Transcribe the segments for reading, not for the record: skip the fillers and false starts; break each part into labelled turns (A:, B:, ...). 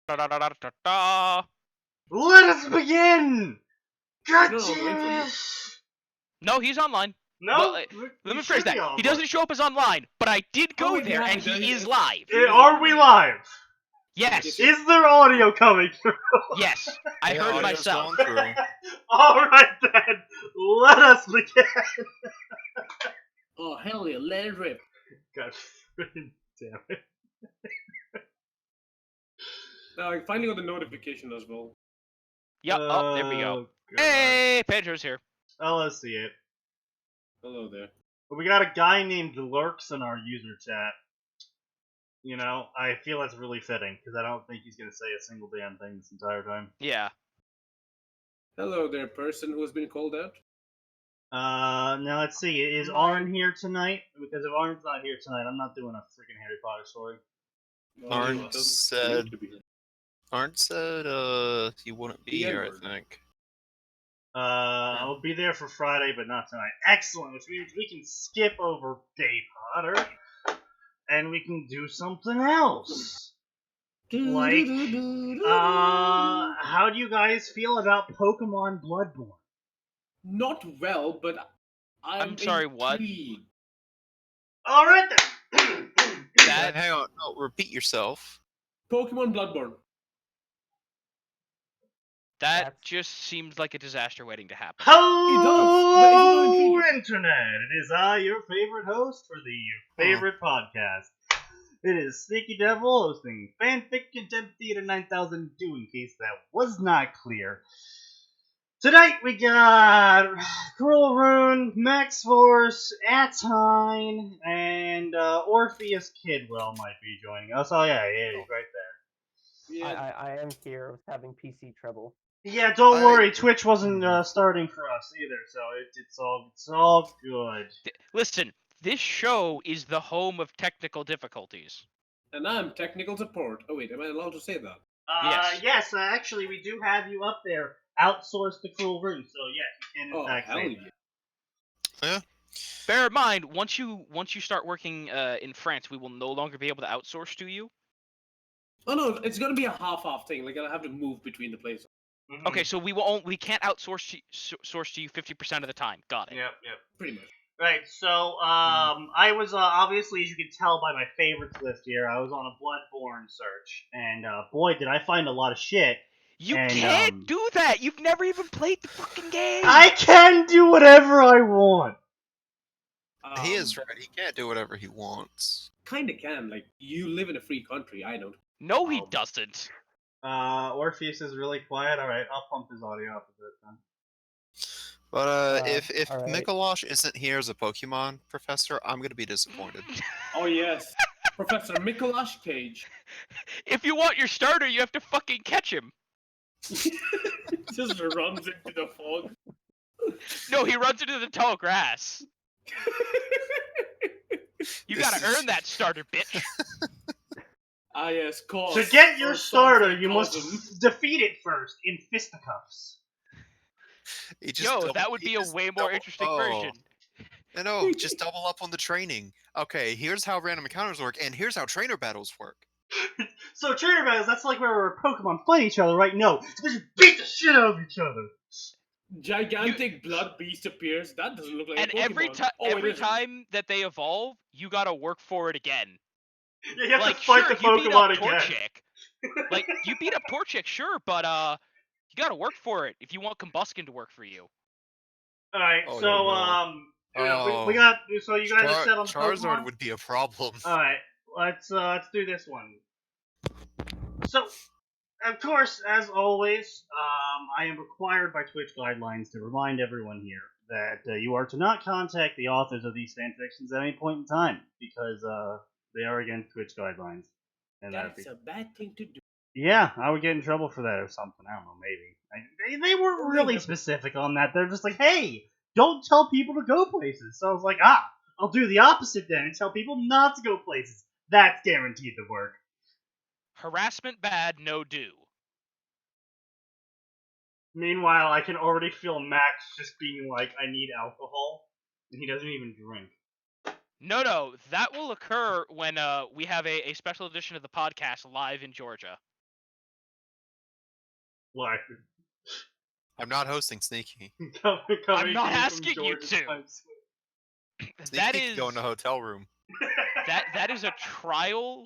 A: Da-da-da-da-da-da.
B: Let us begin! God
C: No, I'm waiting for
B: damn
C: you.
B: it!
A: No, he's online.
B: No,
A: Well, let
B: he
A: me
B: should
A: phrase
B: be
A: that. He
B: online.
A: doesn't show up as online, but I did go
C: wait,
A: there,
C: yeah,
A: and he
C: he
A: is
C: is.
A: live.
B: Are we live?
A: Yes.
C: Yes.
B: Is there audio coming through?
A: Yes. I
D: Yeah,
A: heard it
D: audio's
A: myself.
D: going through.
B: Alright then, let us begin.
C: Oh, hell yeah, let it rip.
B: God freaking damn it.
C: I finally got the notification as well.
A: Yep. Oh, there we go.
B: God.
A: Hey, Pedro's here.
B: Oh, let's see it.
C: Hello there.
B: We got a guy named Lurks in our user chat. You know, I feel that's really fitting, because I don't think he's going to say a single damn thing this entire time.
A: Yeah.
C: Hello there, person who has been called out.
B: Now let's see. Is Arn here tonight? Because if Arn's not here tonight, I'm not doing a freaking Harry Potter story.
D: Arn
C: It doesn't
D: said-
C: seem to be.
D: Arn said he wouldn't be
C: The
D: here,
C: N-word.
D: I think.
B: I'll be there for Friday, but not tonight. Excellent, which means we can skip over Day Potter, and we can do something else. Like, how do you guys feel about Pokemon Bloodborne?
C: Not well, but
A: I'm sorry, what?
C: intrigued.
B: Alright then!
A: That
D: Hang on, no, repeat yourself.
C: Pokemon Bloodborne.
A: that just seems like a disaster waiting to happen.
B: Hello,
C: It does, but it's not intriguing.
B: Internet! It is I, your favorite host for the favorite podcast. It is SneakyDevil hosting Fanfiction, Contempt, Theater 9002, in case that was not clear. Tonight we got Cruel Rune, Max Force, Atin, and Orpheus Kidwell might be joining us. Oh yeah, he's right there.
C: Yeah.
E: I am here. I was having PC trouble.
B: Yeah, don't worry, Twitch wasn't starting for us either, so it's all good.
A: Listen, this show is the home of technical difficulties.
C: And I'm technical support. Oh wait, am I allowed to say that?
B: Yes, actually, we do have you up there, outsourced to Cruel Rune, so yes, you can in
C: Oh,
B: fact
C: hell
B: say
C: yeah.
D: Yeah.
A: Bear in mind, once you start working in France, we will no longer be able to outsource to you.
C: Oh no, it's gonna be a half-half thing. Like I'll have to move between the places.
B: that.
A: Okay, so we can't outsource source to you 50% of the time. Got it.
B: Yep.
C: Pretty much.
B: Right, so, I was, obviously, as you can tell by my favorites list here, I was on a Bloodborne search, and, boy, did I find a lot of shit.
A: You
B: And,
A: can't do that. You've never even played the fucking game.
B: I can do whatever I want!
D: He is right, he can't do whatever he wants.
C: Kinda can. Like you live in a free country. I don't.
A: No, he doesn't.
B: Orpheus is really quiet, alright, I'll pump his audio up a bit then.
D: But if
E: alright.
D: Mikolosh isn't here as a Pokemon professor, I'm gonna be disappointed.
C: Oh yes, Professor Mikolash Cage.
A: If you want your starter, you have to fucking catch him.
C: Just runs into the fog.
A: No, he runs into the tall grass. You
D: This
A: gotta
D: is-
A: earn that starter, bitch.
C: Ah yes, cause.
B: To get your
C: or
B: starter,
C: something
B: you must
C: cousin.
B: defeat it first, in fisticuffs.
D: He just
A: Yo,
D: double-
A: that would
D: he
A: be a
D: just
A: way more
D: double-
A: interesting
D: oh.
A: version.
D: No, just double up on the training. Okay, here's how random encounters work, and here's how trainer battles work.
B: So, trainer battles, that's like where Pokemon fight each other, right? No, they just beat the shit out of each other.
C: Gigantic blood beast appears. That doesn't look like
A: And
C: a Pokemon.
A: every time that they evolve, you gotta work for it again.
B: Yeah, you have
A: Like,
B: to fight
A: sure,
B: the
A: you beat
B: Pokemon
A: up
B: again.
A: Torchic. Like, you beat up Torchic, sure, but you gotta work for it if you want Combuskin to work for you.
B: Alright,
D: Oh,
B: so,
D: no.
B: we got, so you guys are set on the
D: Charizard
B: Pokemon?
D: would be a problem.
B: Alright, let's do this one. So, of course, as always, I am required by Twitch guidelines to remind everyone here that you are to not contact the authors of these fanfictions at any point in time, because they are against Twitch guidelines. And
C: That's a bad thing to do.
B: yeah, I would get in trouble for that or something. I don't know, maybe. They weren't really specific on that. They're just like, hey, don't tell people to go places. So I was like, I'll do the opposite then and tell people not to go places. That's guaranteed to work.
A: Harassment bad, no do.
B: Meanwhile, I can already feel Max just being like, I need alcohol, and he doesn't even drink.
A: No, that will occur when we have a special edition of the podcast live in Georgia.
B: Why?
D: I'm not hosting Sneaky.
A: I'm not asking you to. That
D: Sneaky
A: is
D: can go in a hotel room.
A: that is a trial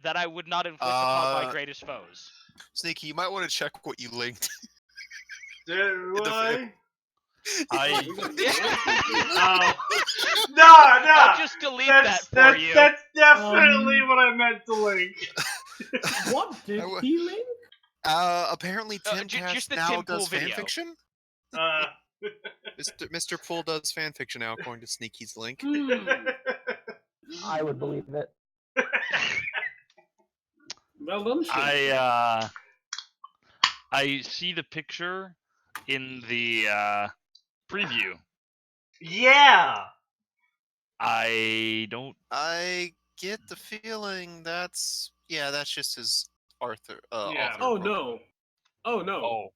A: that I would not inflict upon my greatest foes.
D: Sneaky, you might want to check what you linked.
B: Do I?
A: Yeah.
B: No,
A: I'll just delete that for you.
B: That's definitely what I meant to link.
C: What did he link?
D: Apparently Tim
A: just
D: Cast
A: the
D: now
A: Tim
D: does
A: Pool video.
D: fanfiction? Mr. Pool does fanfiction now, according to Sneaky's link.
E: I would believe it.
C: Well done, Shane.
F: I see the picture in the preview.
B: Yeah.
F: I don't.
D: I get the feeling that's just his Arthur.
B: Yeah.
D: Author
C: Oh
D: profile.
C: no. Oh no.
F: Oh,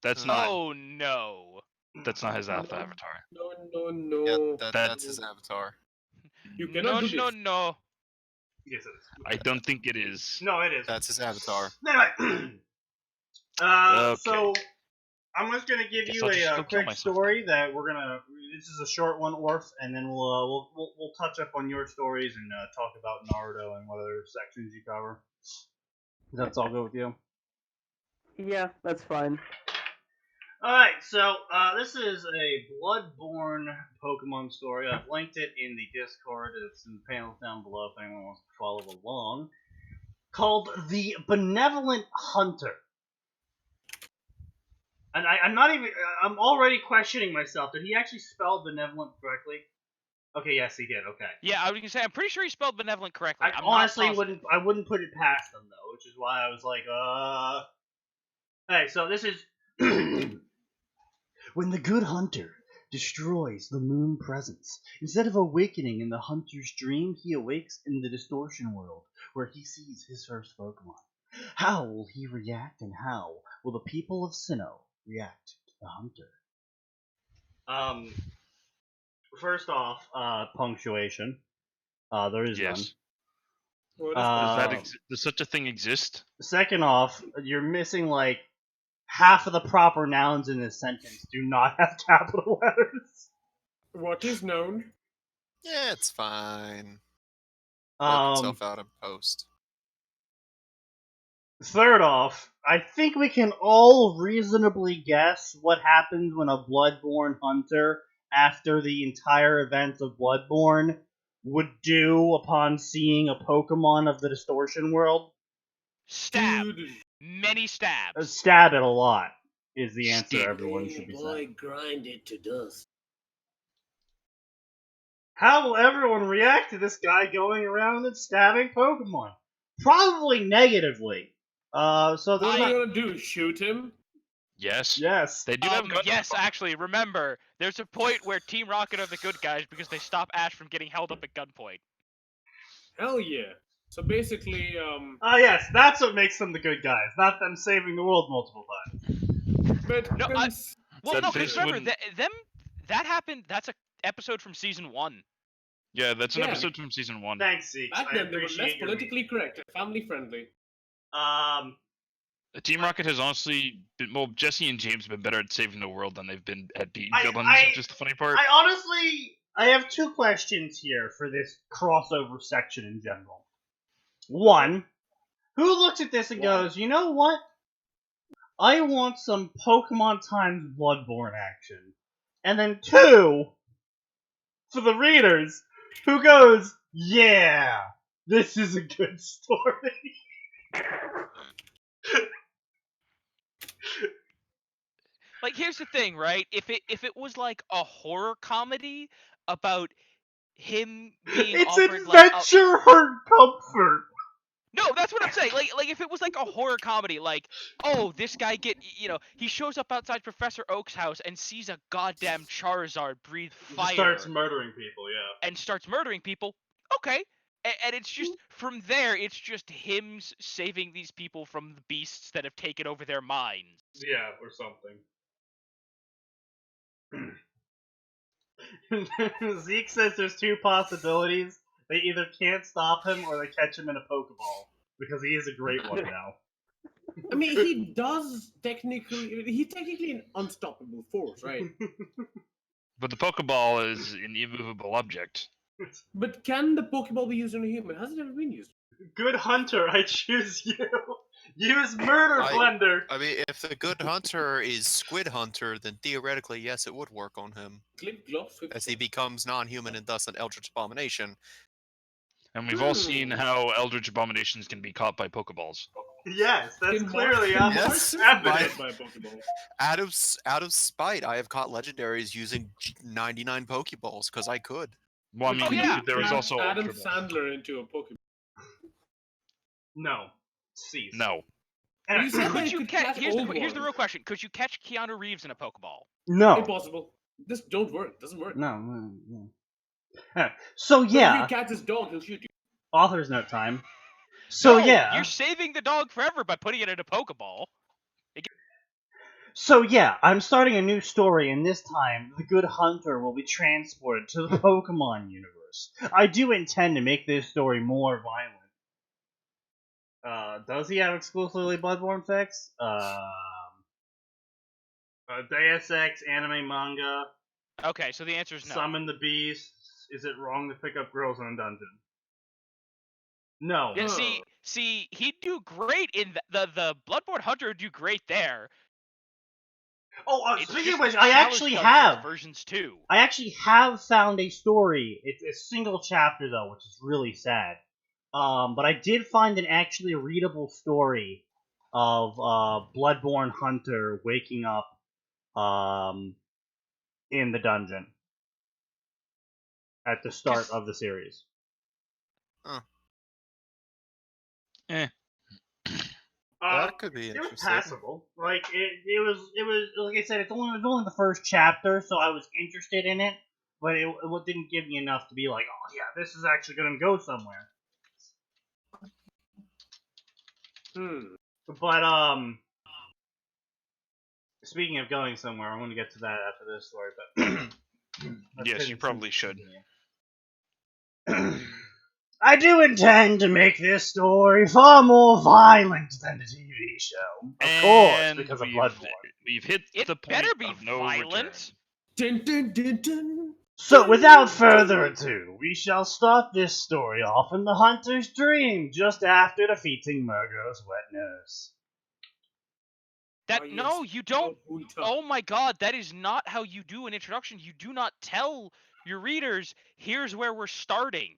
F: that's not.
A: Oh no.
F: That's not his avatar.
C: No.
D: Yeah, that's his avatar.
C: You cannot do this.
A: No.
B: Yes, it is.
F: I don't think it is.
B: No, it is.
D: That's his avatar.
B: Anyway,
F: Okay.
B: so I'm just gonna give
F: Guess
B: you
F: I'll just
B: a
F: go kill
B: quick
F: myself
B: story that we're gonna. This is a short one, Orf, and then we'll touch up on your stories and talk about Naruto and what other sections you cover. That's all good with you.
E: Yeah, that's fine.
B: Alright, so this is a Bloodborne Pokemon story. I've linked it in the Discord. It's in the panels down below if anyone wants to follow along. Called The Benevolent Hunter. And I'm already questioning myself. Did he actually spell benevolent correctly? Okay, yes, he did. Okay.
A: Yeah, I was gonna say I'm pretty sure he spelled benevolent correctly.
B: I
A: I'm
B: honestly
A: not positive.
B: wouldn't put it past him though, which is why I was like, Hey, so this is when the good hunter destroys the moon presence. Instead of awakening in the hunter's dream, he awakes in the distortion world, where he sees his first Pokemon. How will he react, and how will the people of Sinnoh react to the hunter? First off, punctuation. There is none.
F: Yes.
C: What is
F: Does such a thing exist?
B: Second off, you're missing like half of the proper nouns in this sentence do not have capital letters.
C: What is known?
D: Yeah, it's fine. Work itself out in post.
B: Third off, I think we can all reasonably guess what happens when a Bloodborne hunter, after the entire events of Bloodborne, would do upon seeing a Pokemon of the Distortion world.
A: Stab.
C: Dude.
A: Many stabs.
B: Stab it a lot is the answer
F: Steam.
B: everyone should be saying.
C: Grind it to dust.
B: How will everyone react to this guy going around and stabbing Pokemon? Probably negatively. So
C: What are we gonna do? Shoot him?
F: Yes.
B: yes.
F: They do have guns.
A: Yes, actually, remember, there's a point where Team Rocket are the good guys because they stop Ash from getting held up at gunpoint.
C: Hell yeah. So basically,
B: Yes, that's what makes them the good guys, not them saving the world multiple times.
C: but
A: No, Well,
F: That
A: no,
F: face
A: because remember,
F: wouldn't-
A: that happened, that's a episode from Season 1.
F: Yeah, that's an
C: Yeah.
F: episode from season 1.
B: Thanks, Zeke.
C: back
B: I
C: then they were less
B: appreciate your
C: politically correct and family friendly.
F: Team Rocket has honestly been, well, Jesse and James have been better at saving the world than they've been at being villains. Just the funny part.
B: I have two questions here for this crossover section in general. One, who looks at this and goes, you know what? I want some Pokemon times Bloodborne action. And then two, for the readers, who goes, yeah, this is a good story.
A: Like, here's the thing, right? If it was like a horror comedy about him being
B: It's
A: offered like
B: adventure or comfort.
A: No, that's what I'm saying. Like if it was like a horror comedy, like, oh, this guy he shows up outside Professor Oak's house and sees a goddamn Charizard breathe fire.
B: Starts murdering people, yeah.
A: And starts murdering people. Okay. And it's just, from there, it's just him saving these people from the beasts that have taken over their minds.
B: Yeah, or something. Zeke says there's two possibilities. They either can't stop him or they catch him in a Pokeball. Because he is a great one now.
C: I mean, he's technically an unstoppable force, right?
F: But the Pokeball is an immovable object.
C: But can the Pokeball be used on a human? Has it ever been used?
B: Good hunter, I choose you. Use murder blender.
D: I mean, if the good hunter is Squid Hunter, then theoretically, yes, it would work on him.
C: Clip, glove, switch.
D: As he becomes non-human and thus an Eldritch Abomination.
F: And we've all seen how Eldritch Abominations can be caught by Pokeballs.
B: Yes, that's
C: Can
B: clearly
C: Mark- can
B: obvious.
C: Mark Simpson
B: evidence.
C: be by a Pokeball?
D: Out of spite, I have caught legendaries using 99 Pokeballs because I could.
F: Well, I mean,
A: Oh, yeah.
F: there was
C: Turn
F: also
C: Adam
F: Ultra Balls.
C: Sandler into a Pokeball.
B: No. Cease.
F: No.
B: Anyway.
C: You said
A: Could
C: that
A: you
C: could
A: catch?
C: catch
A: Here's
C: old
A: the real
C: ones.
A: question: could you catch Keanu Reeves in a Pokeball?
B: No.
C: Impossible. This don't work. Doesn't work.
B: No. So
C: But
B: yeah,
C: if you catch his dog, he'll shoot you.
B: author's note time. So
A: No,
B: yeah.
A: you're saving the dog forever by putting it in a Pokeball.
B: So yeah, I'm starting a new story, and this time, the good hunter will be transported to the Pokemon universe. I do intend to make this story more violent. Does he have exclusively Bloodborne fics? Deus Ex, anime, manga,
A: Okay, so the answer is no.
B: Summon the Beast. Is it wrong to pick up girls in a dungeon? No.
A: Yeah, see, he'd do great in the Bloodborne Hunter would do great there.
B: Oh,
A: It's
B: speaking of
A: just
B: which,
A: the
B: I
A: Chalice
B: actually
A: Dungeons
B: have.
A: versions 2.
B: I actually have found a story. It's a single chapter though, which is really sad. But I did find an actually readable story of Bloodborne Hunter waking up in the dungeon at the start of the series.
D: That could be
B: It was
D: interesting.
B: passable. Like it was like I said, it was only the first chapter, so I was interested in it, but it didn't give me enough to be like, oh yeah, this is actually gonna go somewhere. But speaking of going somewhere, I'm gonna get to that after this story. But let's
F: Yes,
B: finish
F: you probably
B: this
F: should.
B: here. I do intend to make this story far more violent than the TV show. Of course, because of Bloodborne.
F: We've hit
A: It
F: the point
A: better be
F: of no
A: violent.
F: return.
C: Dun, dun, dun, dun.
B: So, without further ado, we shall start this story off in the hunter's dream, just after defeating Murgo's wet nurse.
A: No, you don't. Oh my god, that is not how you do an introduction. You do not tell your readers, here's where we're starting.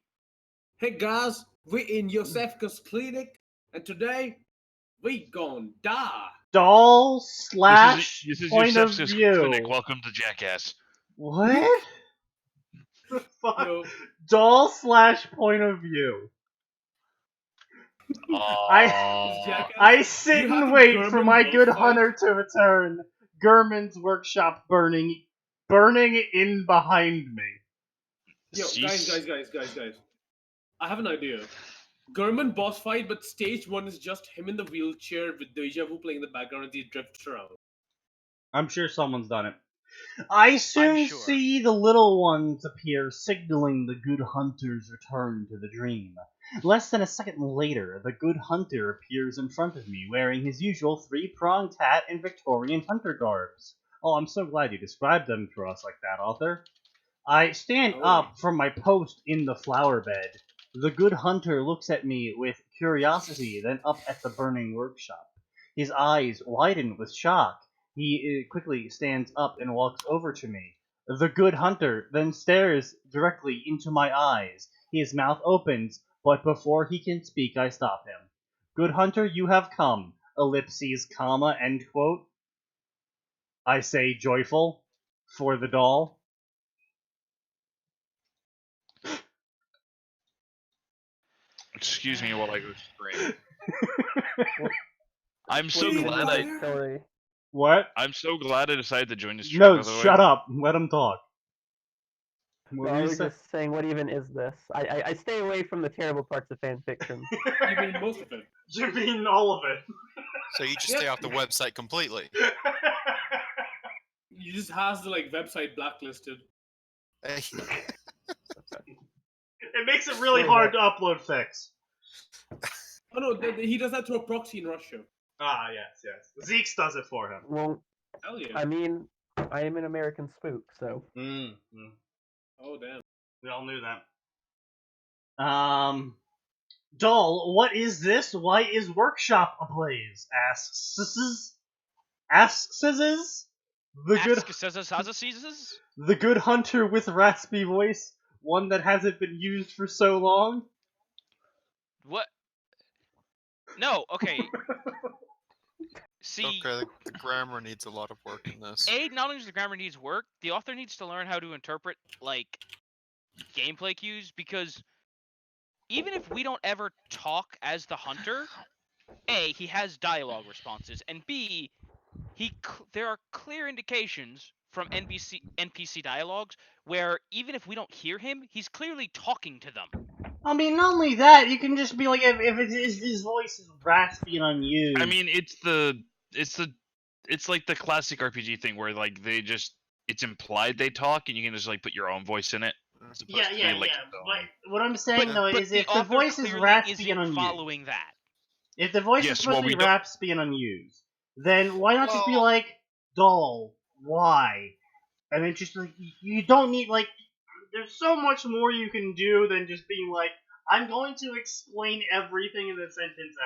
C: Hey guys, we're in Yosefka's clinic, and today we gon' die.
B: Doll slash
F: This is
B: point of
F: Yosef's
B: view.
F: clinic. Welcome to Jackass.
B: What? The fuck?
C: Yo,
B: Doll slash point of view.
C: Jackass,
B: I sit
C: you have
B: and
C: a
B: wait for
C: German
B: my
C: boss
B: good
C: fight?
B: hunter to return. Gurman's workshop burning in behind me.
C: Yo,
F: Cease.
C: guys. I have an idea. German boss fight, but stage 1 is just him in the wheelchair with Deja Vu playing in the background as he drifts around.
B: I'm sure someone's done it. I soon
A: sure.
B: see the little ones appear, signaling the good hunter's return to the dream. Less than a second later, the good hunter appears in front of me, wearing his usual 3-pronged hat and Victorian hunter garbs. Oh, I'm so glad you described them for us like that, author. I stand up from my post in the flower bed. The good hunter looks at me with curiosity, then up at the burning workshop. His eyes widen with shock. He quickly stands up and walks over to me. The good hunter then stares directly into my eyes. His mouth opens, but before he can speak, I stop him. Good hunter, you have come. Ellipses, comma, end quote. I say joyful for the doll.
F: Excuse me while I go straight. I'm so
C: Wait,
F: glad
C: what?
E: Story.
B: What?
F: I'm so glad I decided to join this stream.
B: No,
F: by the way.
B: shut up. Let him talk. What
E: No,
B: were
E: I
B: you
E: was
B: saying?
E: just saying, what even is this? I stay away from the terrible parts of fanfiction.
C: You mean most of it?
B: You mean all of it?
D: So you just stay off the website completely.
C: You just has the website blacklisted.
B: It makes it really hard to upload fics.
C: Oh no, he does that to a proxy in Russia.
B: Ah, yes. Zeke's does it for him.
E: Well,
C: Hell yeah.
E: I mean, I am an American spook, so.
C: Oh damn.
B: We all knew that. Doll, what is this? Why is Workshop ablaze? Asks the good hunter with raspy voice, one that hasn't been used for so long.
A: What? No, okay. See,
D: Okay, the grammar needs a lot of work in this.
A: not only does the grammar needs work, the author needs to learn how to interpret, like, gameplay cues, because even if we don't ever talk as the hunter, A, he has dialogue responses, and B, there are clear indications from NPC dialogues where even if we don't hear him, he's clearly talking to them.
B: I mean, not only that, you can just be like, if his voice is raspy and unused.
F: I mean, it's like the classic RPG thing where like it's implied they talk and you can just like put your own voice in it.
B: Yeah. But what I'm saying
A: But
B: is, if the
A: author
B: voice is
A: clearly
B: raspy
A: isn't
B: and unused,
A: following that.
B: if the voice is
F: Yes,
B: supposed
F: well,
B: to be
F: we don't-
B: raspy and unused, then why not just be
D: Well-
B: like, doll, why? And then just like, you don't need, like, there's so much more you can do than just being like, I'm going to explain everything in the sentence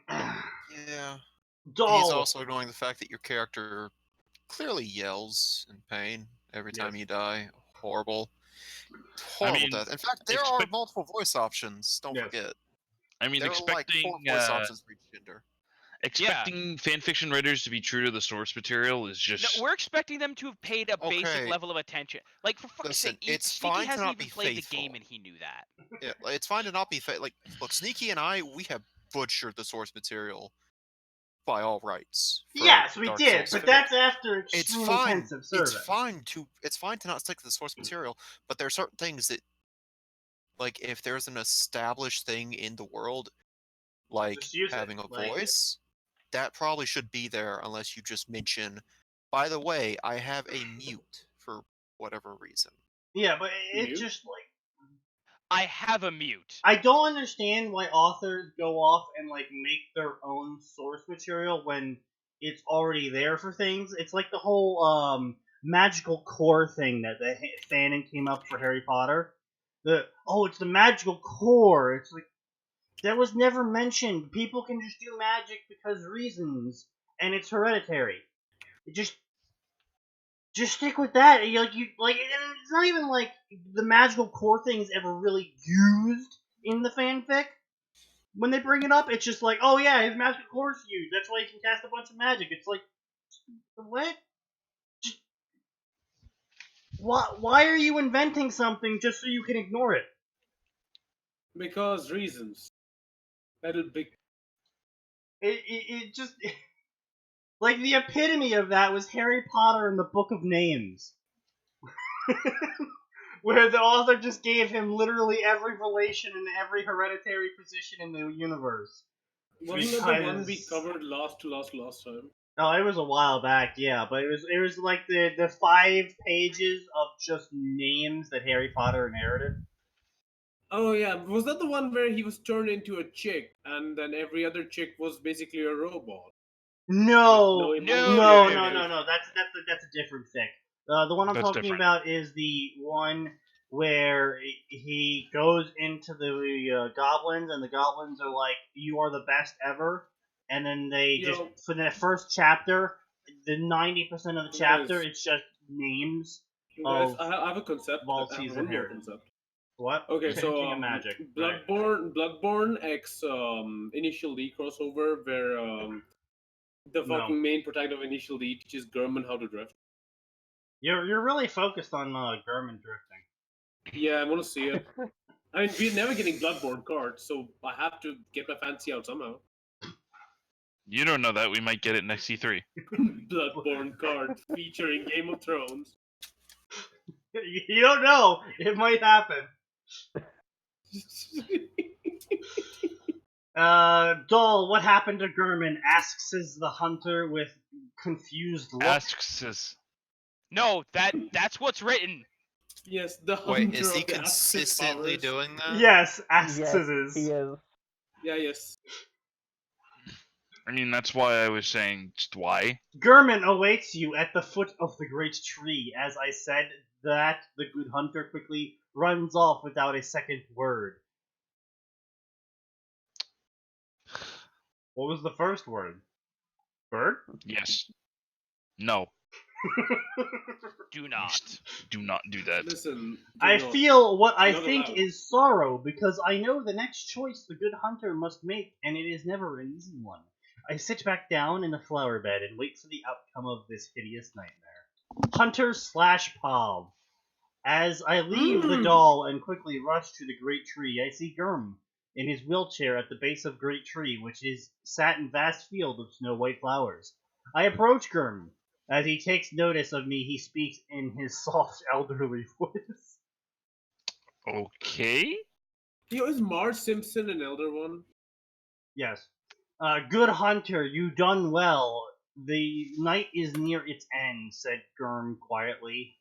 B: after.
D: Yeah.
B: Doll.
D: He's also ignoring the fact that your character clearly yells in pain every time you die. Horrible. Horrible
F: mean,
D: death. In fact, there are multiple voice options. Don't forget.
F: I mean,
D: There are like 4 voice options for each gender.
F: expecting fanfiction writers to be true to the source material is just.
A: No, we're expecting them to have paid a basic level of attention. Like, for fuck's
D: Listen,
A: sake,
D: it's
A: Sneaky
D: fine to
A: hasn't
D: not
A: even
D: be
A: played
D: faithful.
A: the game and he knew that.
D: Yeah, it's fine to not be like, look, Sneaky and I, we have butchered the source material by all rights.
B: Yes, we
D: Dark
B: did,
D: Souls
B: but
D: 3.
B: that's after extreme intensive service.
D: It's fine to not stick to the source material, but there are certain things that, like, if there's an established thing in the world, like having a voice, that probably should be there unless you just mention, by the way, I have a mute for whatever reason.
B: Yeah, but it's just like,
A: I have a mute.
B: I don't understand why authors go off and like make their own source material when it's already there for things. It's like the whole magical core thing that the fanon came up for Harry Potter. It's the magical core. It's like, that was never mentioned. People can just do magic because reasons, and it's hereditary. Just stick with that. It's not even like the magical core thing is ever really used in the fanfic. When they bring it up, it's just like, oh yeah, his magical core is used. That's why he can cast a bunch of magic. It's like, what? Just, why are you inventing something just so you can ignore it?
C: Because reasons. That'll be.
B: It just like the epitome of that was Harry Potter and the Book of Names. Where the author just gave him literally every relation and every hereditary position in the universe.
C: Wasn't that the one we covered last time?
B: No, it was a while back, yeah, but it was like the 5 pages of just names that Harry Potter inherited.
C: Oh yeah, was that the one where he was turned into a chick and then every other chick was basically a robot?
B: No. That's a different fic. The one I'm
F: That's
B: talking
F: different.
B: about is the one where he goes into the goblins, and the goblins are like, "You are the best ever," and then they for the first chapter, the 90% of the chapter, it's just names.
C: Guys, I have a concept.
B: Valtzi's inheritance.
C: Concept.
B: What?
C: Okay, so
B: King of Magic.
C: Bloodborne X Initial D crossover where the fucking main protagonist of Initial D teaches German how to drift.
B: You're really focused on German drifting.
C: Yeah, I want to see it. I mean, we're never getting Bloodborne cards, so I have to get my fancy out somehow.
F: You don't know that. We might get it next E3.
C: Bloodborne card featuring Game of Thrones.
B: You don't know. It might happen. Doll, what happened to German? Asks the hunter with confused look.
F: Asks.
A: No, that's what's written.
C: Yes, the hunter
D: Wait, is he
C: of the Axis
D: consistently
C: powers.
D: doing that?
B: Yes, ask
E: Yes,
B: scissors.
E: he is.
C: Yeah, yes.
F: I mean, that's why I was saying just why.
B: Gurman awaits you at the foot of the great tree. As I said that, the good hunter quickly runs off without a second word. What was the first word? Bird?
F: Yes. No.
A: Do not.
F: Do not do that.
C: Listen, do
B: I
C: not.
B: feel what I
C: Not
B: think
C: allowed.
B: is sorrow, because I know the next choice the good hunter must make, and it is never an easy one. I sit back down in the flower bed and wait for the outcome of this hideous nightmare. Hunter/Pav. As I leave the doll and quickly rush to the great tree, I see Gurm in his wheelchair at the base of great tree, which is sat in vast field of snow white flowers. I approach Gurm. As he takes notice of me, he speaks in his soft, elderly voice.
F: Okay.
C: Yo, is Marge Simpson an elder one?
B: Yes. Good hunter, you done well. The night is near its end, said Gurm quietly.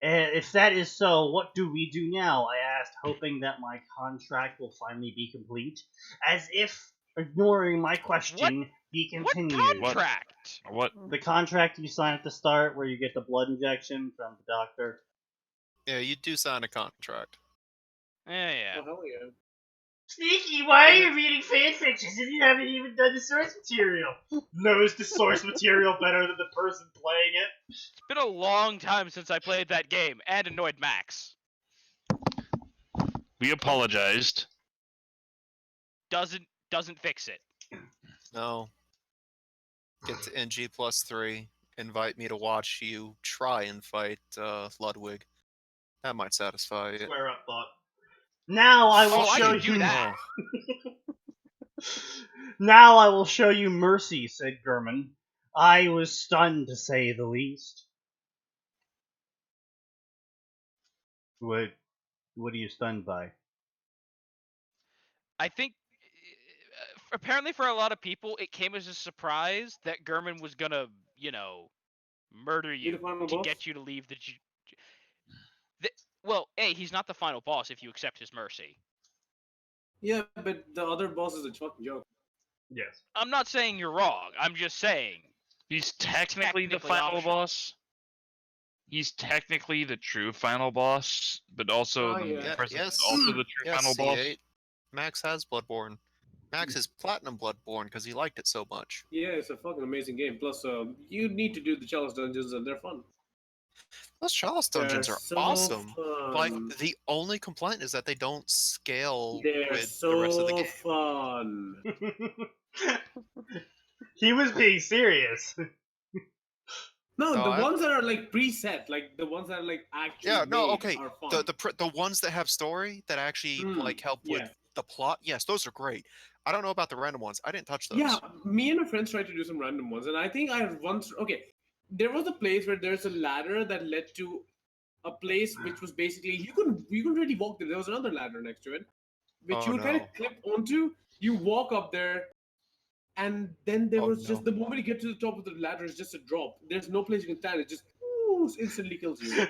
B: If that is so, what do we do now? I asked, hoping that my contract will finally be complete. As if ignoring my question, he
A: What
B: continued.
A: contract?
F: What?
B: The contract you sign at the start where you get the blood injection from the doctor.
D: Yeah, you do sign a contract.
A: Yeah.
C: Oh, hell yeah.
B: Sneaky, why are you reading fanfictions if you haven't even done the source material? Knows the source material better than the person playing it.
A: It's been a long time since I played that game and annoyed Max.
F: We apologized.
A: Doesn't fix it.
D: No. Get to NG+3. Invite me to watch you try and fight Ludwig. That might satisfy you.
B: Square up thought. Now I will
A: Oh, I
B: show
A: can do
B: you.
A: that.
B: Now I will show you mercy, said Gurman. I was stunned, to say the least. What are you stunned by?
A: I think apparently for a lot of people it came as a surprise that Gurman was gonna, murder
C: Be
A: you
C: the final
A: to
C: boss?
A: get you to leave well, he's not the final boss if you accept his mercy.
C: Yeah, but the other boss is a fucking joke.
B: Yes.
A: I'm not saying you're wrong. I'm just saying
F: He's technically the
A: technically
F: final
A: optional.
F: boss. He's technically the true final boss, but also
C: Oh,
F: the
C: yeah.
F: main
D: Yeah,
F: person
D: yes.
F: is also the true
D: Yes,
F: final boss.
D: C8. Max has Bloodborne. Max is Platinum Bloodborne because he liked it so much.
C: Yeah, it's a fucking amazing game. Plus, you need to do the challenge dungeons and they're fun.
D: Those Chalice dungeons
C: They're
D: are
C: so
D: awesome. Like,
C: fun.
D: the only complaint is that they don't scale
C: They're
D: with the rest of the
C: so
D: game.
C: fun.
B: He was being serious.
C: No,
D: No,
C: the
D: I-
C: ones that are like preset, like the ones that are like actually
D: Yeah, no,
C: made
D: okay.
C: are fun.
D: The ones that have story that actually like help
C: yeah.
D: with the plot, yes, those are great. I don't know about the random ones. I didn't touch those.
C: Yeah, me and my friends tried to do some random ones, and I think I once there was a place where there's a ladder that led to a place which was basically you couldn't really walk there. There was another ladder next to it, which
D: Oh,
C: you would kind
D: no.
C: of clip onto. You walk up there, and then there
D: Oh,
C: was
D: no.
C: just the moment you get to the top of the ladder, it's just a drop. There's no place you can stand. It just instantly kills you.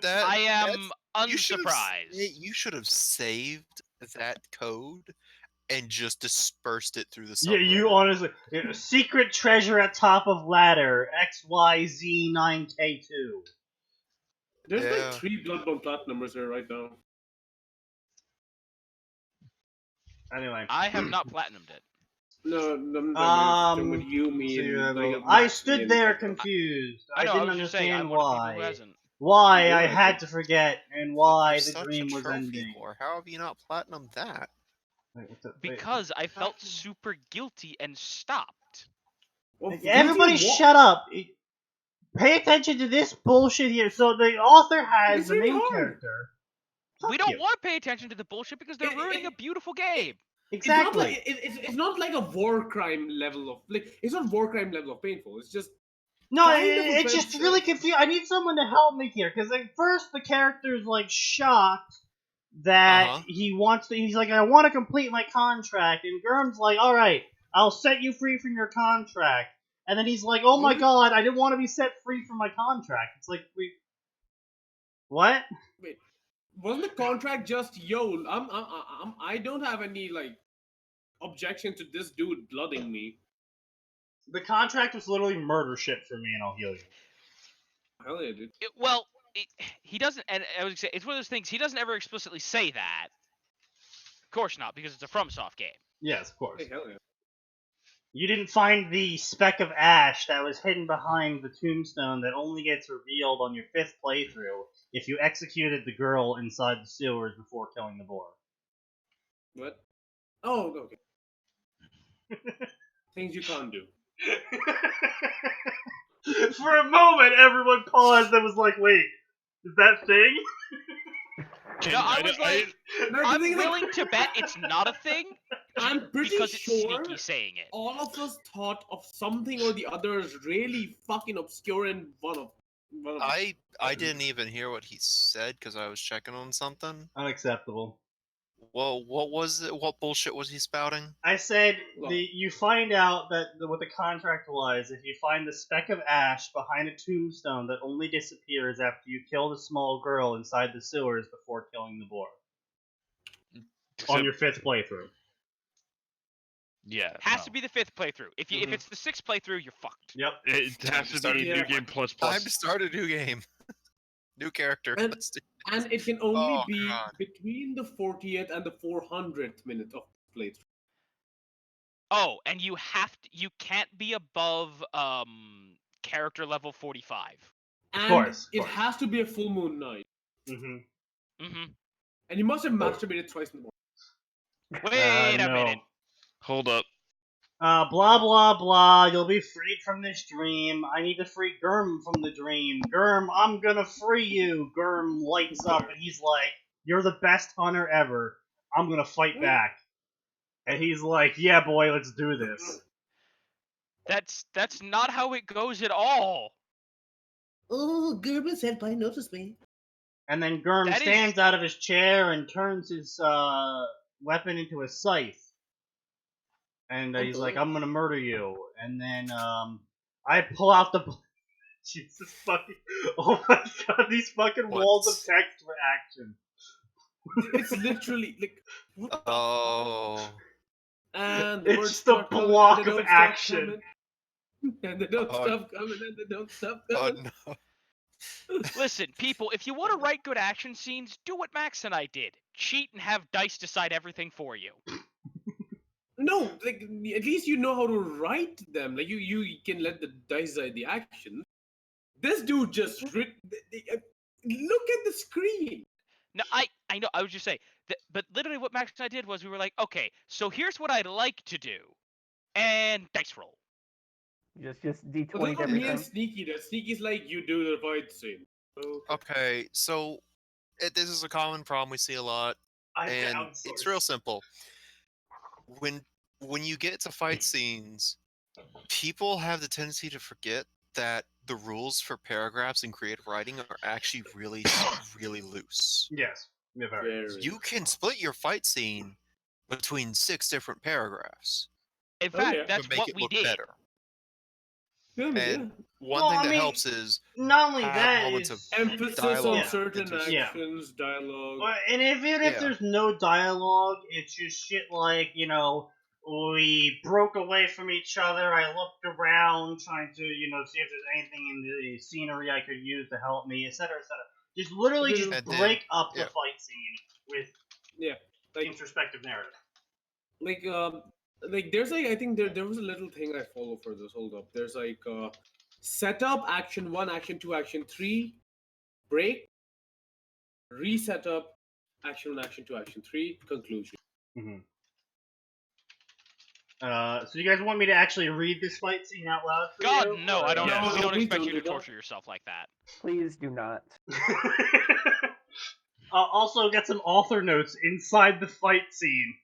D: That
A: I am
D: you should have
A: unsurprised.
D: you should have saved that code and just dispersed it through the
B: Yeah,
D: subreddit.
B: you honestly. Secret treasure at top of ladder, XYZ9K2.
C: There's
D: Yeah.
C: like 3 Bloodborne Platinumers here right now.
B: Anyway.
A: I have not platinumed it.
C: No, I'm talking about you, me,
B: so
C: and
B: I
C: Max,
B: stood
C: me, and
B: there
C: Pepper.
B: confused.
A: I know.
B: didn't
A: I was just saying, I'm
B: understand
A: one of the people who
B: why.
A: hasn't.
B: Why I
C: Yeah,
B: had to forget, and why the
D: You're
B: dream
D: such a
B: was
D: trophy
B: ending.
D: whore. How have you not platinumed that?
B: Wait, what's up?
A: Because I felt super guilty and stopped.
C: Well,
B: Everybody
C: guilty of what?
B: shut up! Pay attention to this bullshit here. So the author has
C: It's
B: the
C: really
B: main
C: hard.
B: character.
A: We
B: Fuck
A: don't
B: you.
A: want to pay attention to the bullshit because they're ruining a beautiful game.
B: Exactly.
C: It's not like a war crime level of it's not war crime level of painful. It's just
B: No,
C: kind of
B: it's just
C: offensive.
B: really confusing. I need someone to help me here, because like, first the character's like shocked that
D: Uh-huh.
B: he wants to. He's like, I want to complete my contract, and Gurm's like, all right, I'll set you free from your contract. And then he's like, "Oh my god, I didn't want to be set free from my contract." It's like, what?
C: Wait, wasn't the contract just I don't have any like objection to this dude blooding me.
B: The contract was literally murder shit for me, and I'll heal you.
C: Hell yeah, dude.
A: He doesn't, and I would say it's one of those things. He doesn't ever explicitly say that. Of course not, because it's a FromSoft game.
B: Yes, of course.
C: Hey, hell yeah.
B: You didn't find the speck of ash that was hidden behind the tombstone that only gets revealed on your 5th playthrough if you executed the girl inside the sewers before killing the boar.
C: What? Oh, okay. Things you can't do.
B: For a moment, everyone paused and was like, "Wait, is that thing?"
A: No, I was like, I'm willing to bet it's not a thing.
C: I'm pretty
A: because
C: sure
A: it's Sneaky saying it.
C: all of us thought of something or the other really fucking obscure and one of
D: I didn't even hear what he said because I was checking on something.
B: Unacceptable.
D: Well, what was it? What bullshit was he spouting?
B: I said you find out that what the contract was if you find the speck of ash behind a tombstone that only disappears after you kill the small girl inside the sewers before killing the boar. On your 5th playthrough.
F: Yeah.
A: Has to be the 5th playthrough. If it's the 6th playthrough, you're fucked.
B: Yep.
F: It has to be New Game plus.
D: Time to start a new game. New character.
C: And it can only
D: Oh,
C: be
D: God.
C: between the 40th and the 400th minute of playthrough.
A: Oh, and you can't be above character level 45.
C: And
B: Of course.
C: it has to be a full moon night.
B: Mm-hmm.
A: Mm-hmm.
C: And you must have masturbated twice in the morning.
A: Wait a
B: no.
A: minute.
F: Hold up.
B: Blah blah blah, you'll be freed from this dream. I need to free Gurm from the dream. Gurm, I'm gonna free you. Gurm lights up and he's like, "You're the best hunter ever. I'm gonna fight back." And he's like, "Yeah, boy, let's do this."
A: That's not how it goes at all.
C: Oh, Gurm said, "I noticed me."
B: And then Gurm stands out of his chair and turns his weapon into a scythe. And he's like, "I'm gonna murder you." And then I pull out the. Jesus fucking! Oh my god! These fucking walls of text for action.
C: It's literally like.
D: Oh.
C: And
B: it's the block of action.
C: And they don't stop coming. And they don't stop coming.
D: Oh no.
A: Listen, people, if you want to write good action scenes, do what Max and I did. Cheat and have dice decide everything for you.
C: No, like at least you know how to write them. Like you can let the dice decide the action. This dude just look at the screen.
A: No, I know. I was just saying, but literally what Max and I did was we were like, okay, so here's what I'd like to do, and dice roll.
E: Just D20
C: Well, that's what me
E: everything.
C: and Sneaky does. Sneaky's like, you do the fight scene.
D: Okay, so this is a common problem we see a lot, and it's real simple. When you get to fight scenes, people have the tendency to forget that the rules for paragraphs in creative writing are actually really, really loose.
B: Yes.
D: You can split your fight scene between 6 different paragraphs.
A: In fact, that's
D: to make
A: what
D: it
A: we
D: look
A: did.
D: better.
C: Yeah,
D: And one thing that helps is
B: not only
D: have
B: that
D: moments
B: is
D: of
C: emphasis
D: dialogue
C: on certain
D: into-
C: actions, dialogue.
B: Well, and even if there's no dialogue, it's just shit like, we broke away from each other. I looked around trying to, see if there's anything in the scenery I could use to help me, etc., etc. Just literally just break up the fight scene with introspective narrative.
C: Like there's like I think there was a little thing I follow for this. Hold up. There's like setup, action 1, action 2, action 3, break, reset up, action 1, action 2, action 3, conclusion.
B: Mm-hmm. So you guys want me to actually read this fight scene out loud for
A: God,
B: you?
A: no, I don't.
C: No,
A: We don't
C: please
A: expect
C: don't
A: you
C: do
A: to
C: that.
A: torture yourself like that.
E: Please do not.
B: Also, get some author notes inside the fight scene.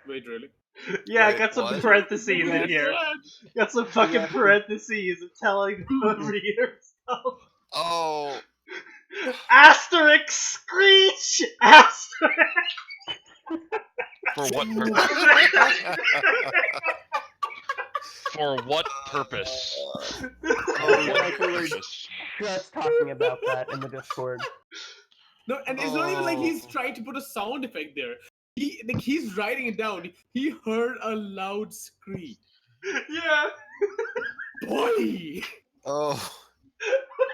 C: Wait, really?
B: Yeah,
D: Wait,
B: got some
D: what?
B: parentheses in here. Got some fucking parentheses telling the reader stuff.
D: Oh,
B: Asterisk screech! Asterisk!
D: for what purpose?
F: For what purpose?
E: Like we were just talking about that in the Discord.
C: No, and it's not even like he's trying to put a sound effect there. He's writing it down. He heard a loud scream.
B: Yeah.
C: Boy!
D: Oh.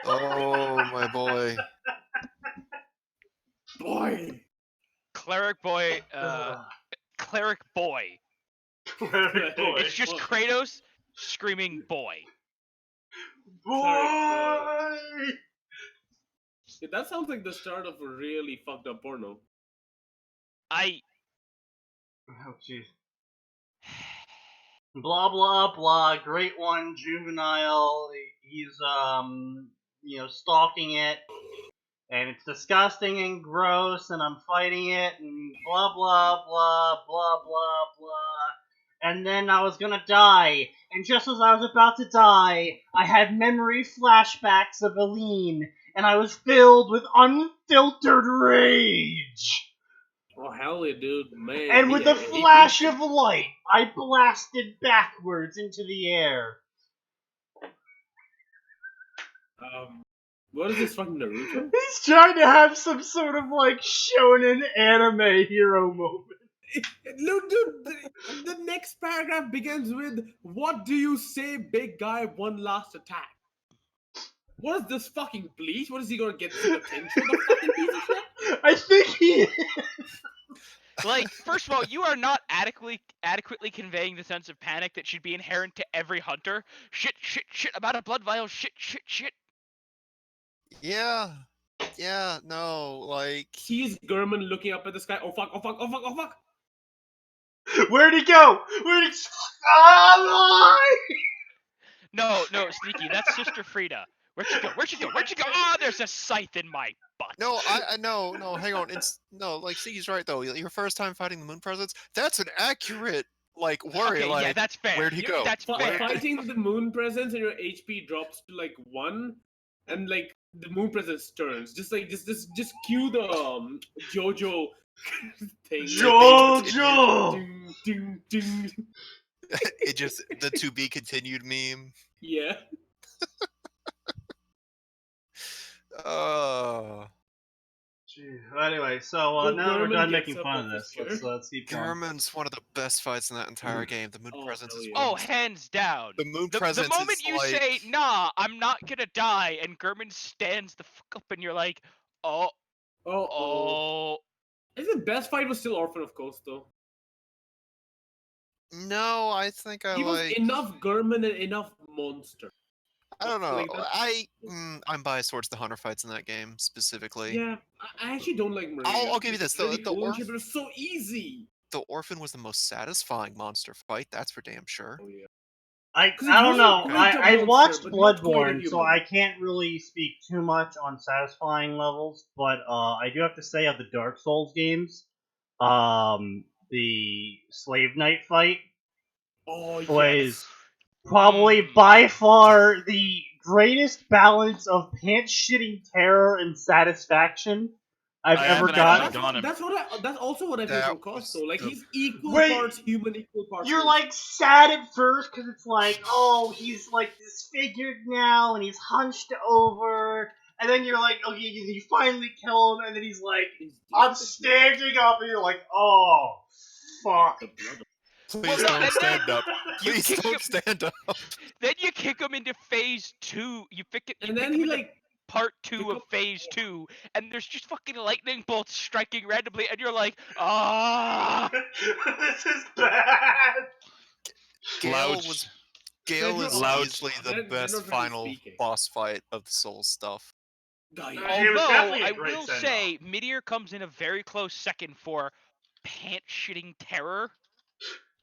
D: Oh, my boy.
C: Boy!
A: Cleric boy, cleric boy. It's just Kratos screaming boy.
B: Boy!
C: Yeah, that sounds like the start of a really fucked up porno.
B: Oh, jeez. Blah, blah, blah. Great one, juvenile. He's, stalking it. And it's disgusting and gross, and I'm fighting it, and blah, blah, blah, blah, blah, blah. And then I was gonna die. And just as I was about to die, I had memory flashbacks of Aline, and I was filled with unfiltered rage.
C: Oh, hell yeah, dude, man.
B: And with a flash of light, I blasted backwards into the air.
C: What is this fucking Naruto?
B: He's trying to have some sort of, like, shonen anime hero moment.
C: Look, dude, the next paragraph begins with, "What do you say, big guy, one last attack?" What is this fucking Bleach? What is he gonna get some attention, the fucking piece of shit?
B: I think he is.
A: Like, first of all, you are not adequately conveying the sense of panic that should be inherent to every hunter. Shit, shit, shit about a blood vial. Shit, shit, shit.
D: Yeah. Yeah, no, like...
C: Sees Gurman looking up at the sky. Oh fuck, oh fuck, oh fuck, oh fuck!
B: Where'd he go? Oh,
A: No, Sneaky, that's Sister Frida. Where'd she go? Where'd she go? Where'd she go? Oh, there's a scythe in my butt.
D: No, no, hang on. It's like Sneaky's right though. Your first time fighting the Moon Presence, that's an accurate like worry.
A: Okay,
D: like,
A: yeah, that's fair.
D: Where'd he go?
A: That's fair.
C: Fighting the Moon Presence and your HP drops to like 1, and like the Moon Presence turns. Just cue the JoJo thing.
B: JoJo!
C: Ding, ding, ding.
D: It just the to be continued meme.
C: Yeah.
B: Anyway, so now we're done making fun of this. Let's keep going.
D: Gurman's one of the best fights in that entire game. The Moon Presence is
A: Oh, hands down.
D: The Moon Presence.
A: The moment
D: is
A: you
D: like...
A: say, "Nah, I'm not gonna die," and Gurman stands the fuck up, and you're like, "Oh, oh."
C: I think the best fight was still Orphan of Coast, though.
D: No, I think
C: He was enough Gurman and enough monster.
D: I don't know.
C: Like
D: I'm biased towards the hunter fights in that game specifically.
C: Yeah, I actually don't like Maria.
D: I'll give you this.
C: The Orphan was so easy.
D: The Orphan was the most satisfying monster fight. That's for damn sure.
C: Oh, yeah.
B: I don't know. I watched Bloodborne, so I can't really speak too much on satisfying levels. But I do have to say, of the Dark Souls games, the Slave Knight fight was probably by far the greatest balance of pants-shitting terror and satisfaction I've ever gotten.
C: That's also what I feel from Costo. Like, he's equal parts human, equal parts.
B: You're like sad at first because it's like, oh, he's like disfigured now and he's hunched over, and then you're like, okay, you finally kill him, and then he's like, I'm standing up, and you're like, oh, fuck.
D: Please don't stand up. Please don't stand up.
A: Then you kick him into phase 2. You pick it,
C: and then he like
A: part 2 of phase 2, and there's just fucking lightning bolts striking randomly, and you're like, ah,
B: this is bad.
D: Gale is easily the best final boss fight of the Souls stuff.
A: Although I will say, Meteor comes in a very close second for pants-shitting terror.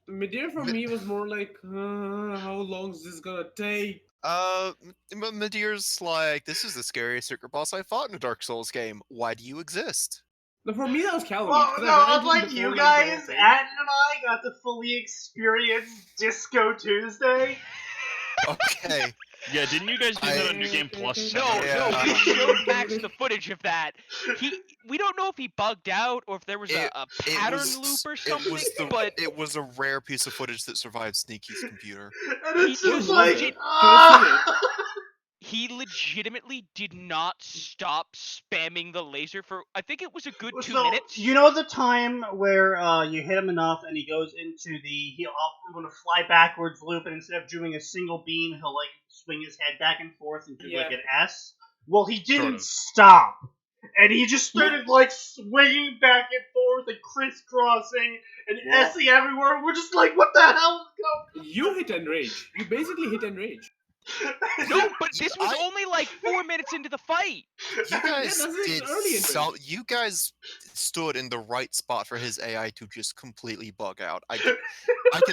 C: Meteor for me was more like, how long is this gonna take?
D: Meteor's like, this is the scariest secret boss I fought in a Dark Souls game. Why do you exist?
C: But for me, that was Calorie.
B: Well, no, unlike you guys, Atin and I got to fully experience Disco Tuesday.
D: Okay.
F: Yeah, didn't you guys do that on New Game Plus?
A: No,
F: seven?
A: we showed Max the footage of that. We don't know if he bugged out or if there was a pattern loop or something, but
D: it was a rare piece of footage that survived Sneaky's computer.
B: And it's
A: He
B: just
A: just
B: like,
A: legit- he legitimately did not stop spamming the laser for, I think it was a good 2 minutes.
B: You know the time where you hit him enough and he goes into the I'm going to fly backwards loop, and instead of doing a single beam, he'll like swing his head back and forth and do like an S? Well, he didn't stop. And he just started like swinging back and forth and crisscrossing and S-ing everywhere. We're just like, what the hell is going on?
C: You hit Enrage. You basically hit Enrage.
A: No, but this was only like 4 minutes into the fight.
D: You guys
C: early
D: you guys stood in the right spot for his AI to just completely bug out. I can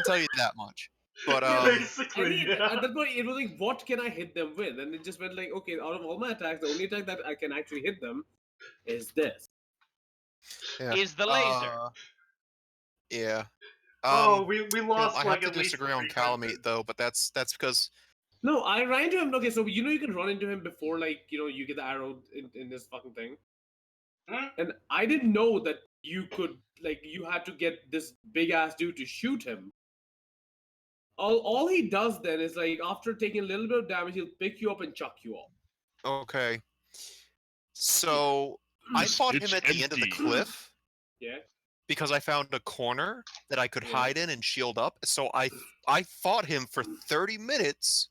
D: tell you that much. But
B: basically,
C: at that point, it was like, what can I hit them with? And it just went like, okay, out of all my attacks, the only attack that I can actually hit them is this.
A: Is the laser.
D: Yeah.
B: We lost.
D: I
B: like
D: have to disagree on Calamite though, but that's because.
C: No, I ran into him. Okay, so you know you can run into him before, like, you know, you get the arrow in this fucking thing. And I didn't know that you could, like, you had to get this big ass dude to shoot him. All he does then is, like, after taking a little bit of damage, he'll pick you up and chuck you off.
D: Okay. So I fought him at the end of the cliff.
C: Yeah.
D: Because I found a corner that I could hide in and shield up. So I fought him for 30 minutes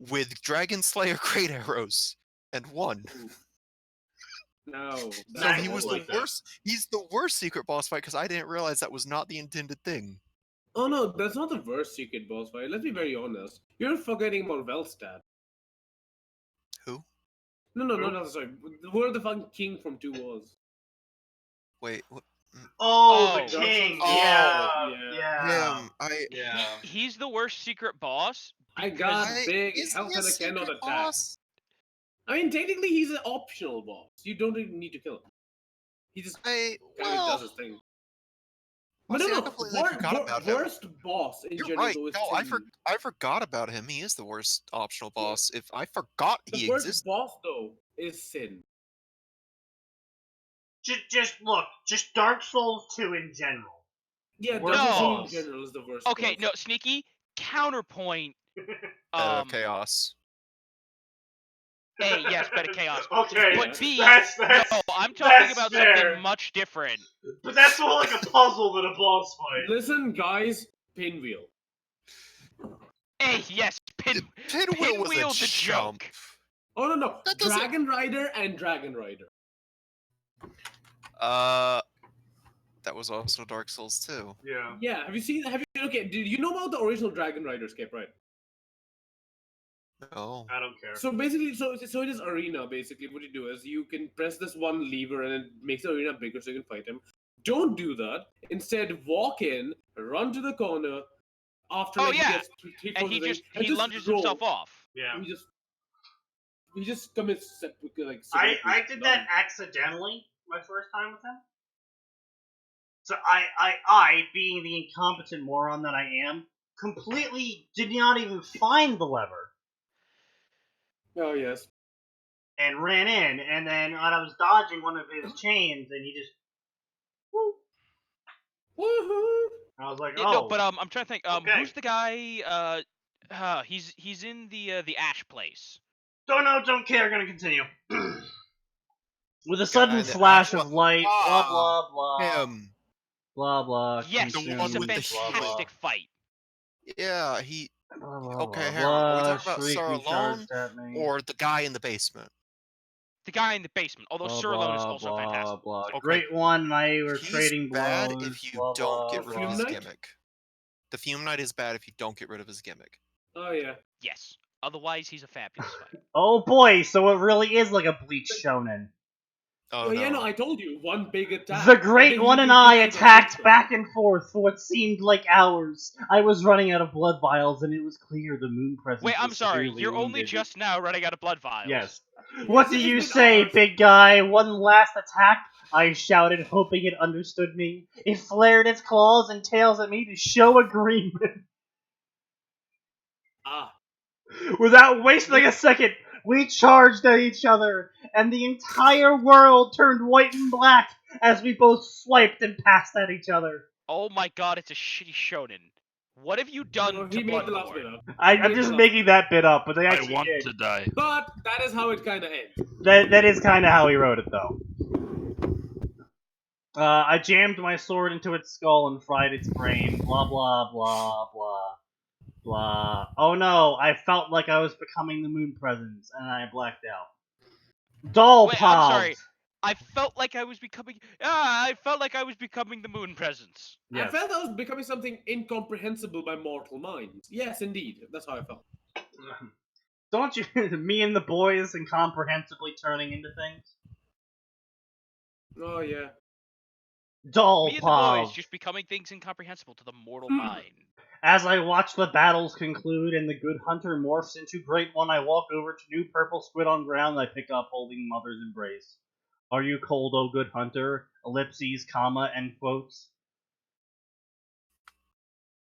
D: with Dragon Slayer great arrows and won.
C: No.
D: So he was the worst. He's the worst secret boss fight because I didn't realize that was not the intended thing.
C: Oh no, that's not the worst secret boss fight. Let's be very honest. You're forgetting about Velstad.
D: Who?
C: No, sorry. Where the fucking king from 2 was?
D: Wait, what?
B: Oh, the king.
D: Him.
A: He's the worst secret boss.
C: I got big health and I cannot attack. I mean, technically, he's an optional boss. You don't even need to kill him. He just kind of does his thing. But worst boss in general.
D: Right. No, I forgot about him. He is the worst optional boss. If I forgot he exists.
C: The worst boss though is Sin.
B: Just Dark Souls 2 in general.
C: Yeah, Dark Souls 2 in general is the worst.
A: Okay, no, Sneaky. Counterpoint.
D: Chaos.
A: A, yes, better Chaos.
B: Okay,
A: but B,
B: that's,
A: no, I'm talking about something much different.
B: But that's more like a puzzle than a boss fight.
C: Listen, guys, Pinwheel.
A: A, yes,
D: Pinwheel was a
A: joke.
C: Oh no, Dragon Rider and Dragon Rider.
D: That was also Dark Souls 2.
B: Yeah.
C: Yeah, okay, did you know about the original Dragon Rider escape, right?
D: No.
B: I don't care.
C: So basically, so it is arena, basically. What you do is you can press this one lever and it makes the arena bigger so you can fight him. Don't do that. Instead, walk in, run to the corner, after he gets hit
A: and he lunges himself off.
B: Yeah.
C: He just commits like
B: I did that accidentally my first time with him. So I, being the incompetent moron that I am, completely did not even find the lever.
C: Oh, yes.
B: And ran in, and then when I was dodging one of his chains, and he just... Woo!
C: Woohoo!
B: I was like,
A: No, but I'm trying to think. Who's the guy? He's in the Ash place.
B: Don't know, don't care, gonna continue. With a sudden flash of light, blah, blah, blah.
D: Him.
B: Blah, blah.
A: Yes, it's a fantastic fight.
D: Yeah, he... Okay,
B: hang
D: on. Are we talking about Sir Alone or the guy in the basement?
A: The guy in the basement, although Sir Alone is also fantastic.
B: Okay. Great one, and I were trading blows.
D: Bad if you don't get rid of his gimmick. The Fume Knight is bad if you don't get rid of his gimmick.
C: Oh, yeah.
A: Yes. Otherwise, he's a fabulous fighter.
B: Oh boy, so it really is like a Bleach shonen.
D: Oh,
C: yeah, no, I told you, one big attack.
B: The Great One and I attacked back and forth for what seemed like hours. I was running out of blood vials, and it was clear the moon presence.
A: Wait, I'm sorry,
B: severely
A: you're only
B: wounded.
A: just now running out of blood vials.
B: Yes. What do you say, big guy? One last attack? I shouted, hoping it understood me. It flared its claws and tails at me to show agreement. Without wasting a second, we charged at each other, and the entire world turned white and black as we both swiped and passed at each other.
A: Oh my god, it's a shitty shonen. What have you done
C: No,
A: to
C: he made the last bit
A: Bloodborne?
C: up.
B: I'm just making that bit up, but they
F: I
B: actually
F: want
B: did.
F: to die.
C: But that is how it kind of ends.
B: That is kind of how he wrote it, though. I jammed my sword into its skull and fried its brain. Blah, blah, blah, blah, blah. Oh no, I felt like I was becoming the moon presence, and I blacked out. Doll
A: Wait, I'm
B: pals!
A: sorry. I felt like I was becoming. I felt like I was becoming the moon presence.
B: Yes.
C: I felt I was becoming something incomprehensible by mortal minds. Yes, indeed. That's how I felt.
B: Don't you, me and the boys incomprehensibly turning into things?
C: Oh, yeah.
B: Doll
A: Me and the
B: pals!
A: boys just becoming things incomprehensible to the mortal mind.
B: As I watch the battles conclude and the good hunter morphs into Great One, I walk over to new purple squid on ground I pick up holding Mother's embrace. Are you cold, O good hunter? Ellipses, comma, end quotes.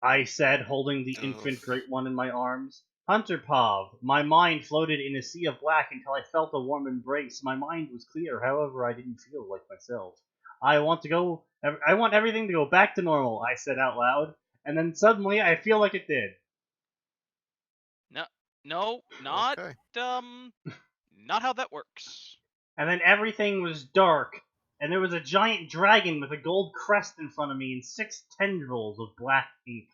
B: I said, holding the infant Great One in my arms. Hunter Pav, my mind floated in a sea of black until I felt a warm embrace. My mind was clear, however, I didn't feel like myself. I want everything to go back to normal, I said out loud, and then suddenly I feel like it did.
A: No, not
D: Okay.
A: not how that works.
B: And then everything was dark, and there was a giant dragon with a gold crest in front of me and 6 tendrils of black ink.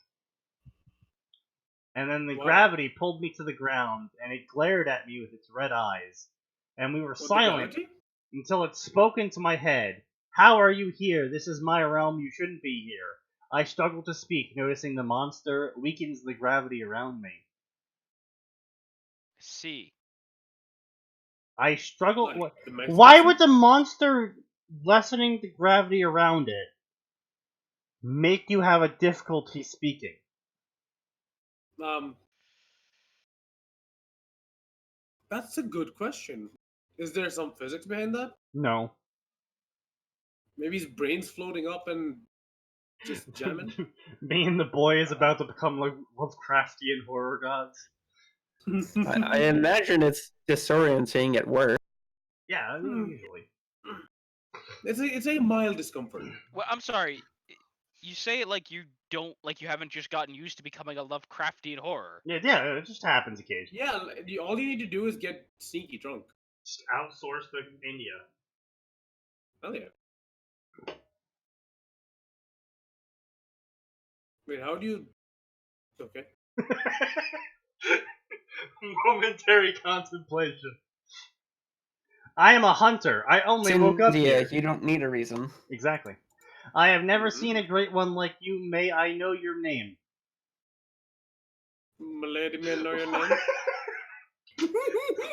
B: And then the
C: Wow.
B: gravity pulled me to the ground, and it glared at me with its red eyes. And we were silent until it spoke into my head. How are you here? This is my realm. You shouldn't be here. I struggled to speak, noticing the monster weakens the gravity around me.
A: See.
B: I struggled.
C: Like,
B: Why would the monster lessening the gravity around it make you have a difficulty speaking?
C: That's a good question. Is there some physics behind that?
B: No.
C: Maybe his brain's floating up and just jamming?
B: Me and the boy is about to become like Lovecraftian horror gods.
E: I imagine it's disorienting at work.
B: Yeah, usually.
C: It's a mild discomfort.
A: Well, I'm sorry. You say it like you haven't just gotten used to becoming a Lovecraftian horror.
B: Yeah, it just happens occasionally.
C: Yeah, all you need to do is get sneaky drunk.
B: Just outsource to India.
C: Oh yeah. Wait, how do you... Okay.
B: Momentary contemplation. I am a hunter. I only woke up here.
E: You don't need a reason.
B: Exactly. I have never seen a great one like you. May I know your name?
C: Milady, may I know your name?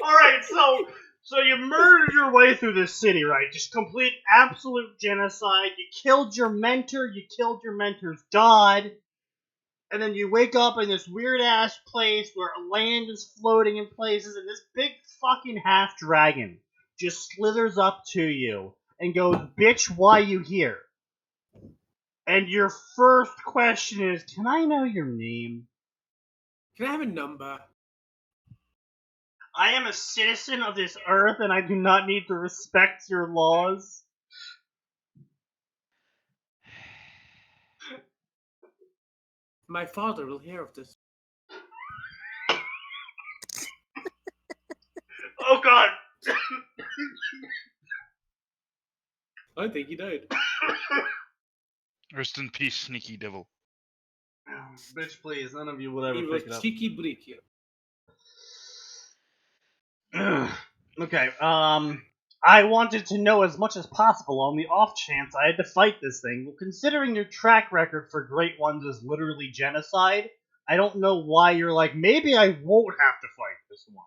B: Alright, so you murdered your way through this city, right? Just complete absolute genocide. You killed your mentor, you killed your mentor's god, and then you wake up in this weird-ass place where land is floating in places, and this big fucking half-dragon just slithers up to you and goes, "Bitch, why you here?" And your first question is, "Can I know your name?"
C: Can I have a number?
B: I am a citizen of this earth, and I do not need to respect your laws.
C: My father will hear of this.
B: Oh god!
C: I think he died.
F: Rest in peace, sneaky devil.
B: Bitch, please, none of you will ever
C: He was
B: pick it up.
C: cheeky brick here.
B: Okay, I wanted to know as much as possible on the off chance I had to fight this thing. Well, considering your track record for Great Ones is literally genocide, I don't know why you're like, maybe I won't have to fight this one.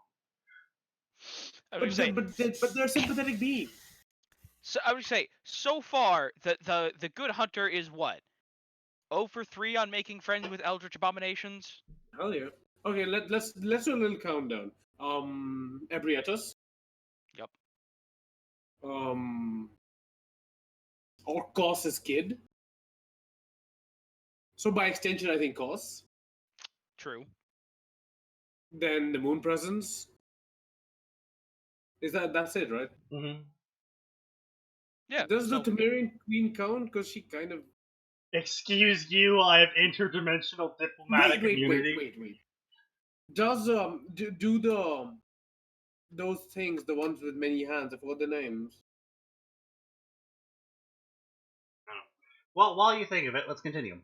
C: But they're sympathetic beings.
A: So I would say, so far, the good hunter is what? 0 for 3 on making friends with eldritch abominations?
C: Hell yeah. Okay, let's do a little countdown. Ebrietas.
A: Yep.
C: Orcos' kid. So by extension, I think Cos.
A: True.
C: Then the moon presence. That's it, right?
B: Mm-hmm.
A: Yeah.
C: Does
A: so-
C: the Temerian queen count? Because she kind of.
B: Excuse you, I have interdimensional diplomatic immunity.
C: Wait. Does do the those things, the ones with many hands? I forgot the names.
B: Well, while you think of it, let's continue.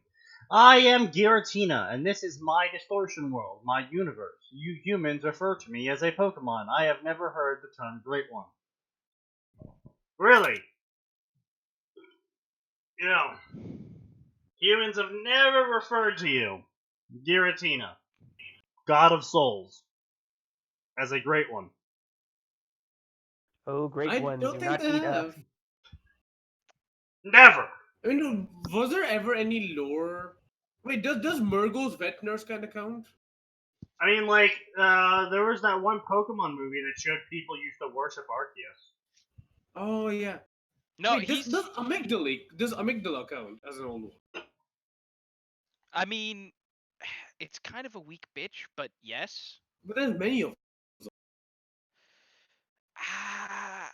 B: I am Giratina, and this is my distortion world, my universe. You humans refer to me as a Pokemon. I have never heard the term Great One. Really? You know, humans have never referred to you, Giratina, God of Souls, as a Great One.
E: Oh, great
C: I
E: one.
C: don't
E: Do
C: think
E: not
C: they
E: eat
C: have.
B: Never!
C: I mean, was there ever any lore? Wait, does Murgo's vet nurse kind of count?
B: I mean, there was that one Pokemon movie that showed people used to worship Arceus.
C: Oh yeah.
A: No,
C: Wait, does Amygdala count as an old one?
A: I mean, it's kind of a weak bitch, but yes.
C: But there's many of them.
A: Ah.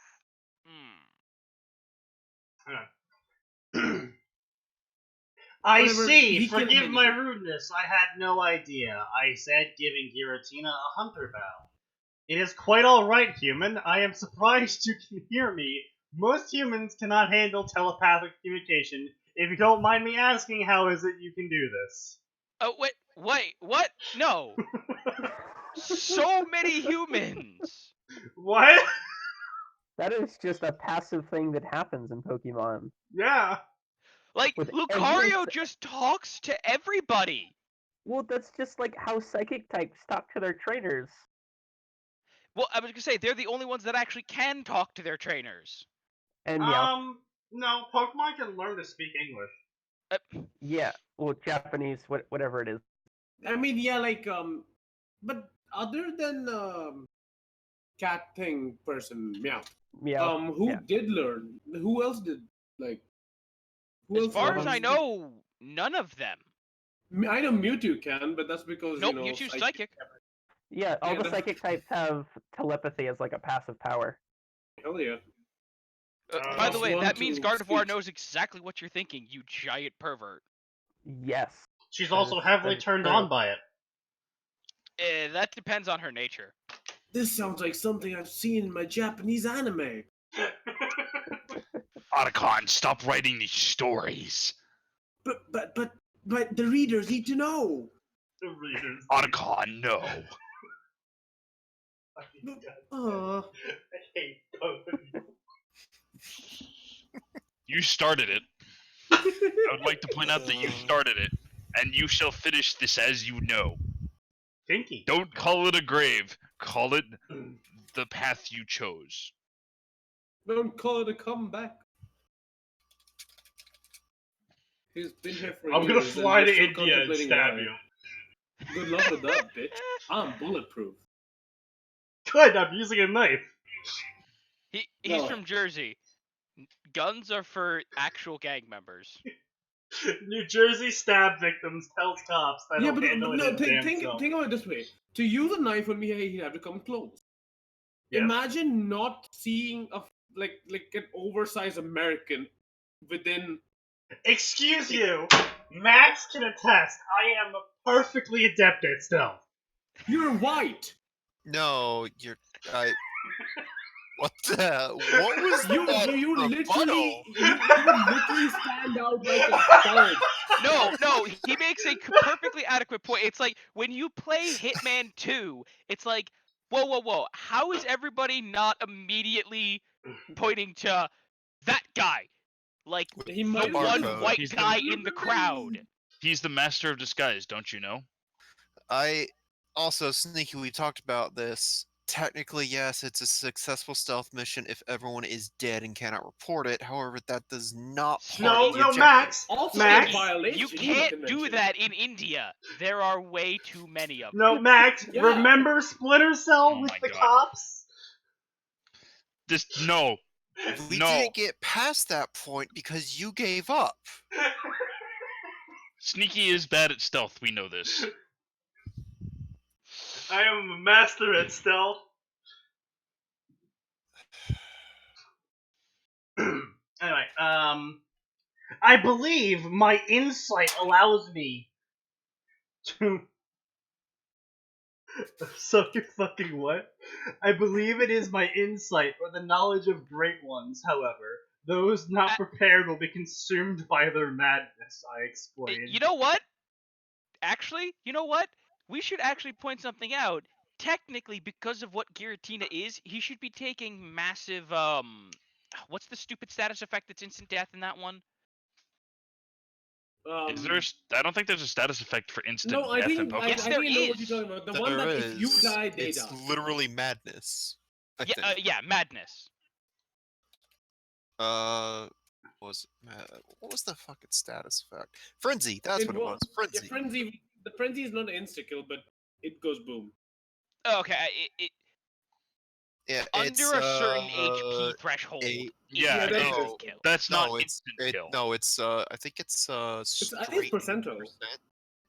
B: I
C: Whatever,
B: see.
C: he killed
B: Forgive
C: many
B: my
C: people.
B: rudeness. I had no idea. I said giving Giratina a hunter bow. It is quite all right, human. I am surprised you can hear me. Most humans cannot handle telepathic communication. If you don't mind me asking, how is it you can do this?
A: Oh wait, what? No. So many humans.
B: What?
E: That is just a passive thing that happens in Pokemon.
B: Yeah.
A: Like
E: With
A: Lucario
E: every-
A: just talks to everybody.
E: Well, that's just like how psychic types talk to their trainers.
A: Well, I was gonna say they're the only ones that actually can talk to their trainers.
E: And yeah,
B: No, Pokemon can learn to speak English.
E: yeah, well, Japanese, whatever it is.
C: I mean, yeah, but other than cat thing person, meow.
E: Yeah.
C: Who
E: yeah.
C: did learn? Who else did Who
A: As
C: else
A: far as
C: learns
A: I
C: to
A: know, none of them.
C: speak? I know Mewtwo can, but that's because
A: Nope, Mewtwo's psychic.
E: Yeah, all
C: Yeah,
E: the
C: that's-
E: psychic types have telepathy as like a passive power.
C: Hell yeah.
A: By the
C: Plus
A: way,
C: one
A: that means
C: to
A: Gardevoir
C: speech.
A: knows exactly what you're thinking, you giant pervert.
E: Yes.
B: She's
E: That
B: also
E: is-
B: heavily
E: that is
B: turned
E: true.
B: on by it.
A: That depends on her nature.
C: This sounds like something I've seen in my Japanese anime.
F: Otacon, stop writing these stories.
C: But the readers need to know.
B: The readers.
F: Otacon, no.
C: Aw.
B: I hate both of you.
F: You started it. I would like to point out that you started it, and you shall finish this as you know.
B: Kinky.
F: Don't call it a grave. Call it the path you chose.
C: Don't call it a comeback. He's been here for
B: I'm
C: years.
B: gonna
C: and
B: fly
C: we're
B: to
C: still
B: India and
C: contemplating
B: stab
C: why.
B: you.
C: Good luck with that, bitch. I'm bulletproof.
B: Good, I'm using a knife.
A: He's
C: No.
A: from Jersey. Guns are for actual gang members.
B: New Jersey stab victims tells cops that
C: Yeah,
B: he'll
C: but
B: handle it
C: no,
B: his
C: think
B: damn self.
C: about it this way. To use a knife on me, he'd have to come close.
B: Yes.
C: Imagine not seeing like an oversized American within.
B: Excuse you, Max can attest. I am perfectly adept at stealth.
C: You're white.
D: No, you're. What the? What was
C: You
D: that?
C: you
D: rebuttal?
C: literally you literally stand out like a bulb.
A: No, he makes a perfectly adequate point. It's like when you play Hitman 2, it's like, whoa. How is everybody not immediately pointing to that guy? Like
C: He
A: the
C: might
A: one
D: barcode.
A: white
F: He's the-
A: guy in the crowd.
F: He's the master of disguise, don't you know?
D: I also, Sneaky, we talked about this. Technically, yes, it's a successful stealth mission if everyone is dead and cannot report it. However, that does not
B: No,
D: part the
B: no,
D: objective.
B: Max.
C: Also
B: Max?
C: a violation.
A: You
C: of the
A: can't do
C: convention.
A: that in India. There are way too many of them.
B: No, Max.
C: Yeah.
B: Remember Splinter Cell
F: Oh
B: with
F: my
B: the
F: God.
B: cops?
F: No.
D: We
F: No.
D: didn't get past that point because you gave up.
F: Sneaky is bad at stealth, we know this.
B: I am a master at stealth. Anyway, I believe my insight allows me to. So you fucking what? I believe it is my insight or the knowledge of great ones, however. Those not prepared will be consumed by their madness, I explained.
A: You know what? Actually, you know what? We should actually point something out. Technically, because of what Giratina is, he should be taking massive, what's the stupid status effect that's instant death in that one?
F: Is there? I don't think there's a status effect for instant
C: No, I
F: death in
C: think
F: Pokemon.
A: Yes,
C: I
A: there
C: think I know what
A: is.
C: you're talking about. The one that if you die, they
D: it's
C: die.
D: literally madness. I think.
A: Yeah, madness.
D: What was the fucking status effect? Frenzy. That's what it was. Frenzy.
C: Yeah, frenzy. The frenzy is not an insta kill, but it goes boom.
A: Okay,
D: Yeah,
A: under
D: it's,
A: a certain HP threshold.
F: Yeah,
C: that's
F: no,
C: true.
A: Kill.
F: that's not
D: it's
F: instant kill.
D: no, it's I think it's
C: I think
D: straight
C: it's percentile.
D: 80%.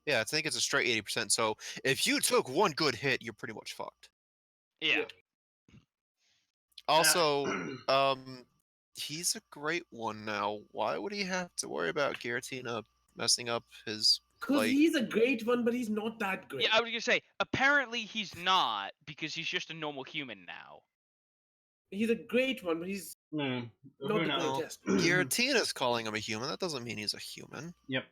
D: Yeah, I think it's a straight 80%. So if you took one good hit, you're pretty much fucked.
A: Yeah.
D: Also, he's a great one now. Why would he have to worry about Giratina messing up his?
C: Because he's a great one, but he's not that great.
A: Yeah, I was gonna say, apparently he's not, because he's just a normal human now.
C: He's a great one, but he's not the greatest.
D: Giratina's calling him a human. That doesn't mean he's a human.
B: Yep.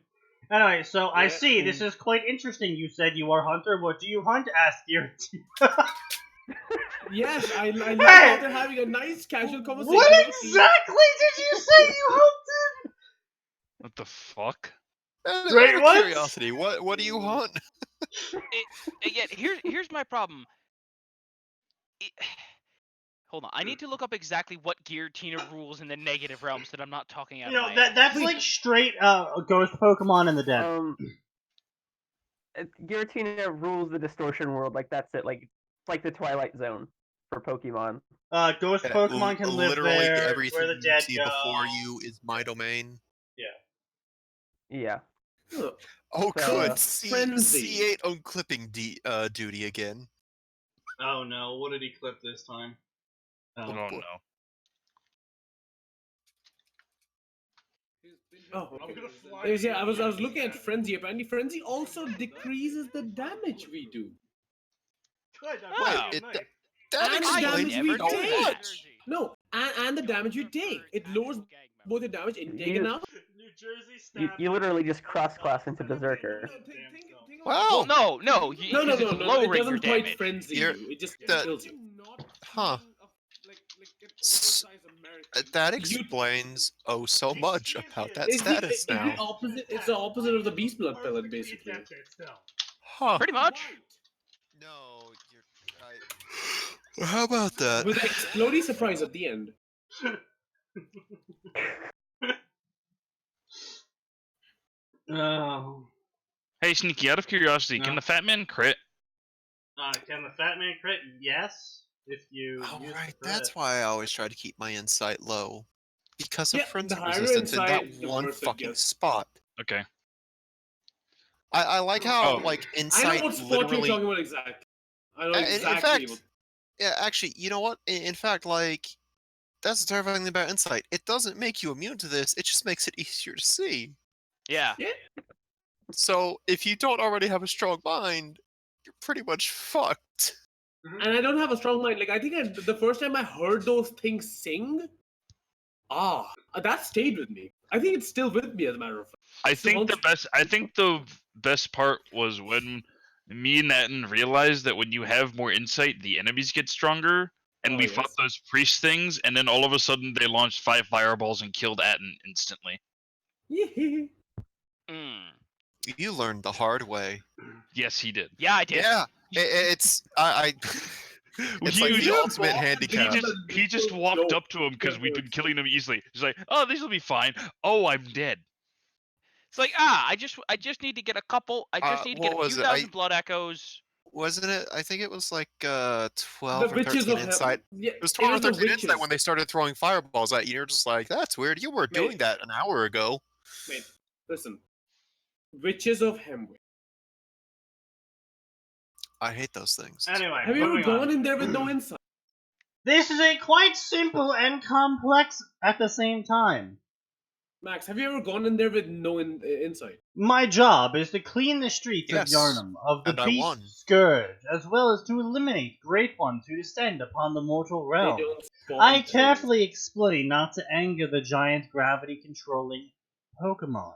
B: Anyway, so I see. This is quite interesting. You said you are Hunter. What do you hunt? Asked Giratina.
C: Yes, I love after having a nice casual conversation.
B: What exactly did you say you hunted?
F: What the fuck?
B: Great
D: Out of
B: ones?
D: curiosity, what do you hunt?
A: Again, here's my problem. Hold on, I need to look up exactly what Giratina rules in the negative realm so that I'm not talking out of my ass.
B: That's like straight ghost Pokemon in the dead.
E: Giratina rules the distortion world. Like that's it. Like it's like the Twilight Zone for Pokemon.
B: Ghost Pokemon can live
D: literally
B: there.
D: Everything
B: Where the dead
D: you see
B: go.
D: before you is my domain.
E: Yeah.
D: Oh,
E: So,
D: good. C8 unclipping duty again.
B: Oh no! What did he clip this time?
F: Oh no.
C: Oh, okay. Yeah, I was looking at Frenzy. Apparently, Frenzy also decreases the damage we do.
B: Good.
A: Wow.
D: That
C: And the
D: explains
C: damage we
D: so
C: take.
D: much.
C: No, and the damage you take. It lowers both your damage intake and out.
B: New Jersey
E: you literally just cross-class into Berserker.
D: Wow.
A: Well, no,
C: No,
A: it's
C: it
A: lowering your
C: doesn't quite
A: damage.
C: frenzy you. It just kills you.
D: Huh. That explains so much about that status now.
C: It's the opposite of the Beast Blood pellet, basically.
D: Huh.
A: Pretty much.
D: No, you're right. How about that?
C: With exploding surprise at the end.
B: Oh.
F: Hey, Sneaky, out of curiosity, can the Fat Man crit?
B: Can the Fat Man crit? Yes. If you.
D: Oh, right. That's why I always try to keep my insight low. Because of frenzy
C: the higher
D: resistance in that
C: insight, the
D: one
C: worse it
D: fucking
C: gets.
D: spot.
F: Okay.
D: I like how, like,
C: I
D: insight
C: know what spot
D: literally...
C: you're talking about exactly. I know
D: In
C: exactly.
D: fact, yeah, actually, you know what? In fact, like, that's the terrifying thing about insight. It doesn't make you immune to this, it just makes it easier to see.
A: Yeah.
D: So, if you don't already have a strong mind, you're pretty much fucked.
C: And I don't have a strong mind. Like, I think the first time I heard those things sing, that stayed with me. I think it's still with me, as a matter of fact.
F: I think the best part was when me and Atin realized that when you have more insight, the enemies get stronger, and we fought those priest things, and then all of a sudden they launched 5 fireballs and killed Atin instantly.
D: You learned the hard way.
F: Yes, he did.
A: Yeah, I did.
D: Yeah, it's it's like the ultimate handicap.
F: He just walked up to him because we'd been killing him easily. He's like, "Oh, this will be fine." Oh, I'm dead.
A: It's like, I just need to get a couple. I just need to get a few thousand blood echoes.
D: Wasn't it? I think it was like 12
C: The
D: or 13 insight.
C: Yeah,
D: it was 12 or 13 insight when they started throwing fireballs at you. You're just like, that's weird. You weren't doing that an hour ago.
C: Mate, listen. Witches of Hemwick.
D: I hate those things.
B: Anyway,
C: Have you ever
B: moving
C: gone
B: on.
C: in there with no insight?
B: This is a quite simple and complex at the same time.
C: Max, have you ever gone in there with no insight?
B: My job is to clean the streets
D: Yes,
B: of Yarnum of the
D: and I
B: beast
D: won.
B: scourge, as well as to eliminate great ones who descend upon the mortal
C: They
B: realm.
C: don't spawn
B: I
C: there.
B: carefully explain not to anger the giant gravity-controlling Pokemon.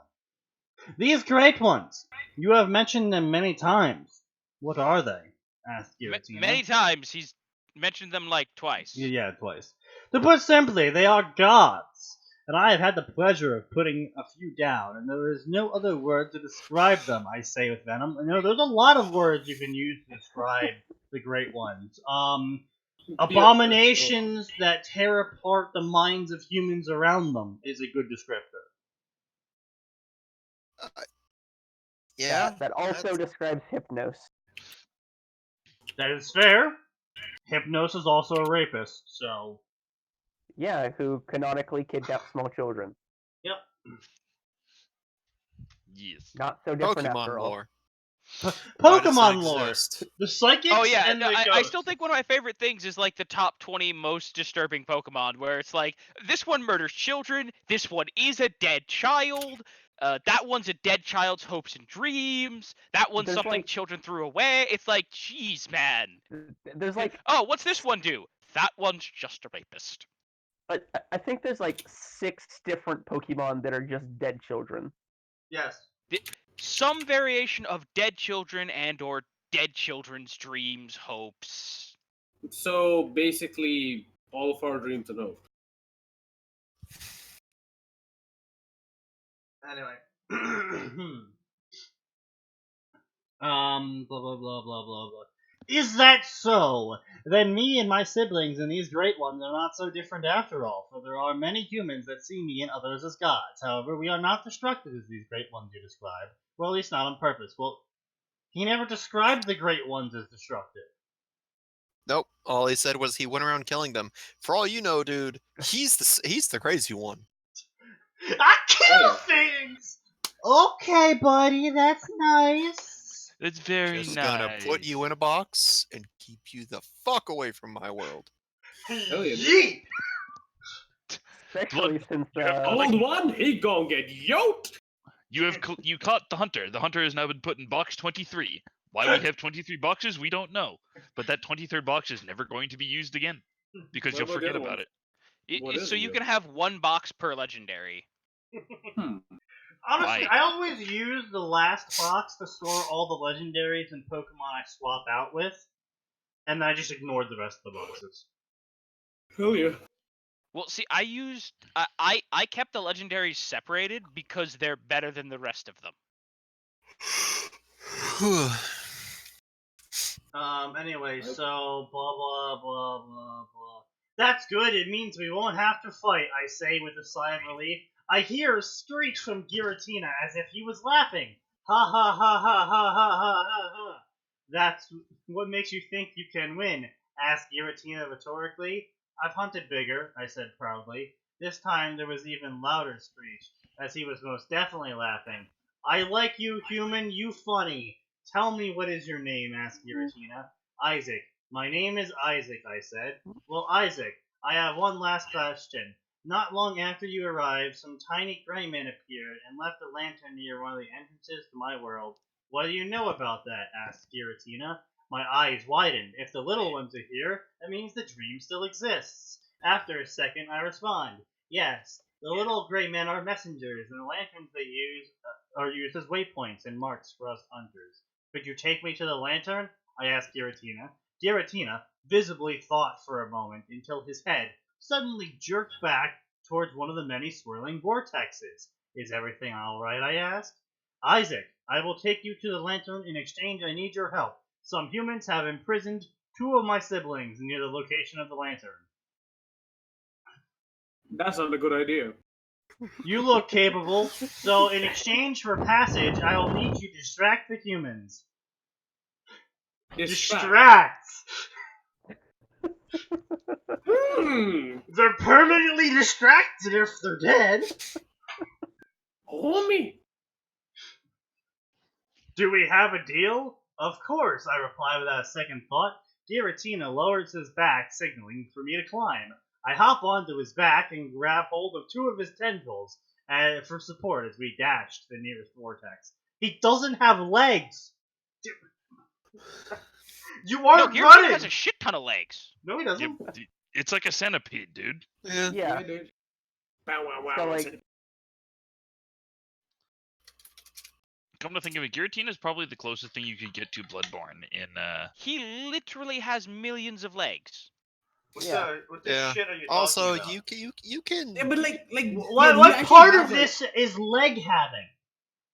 B: These great ones, you have mentioned them many times. What are they? Asked Giratina.
A: Many times he's mentioned them like twice.
B: Yeah, twice. To put simply, they are gods, and I have had the pleasure of putting a few down, and there is no other word to describe them, I say with venom. You know, there's a lot of words you can use to describe the great ones. Abominations that tear apart the minds of humans around them is a good descriptor.
D: Yeah.
E: That also describes Hypnos.
B: That is fair. Hypnos is also a rapist, so...
E: Yeah, who canonically kidnaps small children.
B: Yep.
F: Yes.
E: Not so different
D: Pokemon
E: after all.
D: lore.
B: Pokemon
D: Why does it
B: lore.
D: exist?
B: The psychics
A: Oh yeah,
B: and
A: no,
B: the
A: I
B: ghosts.
A: still think one of my favorite things is like the top 20 most disturbing Pokemon, where it's like this one murders children, this one is a dead child, that one's a dead child's hopes and dreams, that one's
E: There's
A: something
E: like-
A: children threw away. It's like, jeez, man.
E: There's like,
A: Oh, what's this one do? That one's just a rapist.
E: I think there's like 6 different Pokemon that are just dead children.
B: Yes.
A: Some variation of dead children and or dead children's dreams, hopes.
C: So basically, all of our dreams and hopes.
B: Anyway. Blah, blah, blah, blah, blah, blah. Is that so? Then me and my siblings and these great ones are not so different after all, for there are many humans that see me and others as gods. However, we are not destructive as these great ones you describe. Well, at least not on purpose. Well, he never described the great ones as destructive.
D: Nope. All he said was he went around killing them. For all you know, dude, he's the crazy one.
B: I kill things! Okay, buddy, that's nice.
F: It's very
D: Just
F: nice.
D: gonna put you in a box and keep you the fuck away from my world.
C: Hell yeah.
B: Yeet!
E: Especially since
C: Old one, he gon' get yoked.
F: You caught the hunter. The hunter has now been put in box 23. Why we have 23 boxes, we don't know. But that 23rd box is never going to be used again because
C: What
F: you'll
C: about the
F: forget
C: other
F: about
C: ones?
F: it.
C: What is
A: So
C: it,
A: you
C: yo?
A: can have one box per legendary.
B: Honestly,
F: Right.
B: I always use the last box to store all the legendaries and Pokemon I swap out with, and then I just ignored the rest of the boxes.
C: Hell yeah.
A: Well, see, I kept the legendaries separated because they're better than the rest of them.
B: Anyway, so blah blah blah blah blah. That's good, it means we won't have to fight, I say with a sigh of relief. I hear a screech from Giratina as if he was laughing. Ha ha ha ha ha ha ha ha ha. That's what makes you think you can win, asked Giratina rhetorically. I've hunted bigger, I said proudly. This time there was even louder screech, as he was most definitely laughing. I like you, human, you funny. Tell me what is your name, asked Giratina. Isaac. My name is Isaac, I said. Well, Isaac, I have one last question. Not long after you arrived, some tiny gray man appeared and left a lantern near one of the entrances to my world. What do you know about that? Asked Giratina. My eyes widened. If the little ones are here, that means the dream still exists. After a second, I respond. Yes, the little gray men are messengers, and the lanterns they use are used as waypoints and marks for us hunters. Could you take me to the lantern? I asked Giratina. Giratina visibly thought for a moment until his head suddenly jerked back towards one of the many swirling vortexes. Is everything all right? I asked. Isaac, I will take you to the lantern. In exchange, I need your help. Some humans have imprisoned 2 of my siblings near the location of the lantern.
C: That's not a good idea.
B: You look capable, so in exchange for passage, I will need you to distract the humans. Distract! They're permanently distracted if they're dead.
C: Homie.
B: Do we have a deal? Of course, I reply without a second thought. Giratina lowers his back, signaling for me to climb. I hop onto his back and grab hold of two of his tendrils for support as we dash to the nearest vortex. He doesn't have legs! You aren't
A: Giratina
B: running!
A: has a shit ton of legs.
B: No, he doesn't.
F: It's like a centipede, dude.
D: Yeah.
E: Yeah.
C: dude. Bow wow wow.
E: So, like-
F: Come to think of it, Giratina is probably the closest thing you could get to Bloodborne in
A: He literally has millions of legs.
B: What
E: Yeah.
B: the
D: Yeah.
B: shit are you
D: Also,
B: talking about?
D: you can.
C: Yeah, but like
B: What part of this is leg having?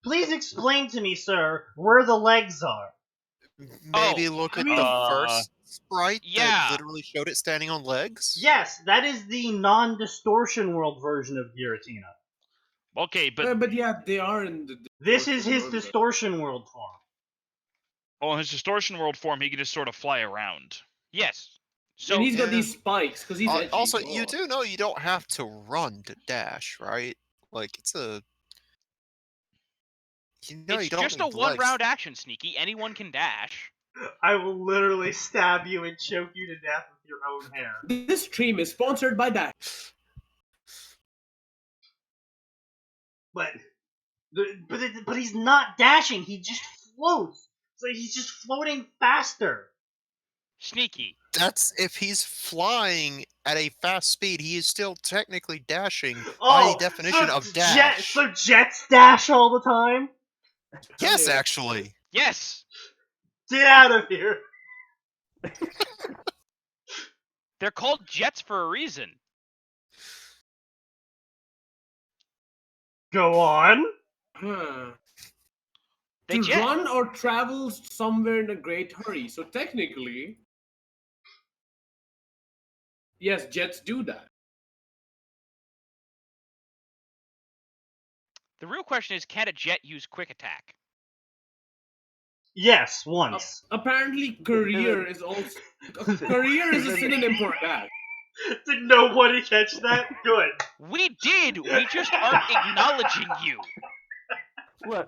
B: Please explain to me, sir, where the legs are.
D: Maybe look at the first sprite
A: yeah.
D: that literally showed it standing on legs.
B: Yes, that is the non-distortion world version of Giratina.
F: Okay, but
C: but yeah, they are in the.
B: This is his distortion world form.
F: in his distortion world form, he can just sort of fly around.
A: Yes. So
C: and he's got
D: Yeah.
C: these spikes because he's edgy.
D: Also, you do know you don't have to run to dash, right? Like it's a. You know,
A: it's
D: you don't
A: just a
D: need
A: one
D: legs.
A: round action, Sneaky. Anyone can dash.
B: I will literally stab you and choke you to death with your own hair.
C: This stream is sponsored by that.
B: But he's not dashing. He just floats. So he's just floating faster.
A: Sneaky.
D: That's if he's flying at a fast speed, he is still technically dashing by
B: Oh,
D: the definition
B: so
D: of dash.
B: So jets dash all the time?
D: Yes, actually.
A: Yes.
B: Get out of here.
A: They're called jets for a reason.
B: Go on.
C: Huh.
A: They
C: To
A: jet.
C: run or travel somewhere in a great hurry. So technically, yes, jets do that.
A: The real question is, can a jet use quick attack?
B: Yes, once.
C: Apparently, career is also career is a synonym for that.
B: Did nobody catch that? Good.
A: We did. We just aren't acknowledging you.
E: Look.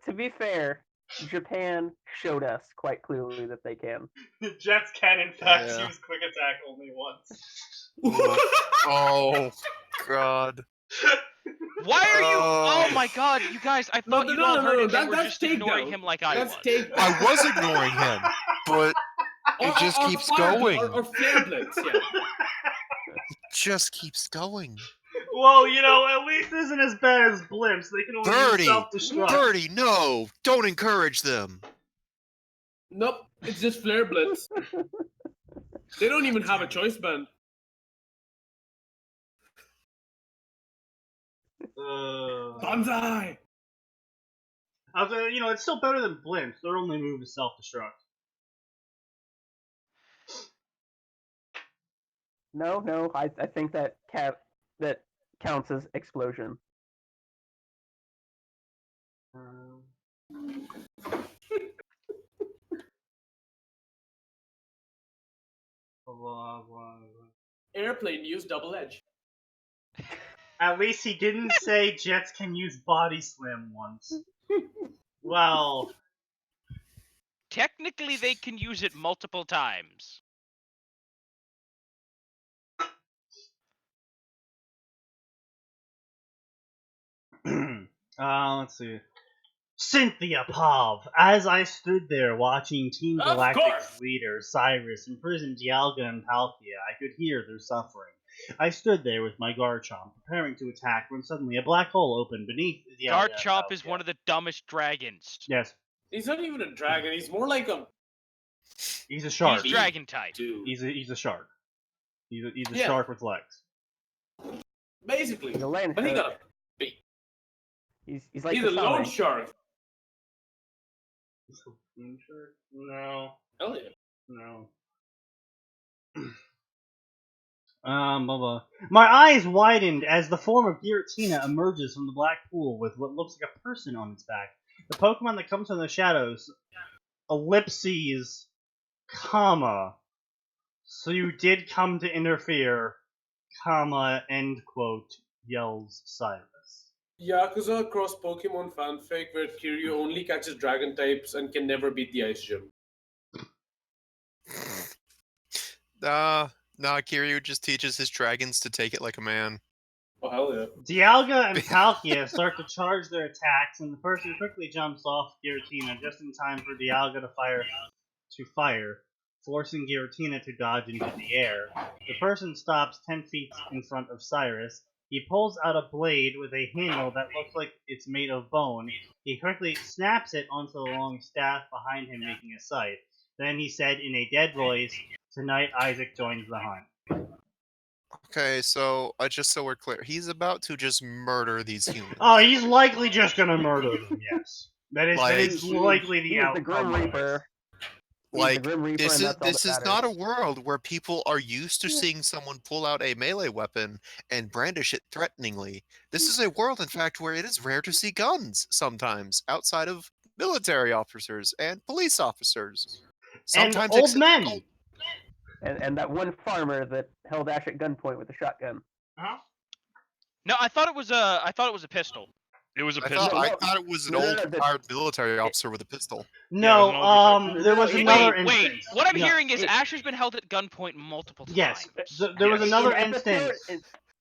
E: To be fair, Japan showed us quite clearly that they can.
B: The jets can, in fact,
D: Yeah.
B: use quick attack only once.
D: Oh, God.
A: Why are you?
D: Oh.
A: Oh my God, you guys! I
C: No,
A: thought
C: no,
A: you'd
C: no,
A: all
C: no,
A: heard
C: no,
A: it
C: that-
A: and were
C: that's
A: just ignoring
C: takedown.
A: him like I
C: That's
A: was.
C: take.
D: I was ignoring him, but it just keeps going.
C: Or flare blitz, yeah.
D: Just keeps going.
B: Well, you know, at least this isn't as bad as blimps. They can only
D: Birdie!
B: use self-destruct.
D: Birdie, no! Don't encourage them.
C: Nope, it's just flare blitz. They don't even have a choice band. Banzai!
B: You know, it's still better than blimps. Their only move is self-destruct.
E: No, I think that counts as explosion.
C: Airplane use double edge.
B: At least he didn't say jets can use body slam once. Well,
A: Technically, they can use it multiple times.
B: let's see. Cynthia Pav. As I stood there watching Team
C: Of
B: Galactic's
C: course.
B: leaders, Cyrus, imprison Dialga and Palkia, I could hear their suffering. I stood there with my Garchomp, preparing to attack, when suddenly a black hole opened beneath Dialga and
A: Garchomp is
B: Palkia.
A: one of the dumbest dragons.
B: Yes,
C: He's not even a dragon, he's more like a
B: he's a shark.
A: He's dragon type.
C: dude.
B: He's a shark. He's a
C: Yeah.
B: shark with legs.
C: Basically.
E: He's a land
C: But he
E: shark.
C: got a beak.
E: He's like
C: He's
E: the
C: a loan
E: Sonic.
C: shark.
B: No.
C: Hell yeah.
B: No. Blah, blah. My eyes widened as the form of Giratina emerges from the black pool with what looks like a person on its back. The Pokemon that comes from the shadows. Ellipses, comma. So you did come to interfere, comma, end quote, yells Cyrus.
C: Yakuza cross Pokemon fanfic where Kiryu only catches dragon types and can never beat the ice gym.
D: Nah, Kiryu just teaches his dragons to take it like a man.
C: Oh, hell yeah.
B: Dialga and Palkia start to charge their attacks, and the person quickly jumps off Giratina just in time for Dialga to fire, forcing Giratina to dodge into the air. The person stops 10 feet in front of Cyrus. He pulls out a blade with a handle that looks like it's made of bone. He quickly snaps it onto the long staff behind him, making a sight. Then he said in a dead voice, "Tonight Isaac joins the hunt."
D: Okay, so just so we're clear, he's about to just murder these humans.
B: Oh, he's likely just gonna murder them, yes. That is likely the
E: He's
B: outcome.
E: the Grim Reaper.
D: Like,
E: Reaper,
D: this
E: is
D: not a world where people are used to seeing someone pull out a melee weapon and brandish it threateningly. This is a world, in fact, where it is rare to see guns sometimes outside of military officers and police officers. Sometimes
B: and old men.
E: And that one farmer that held Ash at gunpoint with a shotgun.
B: Huh?
A: No, I thought it was a pistol.
F: It was a pistol.
D: I thought it was an old retired military officer with a pistol.
B: No, there was another instance.
A: Wait, what I'm hearing is Ash has been held at gunpoint multiple times.
B: Yes, there was another instance.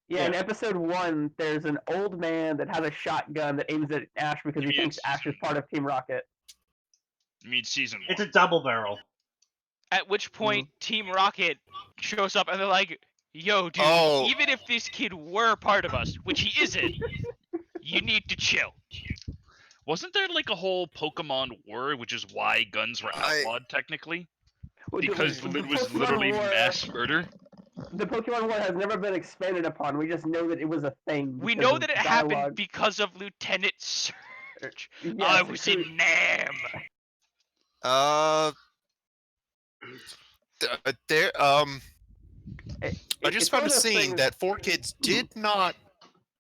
E: In episode 1, there's an old man that has a shotgun that aims at Ash because he thinks Ash is part of Team Rocket.
F: You mean season 1?
B: It's a double barrel.
A: At which point, Team Rocket shows up and they're like, "Yo, dude, even if this kid were part of us, which he isn't, you need to chill."
F: Wasn't there like a whole Pokemon war, which is why guns were outlawed technically? Because it was literally mass murder?
E: The Pokemon War has never been expanded upon. We just know that it was a thing.
A: We know that it happened because of Lieutenant Surge.
E: Yes,
A: I was in Nam.
D: I just found a scene that 4Kids did not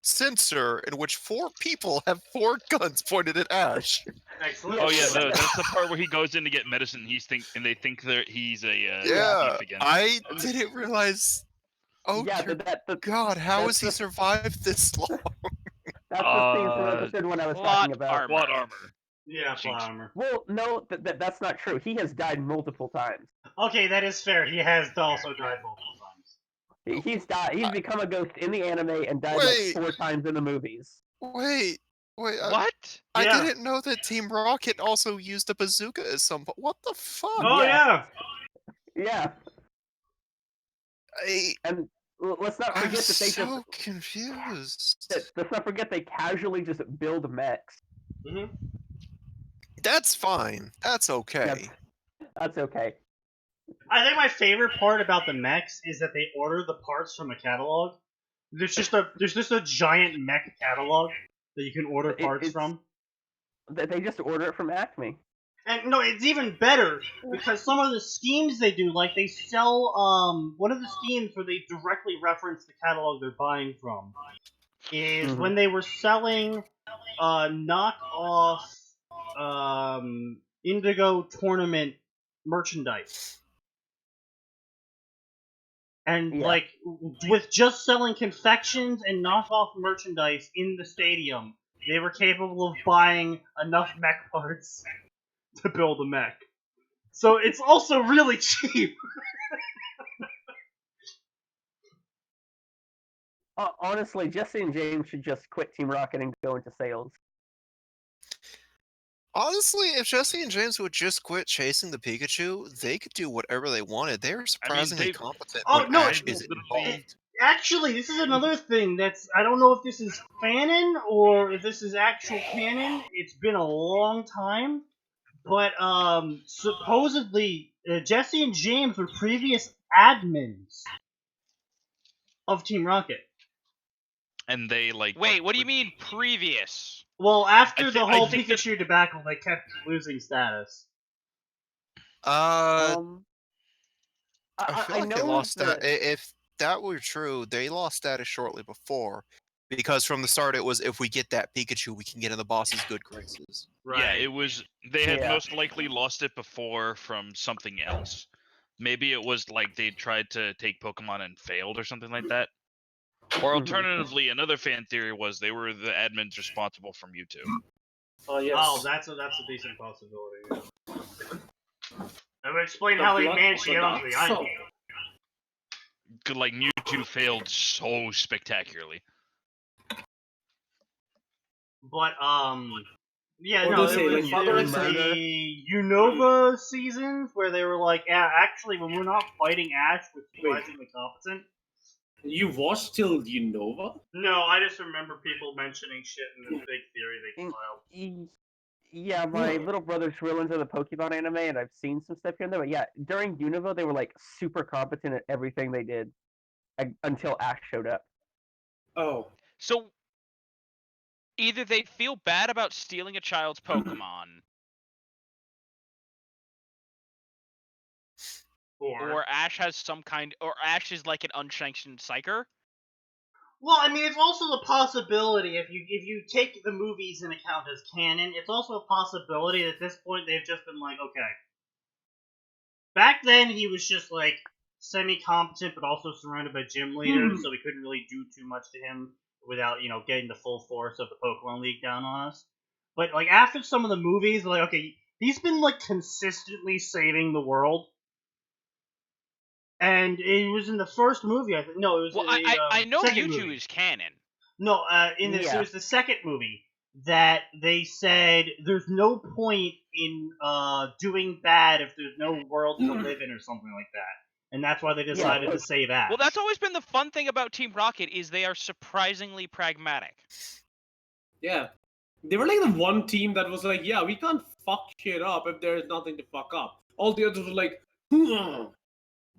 D: censor, in which 4 people have 4 guns pointed at Ash.
B: Excellent.
F: Oh yeah, that's the part where he goes in to get medicine. They think he's a thief again.
D: I didn't realize. Oh
E: yeah,
D: God, how has he survived this long?
E: That's the scene from episode 1 I was talking about.
F: Plot armor.
B: Yeah, plot armor.
E: Well, no, that's not true. He has died multiple times.
B: Okay, that is fair. He has also died multiple times.
E: He's died. He's become a ghost in the anime and died like 4 times in the movies.
D: Wait.
A: What?
D: I didn't know that Team Rocket also used a bazooka at some point. What the fuck?
B: Oh yeah.
E: Yeah. And let's not forget that they
D: so confused.
E: Let's not forget they casually just build mechs.
B: Mm-hmm.
D: That's fine. That's okay.
E: Yep. That's okay.
B: I think my favorite part about the mechs is that they order the parts from a catalog. There's just a giant mech catalog that you can order parts from.
E: They just order it from Acme.
B: And no, it's even better because some of the schemes they do, like they sell one of the schemes where they directly reference the catalog they're buying from is when they were selling knockoff Indigo tournament merchandise. And like with just selling confections and knockoff merchandise in the stadium, they were capable of buying enough mech parts to build a mech. So it's also really cheap.
E: Honestly, Jesse and James should just quit Team Rocket and go into sales.
D: Honestly, if Jesse and James would just quit chasing the Pikachu, they could do whatever they wanted. They're surprisingly competent. Ash is involved.
B: Actually, this is another thing that's... I don't know if this is fanon or if this is actual canon. It's been a long time. But supposedly, Jesse and James were previous admins of Team Rocket.
F: And they, like...
A: Wait, what do you mean previous?
B: Well, after the whole Pikachu debacle, they kept losing status.
D: I feel
E: I
D: like
E: know
D: they lost that. If that were true, they lost status shortly before. Because from the start, it was, if we get that Pikachu, we can get in the boss's good graces.
F: Right. Yeah, it was... They had most likely lost it before from something else. Maybe it was like they tried to take Pokemon and failed or something like that. Or alternatively, another fan theory was they were the admins responsible from Mewtwo.
C: Oh yes.
B: Oh, that's a decent possibility. Yeah. That would explain how they managed to get onto the island.
F: Like Mewtwo failed so spectacularly.
B: But yeah,
C: Or
B: no,
C: they
B: there
C: say,
B: was,
C: like,
B: there was
E: murder.
B: the Unova seasons where they were like, yeah, actually, when we're not fighting Ash, we're surprisingly competent.
C: You watched till Unova?
B: No, I just remember people mentioning shit in this big theory they filed.
E: Yeah, my little brother's real into the Pokemon anime, and I've seen some stuff here and there. But yeah, during Unova, they were like super competent at everything they did until Ash showed up.
C: Oh.
A: So either they feel bad about stealing a child's Pokemon, or Ash has some kind, or Ash is like an unsanctioned psyker.
B: Well, I mean, it's also a possibility if you take the movies in account as canon. It's also a possibility that at this point they've just been like, okay. Back then, he was just like semi-competent, but also surrounded by gym leaders, so we couldn't really do too much to him without getting the full force of the Pokemon League down on us. But like after some of the movies, like okay, he's been like consistently saving the world. And it was in the first movie, I think. No, it was
A: Well,
B: in the
A: I know
B: second
A: Mewtwo
B: movie.
A: is canon.
B: No, in this,
E: Yeah.
B: it was the second movie that they said there's no point in doing bad if there's no world to live in or something like that. And that's why they decided to save Ash.
A: Well, that's always been the fun thing about Team Rocket is they are surprisingly pragmatic.
C: Yeah. They were like the one team that was like, yeah, we can't fuck shit up if there is nothing to fuck up. All the others were like,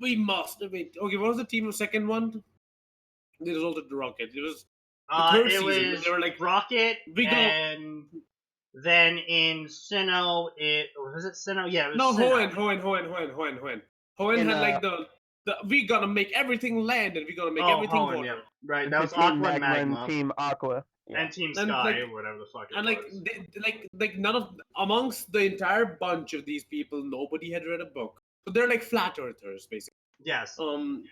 C: we must. Wait, okay, what was the team of second one? They resulted to Rocket. It was the third
B: it
C: season.
B: was
C: They were like,
B: Rocket,
C: we go.
B: and then in Sinnoh, was it Sinnoh? Yeah, it was
C: No,
B: Sinnoh.
C: Hoenn. Hoenn had like the we gotta make everything land and we gotta make everything
B: Hoenn,
C: water.
B: yeah. Right,
E: It's
B: that was
E: Team
B: Aqua and
E: Magma
B: Magma.
E: and Team Aqua. Yeah.
B: And Team
C: And,
B: Sky,
C: like-
B: or whatever the fuck it
C: And
B: was.
C: like none of amongst the entire bunch of these people, nobody had read a book. So they're like flat earthers, basically.
B: Yes.
C: Moving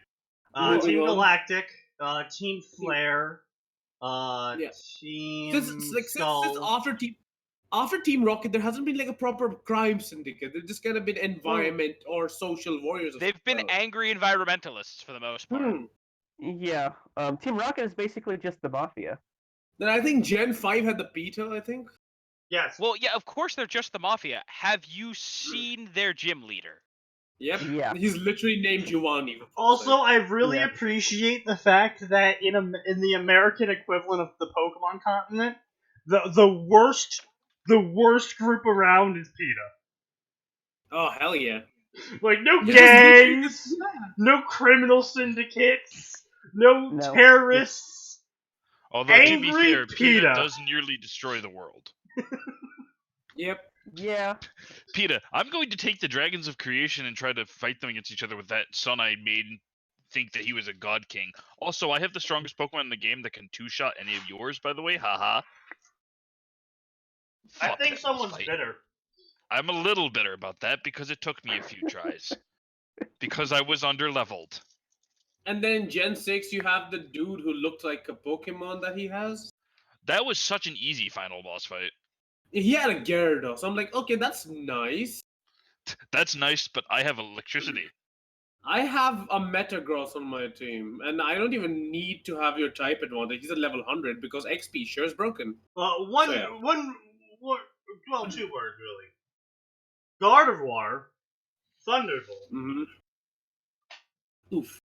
B: Team
C: on.
B: Galactic, Team Flare, Team
C: Since
B: Skull.
C: after Team Rocket, there hasn't been like a proper crime syndicate. They've just kind of been environment or social warriors.
A: They've been angry environmentalists for the most part.
E: Yeah. Team Rocket is basically just the Mafia.
C: Then I think Gen 5 had the PETA, I think.
B: Yes.
A: Well, yeah, of course they're just the Mafia. Have you seen their gym leader?
C: Yep.
E: Yeah.
C: He's literally named Giovanni.
B: Also, I really
E: Yeah.
B: appreciate the fact that in the American equivalent of the Pokemon continent, the worst group around is PETA.
C: Oh, hell yeah.
B: Like no
C: You
B: gangs,
C: just-
B: no criminal syndicates, no
E: No.
B: terrorists.
F: Although, to be
B: Angry
F: fair, PETA
B: PETA.
F: does nearly destroy the world.
C: Yep.
E: Yeah.
F: PETA, I'm going to take the Dragons of Creation and try to fight them against each other with that son I made think that he was a god king. Also, I have the strongest Pokemon in the game that can two-shot any of yours, by the way. Haha.
B: I
F: Fuck
B: think
F: that
B: someone's
F: fight.
B: bitter.
F: I'm a little bitter about that because it took me a few tries. Because I was under-leveled.
C: And then Gen 6, you have the dude who looked like a Pokemon that he has.
F: That was such an easy final boss fight.
C: He had a Gyarados. So I'm like, okay, that's nice.
F: That's nice, but I have electricity.
C: I have a Metagross on my team, and I don't even need to have your type advantage. He's at level 100 because XP sure is broken.
B: Well,
C: So, yeah.
B: two words really. Gardevoir, Thunderbolt.
C: Mm-hmm. Oof.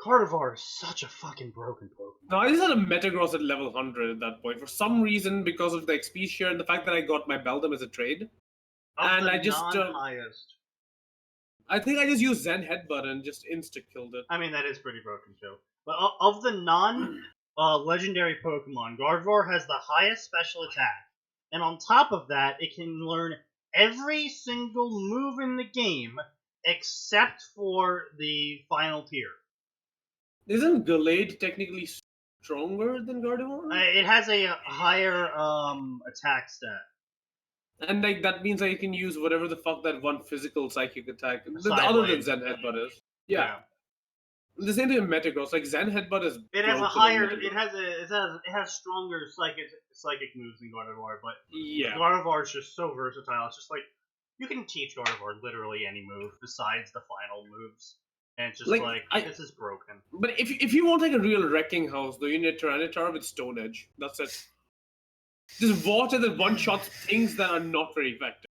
B: Gardevoir is such a fucking broken Pokemon.
C: No, I just had a Metagross at level 100 at that point. For some reason, because of the XP share and the fact that I got my Beldum as a trade. And I just,
B: non-highest.
C: I think I just used Zen Headbutt and just insta-killed it.
B: I mean, that is pretty broken too. But of the non-legendary Pokemon, Gardevoir has the highest special attack. And on top of that, it can learn every single move in the game except for the final tier.
C: Isn't Gallade technically stronger than Gardevoir?
B: It has a higher attack stat.
C: And like that means I can use whatever the fuck that one physical psychic attack,
B: Side
C: other
B: blade.
C: than Zen Headbutt is. Yeah. The same thing with Metagross. Like Zen Headbutt is.
B: It has a
C: broken
B: higher.
C: on Metagross.
B: It has stronger psychic moves than Gardevoir, but
C: Yeah.
B: Gardevoir is just so versatile. It's just like you can teach Gardevoir literally any move besides the final moves, and it's just this is broken.
C: But if you want like a real wrecking house, though, you need Tyranitar with Stone Edge. That's it. Just water that one shots things that are not very effective.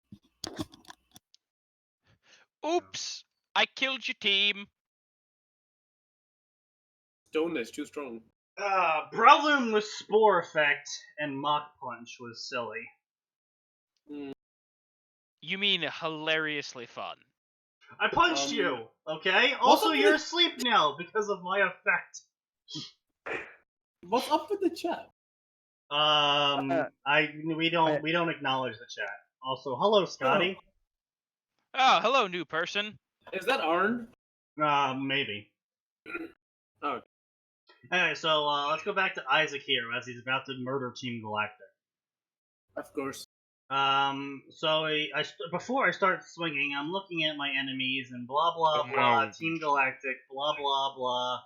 A: Oops! I killed your team.
C: Stone Edge too strong.
B: Breloom was Spore Effect, and Mach Punch was silly.
A: You mean hilariously fun?
B: I punched you, okay? Also, you're asleep now because of my effect.
C: What's up with the chat?
B: We don't acknowledge the chat. Also, hello, Scotty.
A: Oh, hello, new person.
C: Is that Arn?
B: Maybe.
C: Oh.
B: Anyway, so let's go back to Isaac here as he's about to murder Team Galactic.
C: Of course.
B: So before I start swinging, I'm looking at my enemies and blah blah blah. Team Galactic, blah blah blah.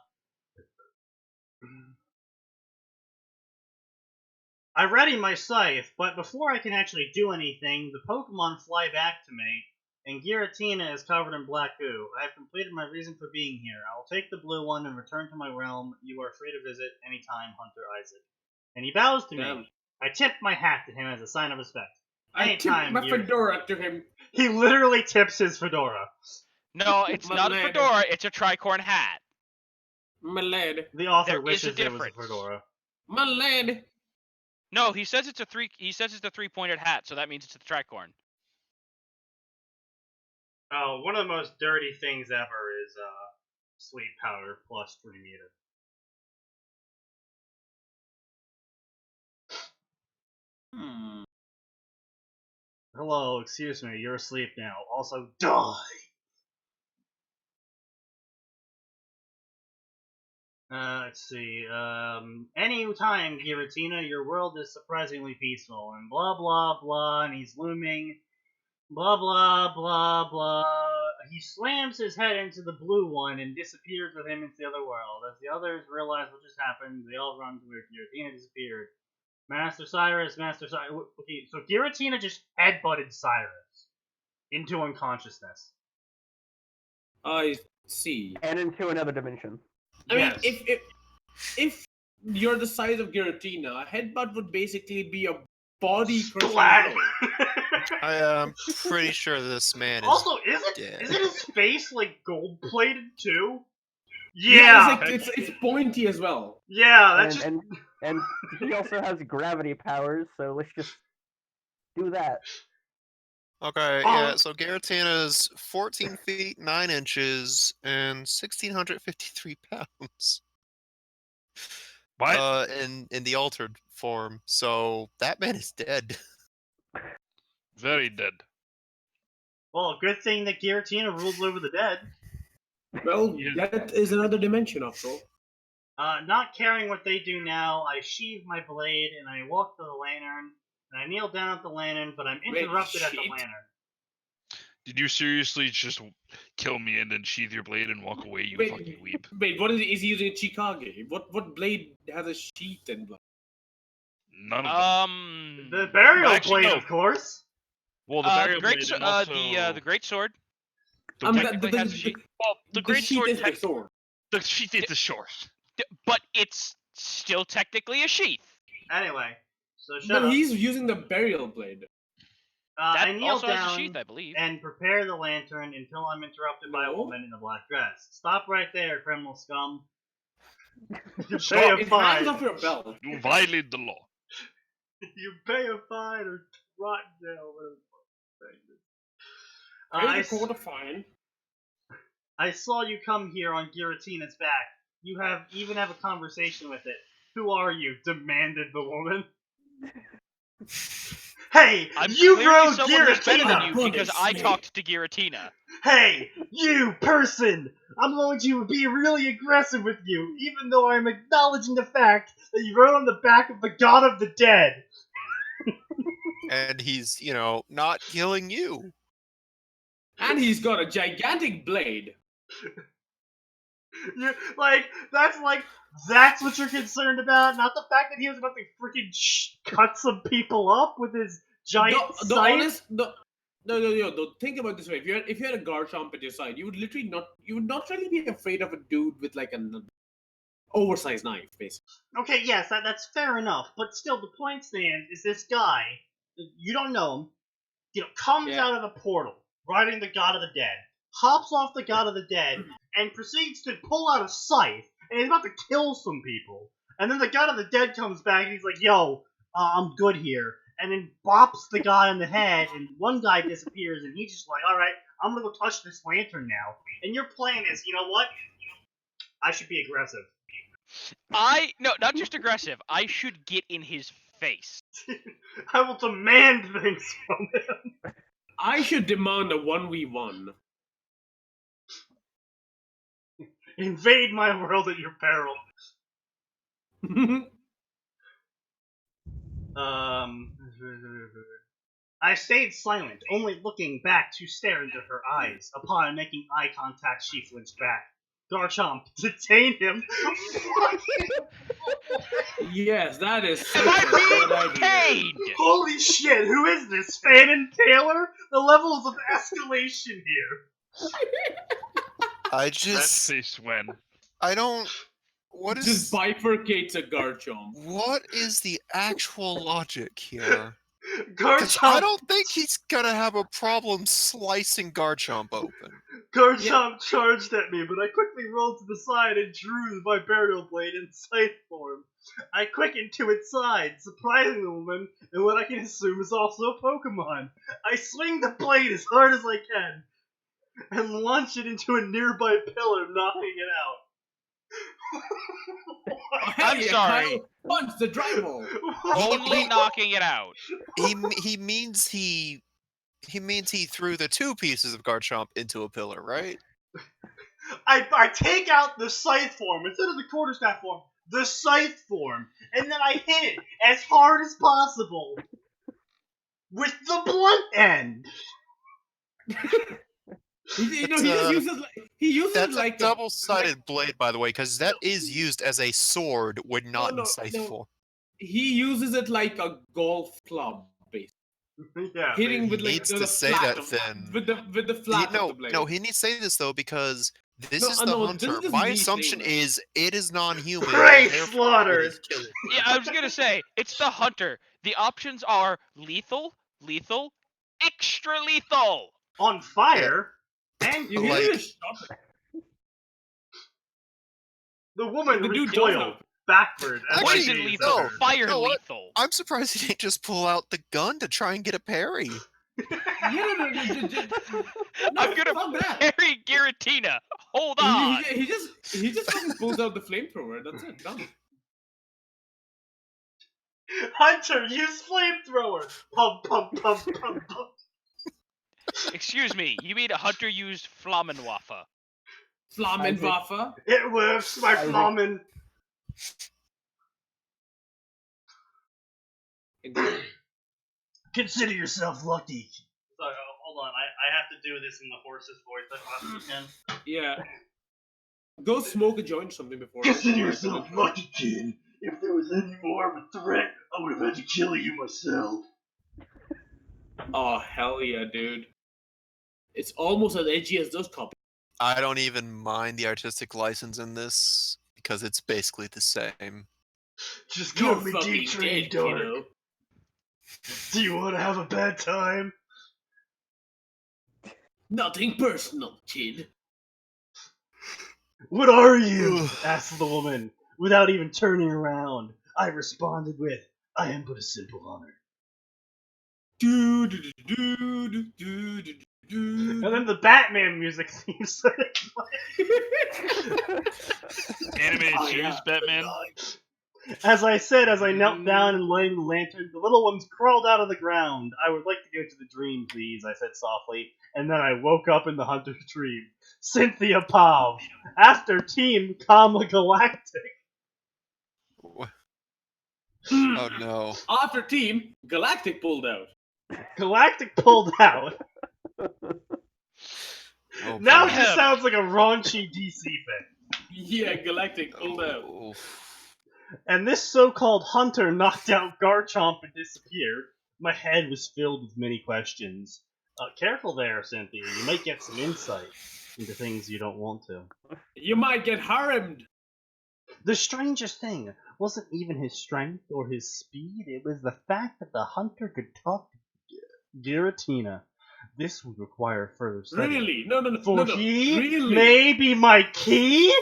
B: I ready my scythe, but before I can actually do anything, the Pokemon fly back to me, and Giratina is covered in black goo. I have completed my reason for being here. I will take the blue one and return to my realm. You are free to visit anytime, Hunter Isaac. And he bows to me. I tip my hat to him as a sign of respect.
C: I tip my fedora to him.
B: He literally tips his fedora.
A: No, it's not a fedora, it's a tricorn hat.
C: My lad.
B: The author wishes it was a fedora.
C: My lad.
A: No, he says it's a three-pointed hat, so that means it's a tricorn.
B: Oh, one of the most dirty things ever is sleep powder plus 3 meter. Hello, excuse me, you're asleep now. Also, die! Let's see, anytime, Giratina, your world is surprisingly peaceful, and blah blah blah, and he's looming, blah blah blah blah. He slams his head into the blue one and disappears with him into the other world. As the others realize what just happened, they all run to where Giratina disappeared. Master Cyrus. Okay, so Giratina just headbutted Cyrus into unconsciousness.
C: I see.
E: And into another dimension.
C: I mean, if you're the size of Giratina, a headbutt would basically be a body
B: splat.
D: I am pretty sure this man is
B: also,
D: dead.
B: Isn't his face like gold plated too? Yeah,
C: it's pointy as well.
B: Yeah, that's
E: and he also has gravity powers, so let's just do that.
D: Okay, yeah, so Giratina is 14 feet 9 inches and 1,653 pounds.
F: What?
D: In the altered form, so that man is dead.
F: Very dead.
B: Well, good thing that Giratina rules over the dead.
C: Well, that is another dimension, after all.
B: Not caring what they do now, I sheathe my blade and I walk to the lantern. And I kneel down at the lantern, but I'm interrupted at the lantern.
F: Did you seriously just kill me and then sheath your blade and walk away, you fucking weep?
C: Wait, what is he using Chikage? What blade has a sheath and blood?
F: None of them.
B: The burial blade, of course.
F: Well, the burial blade and also...
A: the great sword.
F: The great sword
C: is the sword.
F: The sheath is the sword.
A: But it's still technically a sheath.
B: Anyway, so
C: but he's using the burial blade.
B: I kneel
A: also
B: down
A: has a sheath, I believe.
B: and prepare the lantern until I'm interrupted by a woman in a black dress. Stop right there, criminal scum. You pay a fine.
C: Hands off your belt.
F: You violated the law.
B: You pay a fine or rot in jail. I saw you come here on Giratina's back. You even have a conversation with it. Who are you? Demanded the woman. Hey, you rode Giratina!
A: Because I talked to Giratina.
B: Hey, you person! I'm going to be really aggressive with you, even though I'm acknowledging the fact that you rode on the back of the god of the dead.
D: And he's, not killing you.
C: And he's got a gigantic blade.
B: That's what you're concerned about, not the fact that he was about to freaking cut some people up with his giant scythe.
C: No. Think about it this way: if you had a Garchomp at your side, you would not really be afraid of a dude with like an oversized knife, basically.
B: Okay, yes, that's fair enough, but still, the point stands is this guy, you don't know him, comes out of a portal, riding the God of the Dead, hops off the God of the Dead, and proceeds to pull out a scythe, and he's about to kill some people. And then the God of the Dead comes back, and he's like, yo, I'm good here. And then bops the guy in the head, and one guy disappears, and he's just like, alright, I'm gonna go touch this lantern now. And your plan is, you know what? I should be aggressive.
A: No, not just aggressive. I should get in his face.
B: I will demand things from him.
C: I should demand a 1v1.
B: Invade my world at your peril. I stayed silent, only looking back to stare into her eyes. Upon making eye contact, she flinched back. Garchomp, detain him.
C: Yes, that is such
A: Am I
C: a good
A: being
C: idea.
A: paid?
B: Holy shit, who is this? Fannin Taylor? The levels of escalation here.
D: I
F: That
D: just,
F: face when.
D: I don't. What is?
C: Just bifurcates a Garchomp.
D: What is the actual logic here? Because
B: Garchomp,
D: I don't think he's gonna have a problem slicing Garchomp open.
B: Garchomp charged at me, but I quickly rolled to the side and drew my burial blade in scythe form. I quickened to its side, surprising the woman in what I can assume is also a Pokemon. I swing the blade as hard as I can and launch it into a nearby pillar, knocking it out.
A: I'm sorry.
C: Kyle, punch the drywall.
A: Only knocking it out.
D: He means he threw the two pieces of Garchomp into a pillar, right?
B: I take out the scythe form instead of the quarterstaff form, the scythe form, and then I hit it as hard as possible with the blunt end.
C: He uses
D: That's
C: like
D: a double-sided blade, by the way, because that is used as a sword when not in scythe form.
C: He uses it like a golf club, basically.
B: Yeah,
C: Hitting with
D: He
C: like
D: needs
C: the
D: to say
C: flat
D: that
C: of,
D: then.
C: with the flat of the blade.
D: No, he needs to say this though because this
C: No,
D: is the
C: no,
D: hunter.
C: this is just
D: My
C: me
D: assumption
C: saying that.
D: is it is non-human.
B: Prey
D: and therefore it
B: slaughtered.
D: is killing.
A: Yeah, I was gonna say it's the hunter. The options are lethal, lethal, extra lethal.
B: On fire, and
C: You
D: Like-
C: hit it.
B: the woman
C: The dude
B: recoiled
C: jumped up.
B: backward. as
D: Actually,
A: Poison
B: she
A: lethal,
B: suffered.
A: fire
D: No, what?
A: lethal.
D: I'm surprised he didn't just pull out the gun to try and get a parry.
C: No,
A: I'm gonna
C: fuck that.
A: parry Giratina. Hold on.
C: He just fucking pulls out the flamethrower. That's it. Done.
B: Hunter, use flamethrower. Pump, pump, pump, pump, pump.
A: Excuse me. You mean a hunter used Flammenwaffe?
C: Flammenwaffe.
B: It works, my
E: Isaac.
B: flamen. Consider yourself lucky. Sorry, hold on. I have to do this in the horse's voice as much as I can.
C: Yeah. Go smoke a joint or something before.
B: Consider yourself lucky, kid. If there was any more of a threat, I would have had to kill you myself.
C: Oh hell yeah, dude! It's almost as edgy as those copies.
D: I don't even mind the artistic license in this because it's basically the same.
B: Just
C: You're
B: call me
C: fucking
B: D-Train
C: dead,
B: Dark.
C: kiddo.
B: Do you want to have a bad time?
C: Nothing personal, kid.
B: What are you? Asked the woman, without even turning around. I responded with, I am but a simple hunter. And then the Batman music seems
F: Animated
C: Oh,
F: series,
C: yeah.
F: Batman.
B: As I said, as I knelt down and laying the lantern, the little ones crawled out of the ground. I would like to go to the dream, please, I said softly, and then I woke up in the hunter's dream. Cynthia Pav, after Team Comma Galactic.
D: Oh no.
C: After Team Galactic pulled out.
B: Galactic pulled out.
D: Oh,
B: Now
D: boy.
B: it just sounds like a raunchy DC thing.
C: Yeah, Galactic, pulled out.
D: Oh.
B: And this so-called hunter knocked out Garchomp and disappeared. My head was filled with many questions. Careful there, Cynthia. You might get some insight into things you don't want to.
C: You might get harmed.
B: The strangest thing wasn't even his strength or his speed. It was the fact that the hunter could talk to Giratina. This would require further study.
C: Really? No.
B: For he
C: Really?
B: may be my key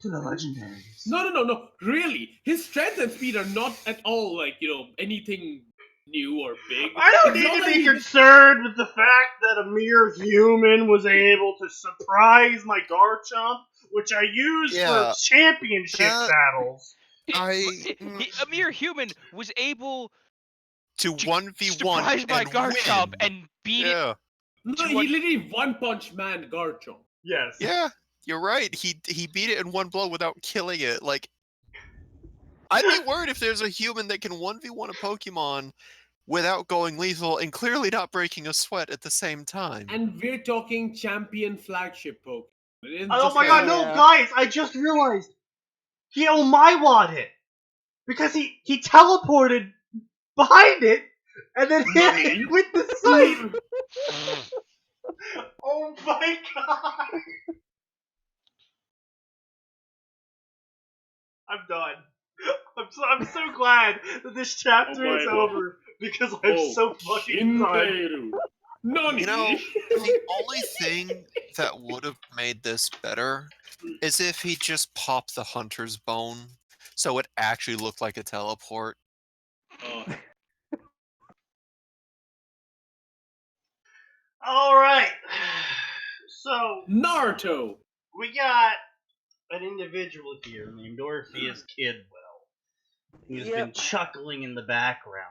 B: to the legendaries.
C: No. Really? His strength and speed are not at all like, anything new or big.
B: I don't
C: It's
B: need
C: not
B: to
C: like
B: be concerned with the fact that a mere human was able to surprise my Garchomp, which I use for championship battles.
A: A mere human was able
D: to 1v1
A: surprise my
D: and
A: Garchomp
D: win.
A: and beat it.
C: No, he literally one-punch man Garchomp.
B: Yes.
D: Yeah, you're right. He beat it in one blow without killing it. Like, I'd be worried if there's a human that can 1v1 a Pokemon without going lethal and clearly not breaking a sweat at the same time.
C: And we're talking champion flagship Pokemon.
B: Oh my god, no, guys, I just realized he Omaiwa'd it. Because he teleported behind it and then hit it with the sight. Oh my god. I'm done. I'm so glad that this chapter is over because I'm so fucking done.
C: Nani?
D: The only thing that would have made this better is if he just popped the hunter's bone so it actually looked like a teleport.
B: Alright. So
C: Naruto.
B: We got an individual here named Orpheus Kidwell, who's been chuckling in the background.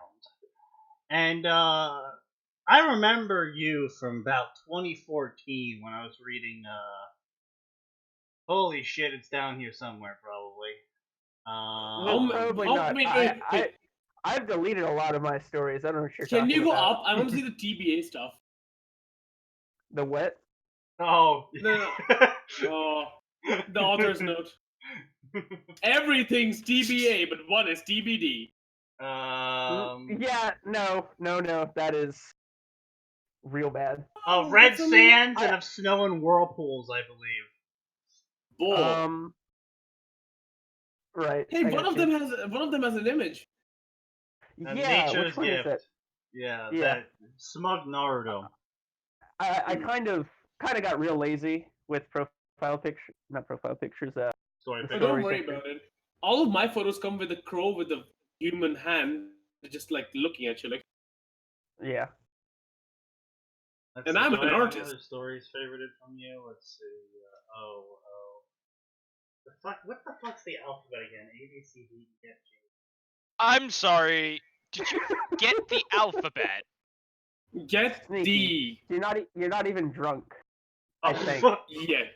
B: And I remember you from about 2014 when I was reading holy shit, it's down here somewhere probably.
E: Probably not. I've deleted a lot of my stories. I don't know what you're talking about.
C: Can you go up? I want to see the TBA stuff.
E: The what?
B: Oh.
C: No. Oh, the author's note. Everything's TBA, but one is TBD.
E: Yeah, no. That is real bad.
B: Of red sands and of snow and whirlpools, I believe.
C: Bull.
E: Right.
C: Hey, one of them has an image.
B: Nature's
E: which one
B: gift.
E: is it?
B: Yeah, that smug Naruto.
E: I kind of got real lazy with profile pictures. Not profile pictures.
B: Story
C: pictures. Don't worry about it. All of my photos come with a crow with a human hand, just like looking at you, like.
E: Yeah.
C: And I'm an artist.
B: Other stories favorited from you? Let's see. What the fuck's the alphabet again? A, B, C, D, E, F, G.
A: I'm sorry. Did you get the alphabet?
C: Get
E: Sneaky.
C: D.
E: You're not even drunk. I think.
C: Yeah.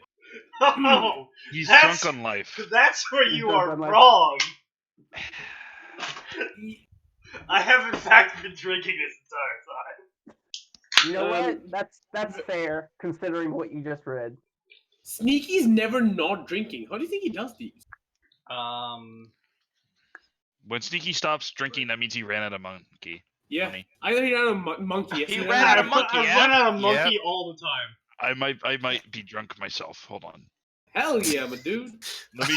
B: Oh,
F: he's drunk on life.
B: That's where you are wrong. I have in fact been drinking this entire time.
E: You know what? That's fair considering what you just read.
C: Sneaky's never not drinking. How do you think he does these?
F: When Sneaky stops drinking, that means he ran out of monkey.
C: Yeah,
F: money.
C: either he ran out of monkey.
A: He ran out of monkey.
B: I run out of monkey all the time.
F: I might be drunk myself. Hold on.
C: Hell yeah, my dude.
F: Let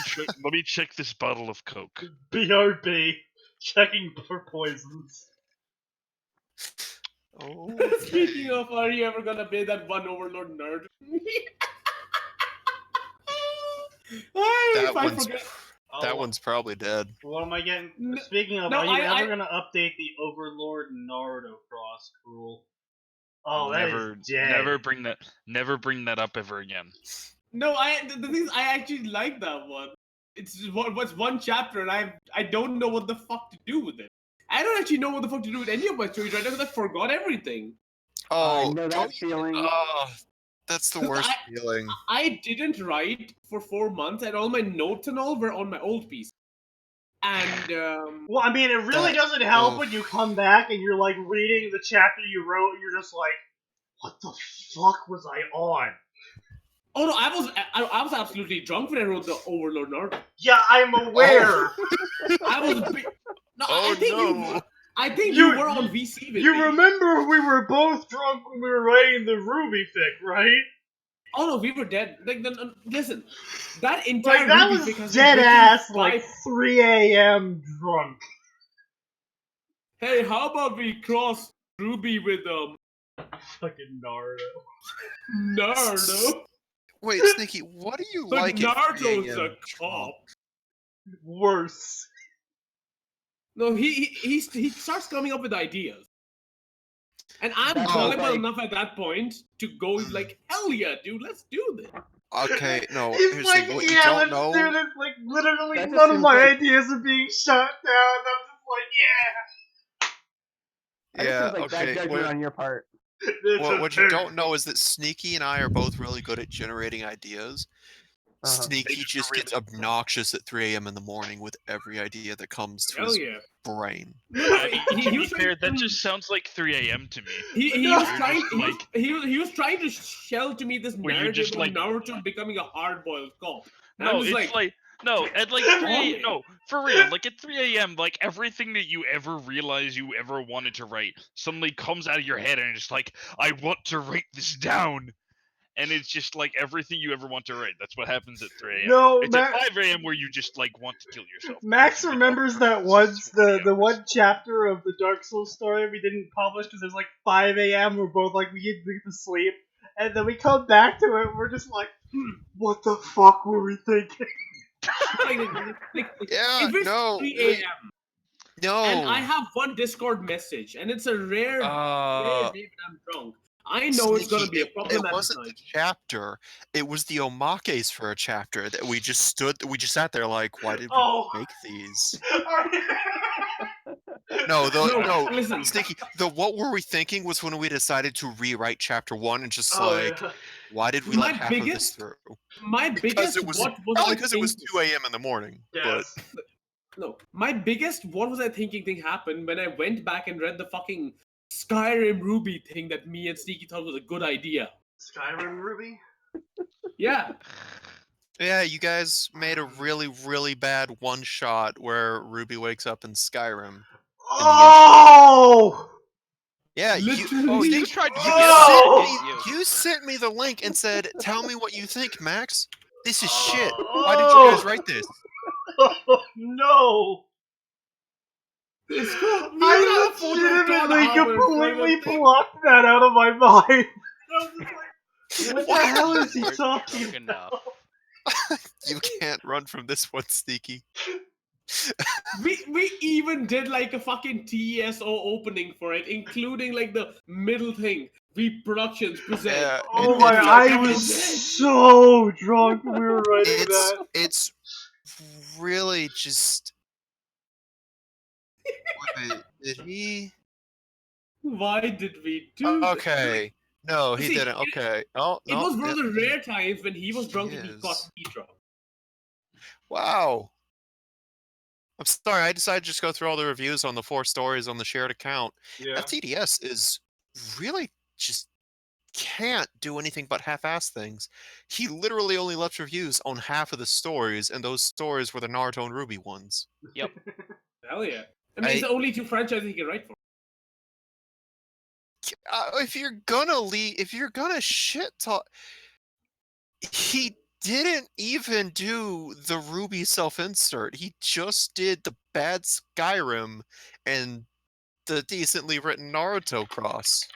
F: me check this bottle of Coke.
B: B.O.B. Checking for poisons.
D: Oh.
C: Speaking of, are you ever gonna play that one Overlord nerd?
D: That one's probably dead.
B: What am I getting? Speaking of, are you ever gonna update the Overlord Naruto cross rule? Oh, that is dead.
F: Never bring that up ever again.
C: No, the thing is, I actually like that one. It's what's one chapter, and I don't know what the fuck to do with it. I don't actually know what the fuck to do with any of my stories right now because I forgot everything.
D: Oh,
E: I know that feeling.
D: That's the worst feeling.
C: I didn't write for 4 months, and all my notes and all were on my old piece. And
B: well, I mean, it really doesn't help when you come back and you're like reading the chapter you wrote, and you're just like, what the fuck was I on?
C: Oh no, I was absolutely drunk when I wrote the Overlord Naruto.
B: Yeah, I'm aware.
C: I was. No,
D: Oh,
C: I think
D: no.
C: I think you were on VC with
B: You
C: me.
B: remember we were both drunk when we were writing the Ruby fic, right?
C: Oh no, we were dead. Like, listen, that entire
B: Like, that
C: Ruby
B: was
C: fic has
B: dead
C: been written
B: ass,
C: by-
B: like 3 a.m. drunk.
C: Hey, how about we cross Ruby with
B: Fucking Naruto.
C: Naruto?
D: Wait, Sneaky, what do you
C: But
D: like at 3
C: Naruto's
D: a.m.
C: a cop.
B: Worse.
C: No, he starts coming up with ideas. And I'm
E: That's
C: gullible
E: like-
C: enough at that point to go like, hell yeah, dude, let's do this.
D: Okay, no,
B: He's
D: here's
B: like,
D: the thing. What you
B: yeah,
D: don't
B: let's
D: know...
B: do this. Like, literally
E: That just
B: none of
E: seems
B: my
E: like-
B: ideas are being shot down. I'm just like,
E: That just
D: Yeah,
E: seems like bad
D: okay,
E: judgment on your part.
B: yeah.
D: what you don't know is that Sneaky and I are both really good at generating ideas.
E: Uh-huh.
D: Sneaky
F: just
D: just
F: really
D: gets obnoxious at 3 a.m. in the morning with every idea that comes to
C: Hell
D: his
C: yeah.
D: brain.
C: No, no,
F: To
C: he
F: be
C: was
F: fair,
C: trying
F: that
C: to-
F: just sounds like 3 a.m. to me.
C: He
B: No.
C: was trying
F: You're just
C: he was trying to shell to me this
F: Where you
C: narrative
F: just,
C: of
F: like-
C: Naruto becoming a hard-boiled cop. And
F: No,
C: I'm just
F: it's like no, at like 3
C: Okay.
F: no, for real, like at 3 a.m., like everything that you ever realize you ever wanted to write suddenly comes out of your head and it's just like, I want to write this down. And it's just like everything you ever want to write. That's what happens at 3 a.m.
B: No,
F: It's at 5 a.m. where you just like want to kill yourself.
B: Max
F: because you get
B: remembers
F: up
B: that
F: for
B: once
F: 3
B: the
F: hours.
B: one chapter of the Dark Souls story we didn't publish because it was like 5 a.m. We're both like we get to sleep, and then we come back to it. And we're just like, what the fuck were we thinking?
D: Yeah,
C: if it's
D: no,
C: 3
D: wait.
C: a.m.
D: No.
C: and I have one Discord message, and it's a rare day when I'm drunk. I know it's gonna be a
D: Sneaky,
C: problem
D: it
C: at
D: wasn't the
C: night.
D: chapter. It was the omakes for a chapter that we just sat there like, why did we
B: Oh.
D: make these?
B: No,
D: No,
C: listen.
D: Sneaky, what were we thinking was when we decided to rewrite chapter 1 and just like,
B: yeah.
D: why did we
C: My
D: let half of this
C: biggest-
D: through?
C: My
D: Because
C: biggest
D: it was
C: what was
D: probably
C: I
D: because it was
C: thinking?
D: 2 a.m. in the morning.
B: Yes.
C: No, my biggest what was I thinking thing happened when I went back and read the fucking Skyrim Ruby thing that me and Sneaky thought was a good idea.
B: Skyrim Ruby.
C: Yeah.
D: Yeah, you guys made a really, really bad one shot where Ruby wakes up in Skyrim.
B: Oh.
D: Yeah,
C: Literally.
F: You tried to
B: Oh!
D: you sent me the link and said, "Tell me what you think, Max. This is shit.
B: Oh.
D: Why did you guys write this?"
B: No. I legitimately completely blocked that out of my mind. I was just like, what the hell is he talking
A: Drunk
B: about?
A: enough.
D: You can't run from this one, Sneaky.
C: We even did like a fucking TESO opening for it, including like the middle thing. We Productions present.
D: Yeah,
B: Oh
D: it-
B: my!
D: it's-
B: I was so drunk when we were writing that.
D: It's really just. Wait, did he?
C: Why did we do this?
D: Okay. No, he
C: See,
D: didn't. Okay. Oh,
C: It
D: no.
C: was one of
D: yeah,
C: the rare times when he was drunk and he
D: is.
C: caught me drunk.
D: Wow. I'm sorry, I decided to just go through all the reviews on the 4 stories on the shared account.
B: Yeah.
D: FTDS is really just can't do anything but half-ass things. He literally only left reviews on half of the stories, and those stories were the Naruto and Ruby ones.
C: Hell yeah. I mean, it's the only 2 franchises he can write for.
D: If you're gonna shit talk, he didn't even do the Ruby self-insert. He just did the bad Skyrim and the decently written Naruto cross.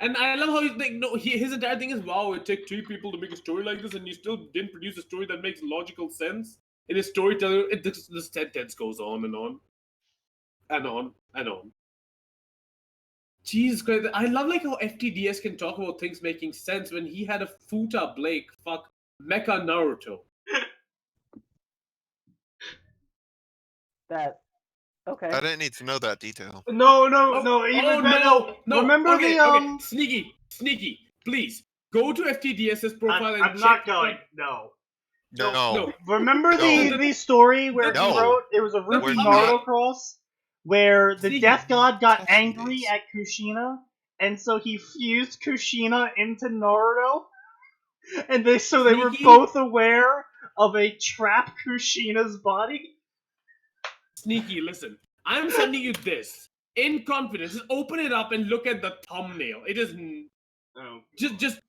C: And I love how he's like, no, his entire thing is, wow, it took 3 people to make a story like this, and you still didn't produce a story that makes logical sense. In his storytelling, this sentence goes on and on. And on and on. Jesus Christ, I love like how FTDS can talk about things making sense when he had a Futa Blake fuck Mecha Naruto.
E: That okay.
D: I didn't need to know that detail.
B: No. Even better.
C: no.
B: Remember
C: okay,
B: the
C: okay. Sneaky, please go to FTDS's profile and
B: I'm
C: check.
B: not going. No.
D: No.
B: Remember
D: No.
B: the story where
D: No.
B: he wrote it was a Ruby
D: We're
B: Naruto
D: not.
B: cross where the
C: Sneaky.
B: Death God got
D: Touching
B: angry
D: these.
B: at Kushina, and so he fused Kushina into Naruto. And they were
C: Sneaky?
B: both aware of a trap Kushina's body?
C: Sneaky, listen. I'm sending you this. In confidence, just open it up and look at the thumbnail. It is...
B: Oh.
C: Just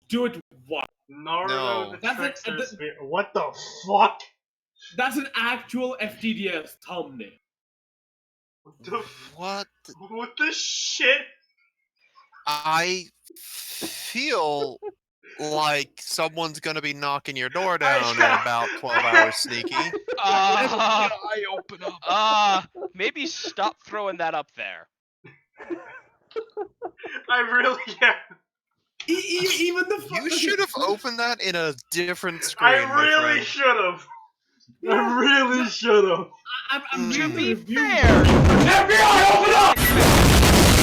C: do it once.
B: Naruto
D: No.
B: the
C: That's it,
B: Trickster Spirit. What the fuck?
C: That's an actual FTDS thumbnail.
D: What?
B: What the shit?
D: I feel like someone's gonna be knocking your door down in about 12 hours, Sneaky.
A: I
F: open up.
A: Maybe stop throwing that up there.
B: I really
C: Even the...
D: You should have opened that in a different screen,
B: I
D: my
B: really
D: friend.
B: should have. I really should have.
C: I'm
A: To
C: reading the
A: be
C: review.
A: fair,
B: FBI, open up!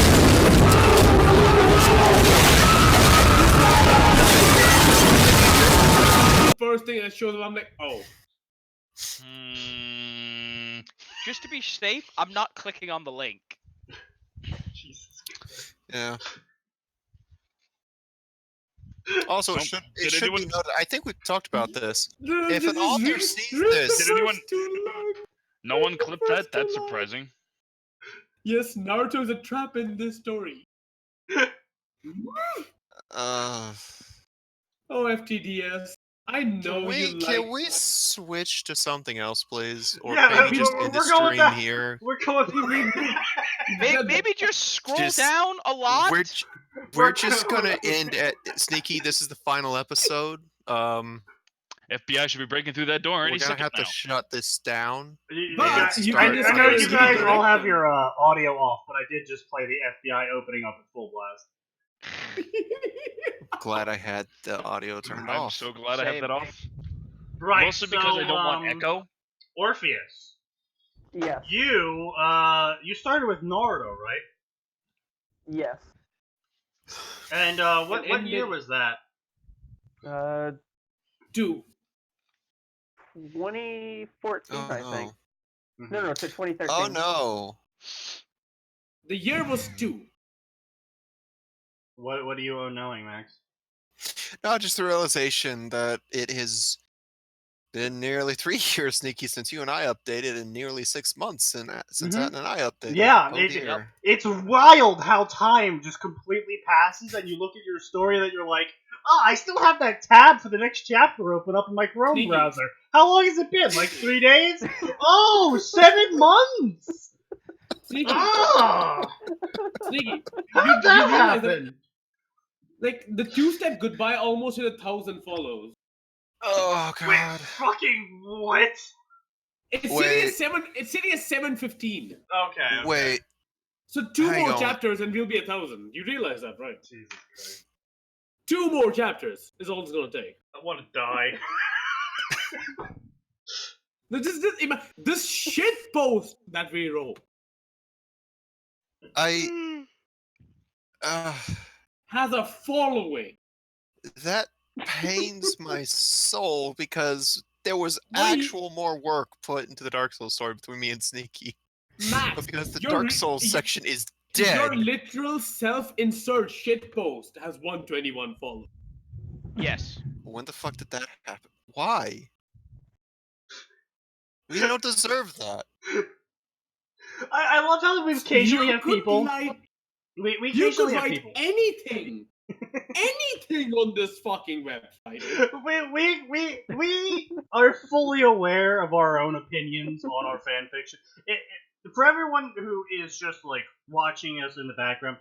C: The first thing that shows up, I'm like, oh.
A: just to be safe, I'm not clicking on the link.
B: Jesus Christ.
D: Yeah. Also, it should be noted, I think we've talked about this. If an author sees this...
F: Did anyone... No one clipped that? That's surprising.
C: Yes, Naruto is a trap in this story.
D: Uh...
C: Oh, FTDS. I know you like...
D: Can we switch to something else, please? Or
B: Yeah,
D: maybe just
B: we're
D: end the
B: going with
D: stream
B: that.
D: here?
B: We're going.
A: Maybe just scroll
D: Just-
A: down a lot.
D: We're just gonna end at Sneaky. This is the final episode.
F: FBI should be breaking through that door
D: We're
F: any
D: gonna
F: second
D: have
F: now.
D: to shut this down.
C: But you
B: I
C: can just
B: know
C: go
B: you
C: to
B: guys
C: the
B: all have
C: directive.
B: your audio off, but I did just play the FBI opening up at full blast.
D: Glad I had the audio turned
F: I'm
D: off.
F: so glad I have
A: Same.
F: that off.
B: Right.
F: Mostly because I don't want echo.
B: Orpheus,
E: Yes.
B: you started with Naruto, right?
E: Yes.
B: And what
C: ended-
B: year was that?
C: 2.
E: 2014,
D: Oh,
E: I
D: no.
E: think. No, to 2013.
D: Oh no.
C: The year was 2.
B: What do you owe knowing, Max?
D: No, just the realization that it has been nearly 3 years, Sneaky, since you and I updated, and nearly 6 months since
B: Mhm.
D: Atin and I updated.
B: Yeah,
D: Oh dear.
B: it's wild how time just completely passes, and you look at your story that you're like, oh, I still have that tab for the next chapter open up in my Chrome
C: Sneaky.
B: browser. How long has it been? Like 3 days? Oh, 7 months!
C: Sneaky.
B: Oh,
C: Sneaky.
B: how did that
C: realize
B: happen?
C: Like, the 2-step goodbye almost hit 1,000 follows.
D: Oh
B: Wait,
D: god.
B: fucking what?
C: It's
D: Wait.
C: sitting at 715.
B: Okay.
D: Wait.
C: So 2
D: Hang
C: more
D: on.
C: chapters and we'll be 1,000. You realize that, right?
B: Jesus Christ.
C: 2 more chapters is all it's gonna take.
B: I want to die.
C: This shit post that we wrote has a following.
D: That pains my soul because there was
C: Why you-
D: actual more work put into the Dark Souls story between me and Sneaky.
C: Max,
D: But because the
C: your
D: Dark
C: li-
D: Souls
C: y-
D: section is
C: Your
D: dead.
C: literal self-insert shit post has 121 followers.
A: Yes.
D: When the fuck did that happen? Why? We don't deserve that.
B: I love how we occasionally
C: You
B: have
C: could
B: people.
C: like-
B: We
C: You could
B: occasionally have
C: write
B: people.
C: anything. Anything on this fucking website.
B: We are fully aware of our own opinions on our fan fiction. For everyone who is just like watching us in the background,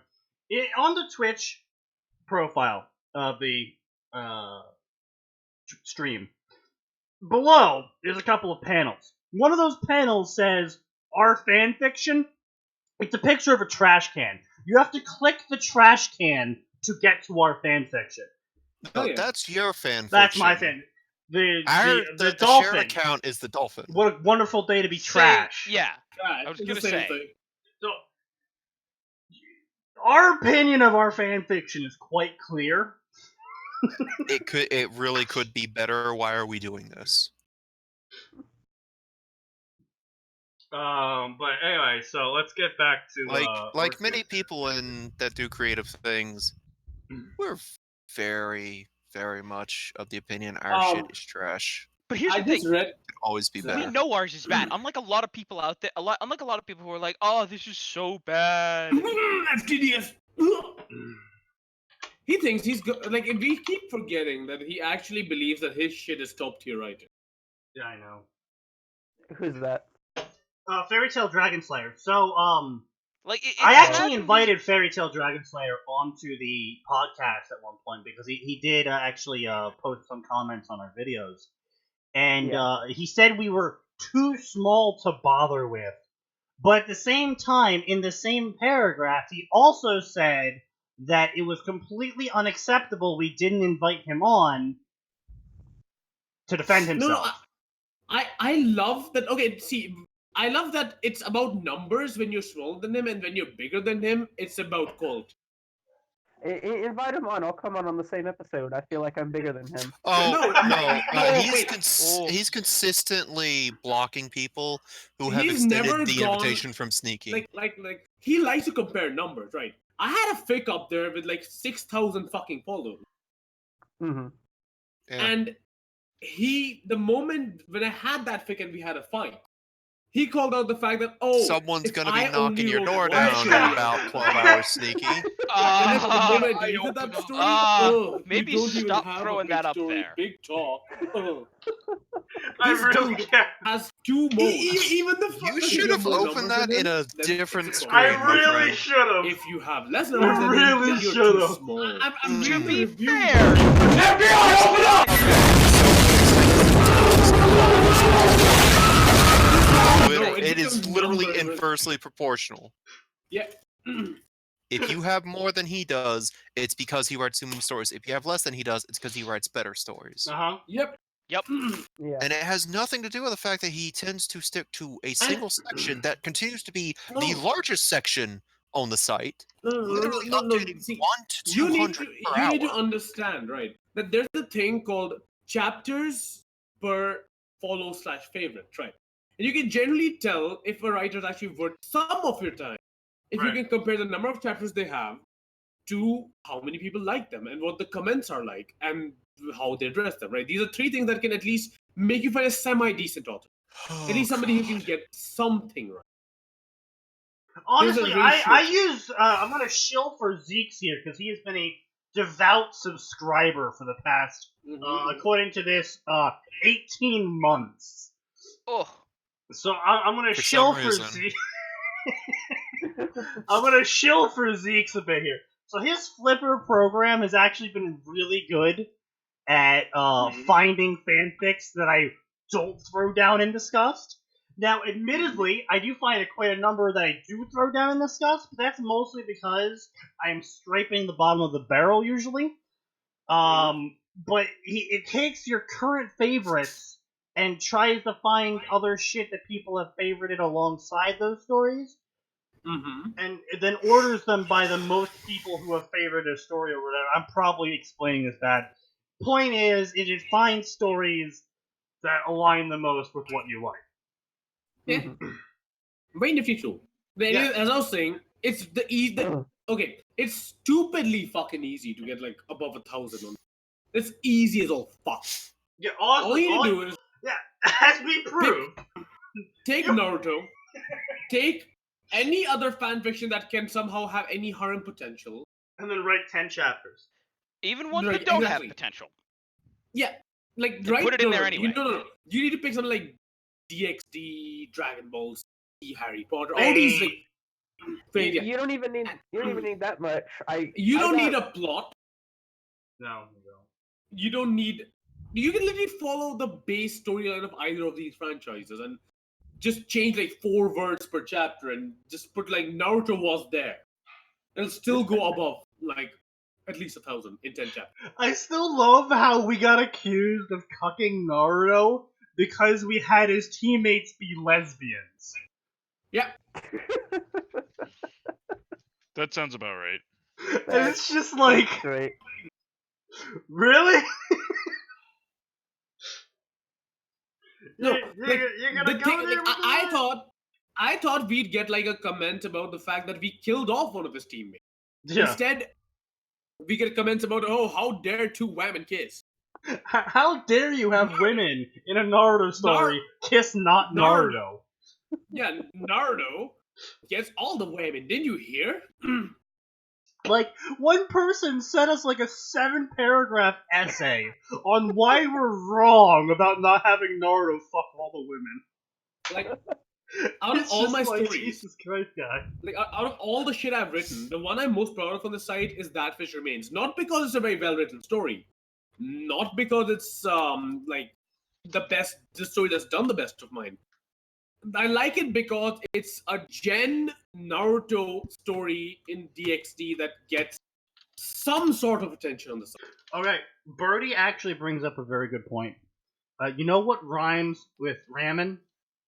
B: on the Twitch profile of the stream, below there's a couple of panels. One of those panels says our fan fiction. It's a picture of a trash can. You have to click the trash can to get to our fan fiction.
D: No,
C: Oh, yeah.
D: that's your fan
B: That's
D: fiction.
B: my fan. The
D: The
B: dolphin.
D: shared account is the dolphin.
B: What a wonderful day to be trash.
A: Yeah.
C: God,
A: I was
C: it's
A: gonna
C: the same
A: say.
C: thing.
B: So, our opinion of our fan fiction is quite clear.
D: It really could be better. Why are we doing this?
B: But anyway, so let's get back to
D: Like
B: Orpheus.
D: many people that do creative things, we're very, very much of the opinion our shit is trash.
A: But here's
C: I
A: the thing.
C: just read.
D: It could always be
A: We
D: better.
A: know ours is bad. Unlike a lot of people out there, unlike a lot of people who are like, "Oh, this is so bad."
C: FTDS. He thinks he's good. Like, we keep forgetting that he actually believes that his shit is top tier writing.
B: Yeah, I know.
E: Who's that?
B: Fairy Tail Dragon Slayer. So,
A: Like,
B: I actually invited Fairy Tail Dragon Slayer onto the podcast at one point because he did actually post some comments on our videos. And he said we were too small to bother with. But at the same time, in the same paragraph, he also said that it was completely unacceptable we didn't invite him on to defend himself.
C: No, I love that. Okay, see, I love that it's about numbers when you're smaller than him, and when you're bigger than him, it's about quality.
E: Invite him on. I'll come on the same episode. I feel like I'm bigger than him.
D: Oh
C: no,
D: he's consistently blocking people who have
C: He's never
D: extended the
C: gone-
D: invitation from Sneaky.
C: Like he likes to compare numbers, right? I had a fic up there with like 6,000 fucking followers,
E: Mm-hmm.
D: Yeah.
C: and the moment when I had that fic and we had a fight, he called out the fact that
D: Someone's
C: if
D: gonna be
C: I
D: knocking
C: only
D: your
C: wrote
D: door
C: one
D: down
C: story-
D: in about 12 hours, Sneaky.
C: And then the moment I deleted that story,
A: maybe
C: you don't even
A: stop
C: have a
A: throwing
C: big
A: that up
C: story,
A: there.
C: Big talk.
B: I
C: This
B: really
C: dude
B: can't.
C: has 2 more. Even the
D: You should have opened that in a different screen,
B: I
D: my
B: really
D: friend.
B: should have.
C: If you have less numbers, then
B: really
C: you're
B: should've.
C: too small. I'm
A: To
C: doing
A: be
C: the review.
A: fair,
B: FBI, open up!
C: No,
D: It is
C: becomes
D: literally
C: number-
D: inversely proportional.
C: Yeah.
D: If you have more than he does, it's because he writes too many stories. If you have less than he does, it's because he writes better stories.
B: Uh-huh.
C: Yep.
A: Yep.
E: Yeah.
D: And it has nothing to do with the fact that he tends to stick to a single section that continues to be the
C: No.
D: largest section on the site, literally
C: No.
D: updating
C: See,
D: 1 to
C: you
D: 200
C: need to
D: per hour.
C: understand, right? That there's a thing called chapters per follow/favorite, right? And you can generally tell if a writer is actually worth some of your time if you
B: Right.
C: can compare the number of chapters they have to how many people like them and what the comments are like and how they address them, right? These are 3 things that can at least make you find a semi-decent author. At least somebody who can get something right.
B: Honestly,
C: There's a ratio.
B: I use, I'm gonna shill for Zeke's here, because he has been a devout subscriber for the past, according to this, 18 months.
A: oh,
B: So I'm gonna
D: For
B: shill
D: some
B: for
D: reason.
B: Zeke. I'm gonna shill for Zeke's a bit here. So his Flipper program has actually been really good at finding fanfics that I don't throw down in disgust. Now, admittedly, I do find quite a number that I do throw down in disgust, but that's mostly because I am scraping the bottom of the barrel usually. But it takes your current favorites and tries to find other shit that people have favorited alongside those stories, and then orders them by the most people who have favorited a story or whatever. I'm probably explaining this bad. Point is, it finds stories that align the most with what you like.
C: Yeah. Very nifty tool.
B: Yeah.
C: As I was saying, it's okay. It's stupidly fucking easy to get like above 1,000 on. It's easy as all fuck.
B: Yeah,
C: All you need to do is
B: as we proved,
C: take Naruto, take any other fanfiction that can somehow have any harem potential,
B: and then write 10 chapters.
A: even ones
C: Right,
A: that don't
C: exactly.
A: have potential.
C: yeah, like
A: And
C: right.
A: put it in
C: no,
A: there
C: no,
A: anyway.
C: No. You need to pick something like DxD, Dragon Ball Z, Harry Potter, all these like. Yeah.
E: You don't even need that much.
C: You don't need a plot.
B: No, you don't.
C: You don't need. You can literally follow the base storyline of either of these franchises and just change like 4 words per chapter and just put like Naruto was there. It'll still go above like at least 1,000 in 10 chapters.
B: I still love how we got accused of cucking Naruto because we had his teammates be lesbians.
C: Yeah.
F: That sounds about right.
B: And it's just like,
E: Great.
B: really?
C: No,
B: you're gonna
C: the
B: go
C: thing,
B: there
C: like,
B: with
C: I thought we'd get like a comment about the fact that we killed off one of his teammates.
B: Yeah.
C: Instead, we get comments about, oh, how dare two women kiss?
B: How dare you have women in a Naruto story kiss not Naruto?
C: Yeah, Naruto gets all the women. Didn't you hear?
B: Like, one person sent us like a 7-paragraph essay on why we're wrong about not having Naruto fuck all the women.
C: Like, out of
B: It's
C: all
B: just
C: my
B: like,
C: stories,
B: Jesus Christ, guy.
C: like out of all the shit I've written, the one I'm most proud of on the site is That Fish Remains. Not because it's a very well written story, not because it's like the story that's done the best of mine. I like it because it's a Gen Naruto story in DxD that gets some sort of attention on the site.
B: Okay, Birdie actually brings up a very good point. You know what rhymes with ramen?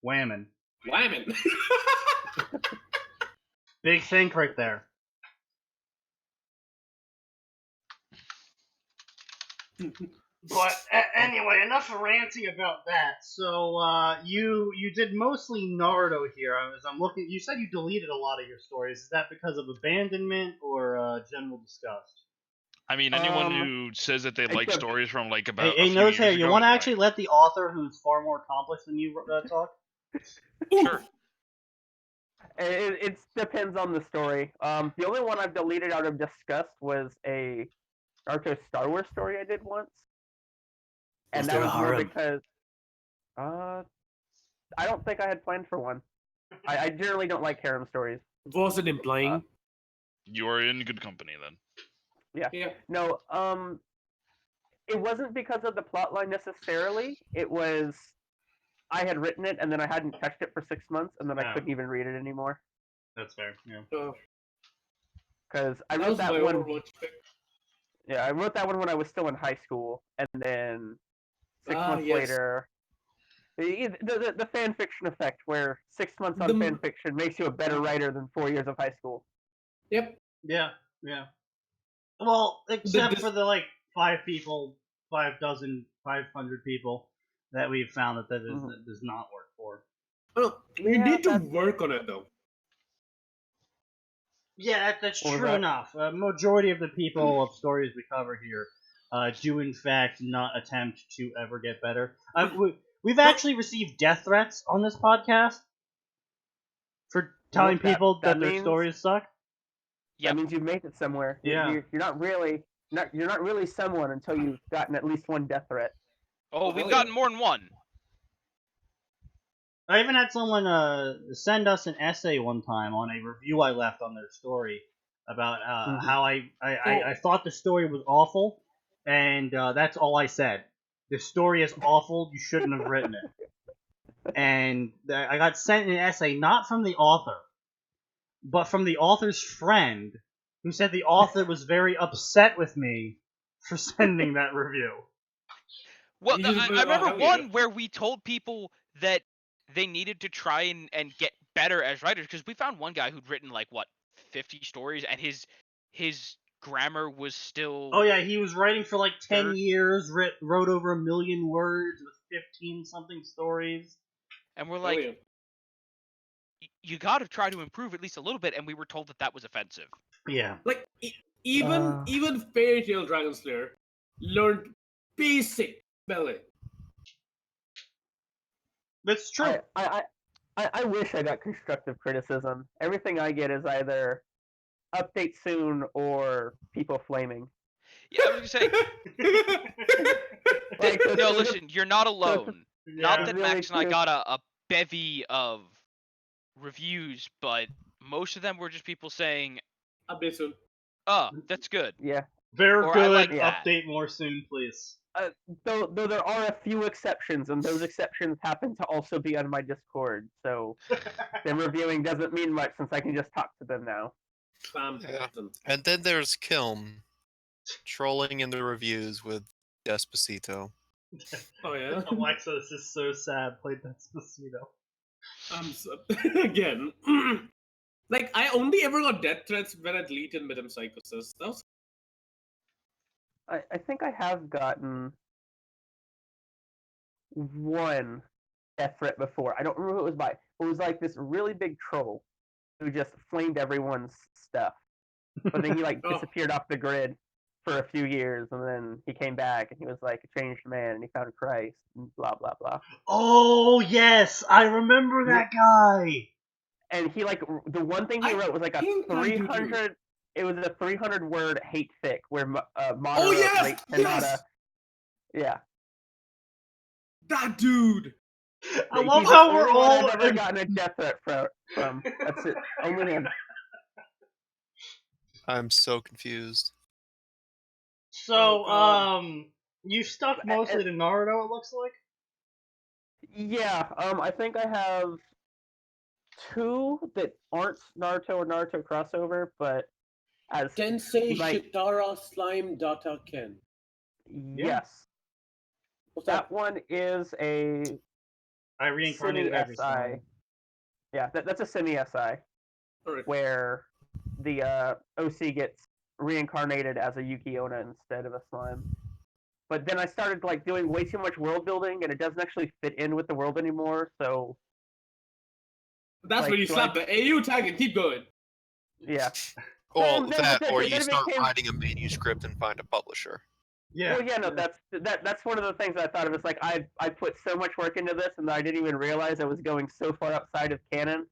B: Whammon.
C: Whammon.
B: Big think right there. But anyway, enough ranting about that. So you did mostly Naruto here. As I'm looking, you said you deleted a lot of your stories. Is that because of abandonment or general disgust?
F: I mean, anyone who says that they like stories from like about
B: Hey,
F: a few
B: Nose
F: years
B: Hair,
F: ago
B: you
F: is
B: want to
F: right.
B: actually let the author, who's far more accomplished than you, talk?
A: Sure.
E: It depends on the story. The only one I've deleted out of disgust was a Naruto Star Wars story I did once, and that was more because I don't think I had planned for one. I generally don't like harem stories.
C: Was it implying?
F: You are in good company then.
C: Yeah.
E: No, it wasn't because of the plotline necessarily. It was I had written it and then I hadn't touched it for 6 months, and then I couldn't even read it anymore.
B: That's fair. Yeah.
E: Because I wrote that one. Yeah, I wrote that one when I was still in high school, and then 6 months later, the fan fiction effect, where 6 months on fan fiction makes you a better writer than 4 years of high school.
C: Yep.
B: Yeah. Well, except for the 500 people that we've found that does not work for.
C: Oh, you need to work on it though.
B: Yeah, that's true enough. A majority of the people of stories we cover here do, in fact, not attempt to ever get better. We've actually received death threats on this podcast for telling people that their stories suck.
E: That means you've made it somewhere.
B: Yeah.
E: You're not really someone until you've gotten at least one death threat.
A: Oh, we've gotten more than one.
B: I even had someone send us an essay one time on a review I left on their story about how I thought the story was awful, and that's all I said. The story is awful. You shouldn't have written it. And I got sent an essay not from the author, but from the author's friend, who said the author was very upset with me for sending that review.
A: Well, I remember one where we told people that they needed to try and get better as writers, because we found one guy who'd written 50 stories, and his grammar was still...
B: Oh yeah, he was writing for 10 years, wrote over 1 million words with 15-something stories.
A: And we're like, you gotta try to improve at least a little bit, and we were told that was offensive.
B: Yeah.
C: Even Fairy Tail Dragon Slayer learned basic spelling.
B: That's true.
E: I wish I got constructive criticism. Everything I get is either update soon or people flaming.
A: Yeah, I was gonna say. No, listen, you're not alone.
B: Yeah.
A: Not that Max and I got a bevy of reviews, but most of them were just people saying,
C: update soon.
A: Oh, that's good.
E: Yeah.
B: Very
A: or
B: good.
A: I like
B: update more soon, please.
E: Though there are a few exceptions, and those exceptions happen to also be on my Discord, so them reviewing doesn't mean much since I can just talk to them now.
D: Yeah. And then there's Kilm trolling in the reviews with Despacito.
C: Oh yeah.
B: Alexa, this is so sad. Play Despacito.
C: Again. I only ever got death threats when I deleted Metempsychosis. That was...
E: I think I have gotten one death threat before. I don't remember who it was by. It was this really big troll who just flamed everyone's stuff. But then he disappeared off the grid. for a few years, and then he came back, and he was like a changed man, and he found Christ, and blah blah blah.
B: Oh yes, I remember that guy.
E: And he like the one thing he wrote was like a 300. It was a 300-word hate fic where Madara raped Hinata. Yeah.
C: That dude.
B: I love how we're all.
E: I've ever gotten a death threat from. That's it. Only him.
D: I'm so confused.
B: So, you stuck mostly to Naruto, it looks like?
E: Yeah, I think I have 2 that aren't Naruto or Naruto crossover, but as
C: Tensei Shitara Slime Data Ken.
E: Yes.
C: What's
E: that one is a
B: I reincarnated every slime.
E: Yeah, that's a semi-SI.
C: Right.
E: Where the OC gets reincarnated as a Yuki Onna instead of a slime. But then I started like doing way too much world building, and it doesn't actually fit in with the world anymore. So
C: that's when you slap the AU tag and keep going.
E: Yeah.
D: Well, or you start writing a manuscript and find a publisher.
B: Yeah.
E: Well, yeah, no, that's one of the things I thought of. It's like I put so much work into this, and I didn't even realize I was going so far outside of canon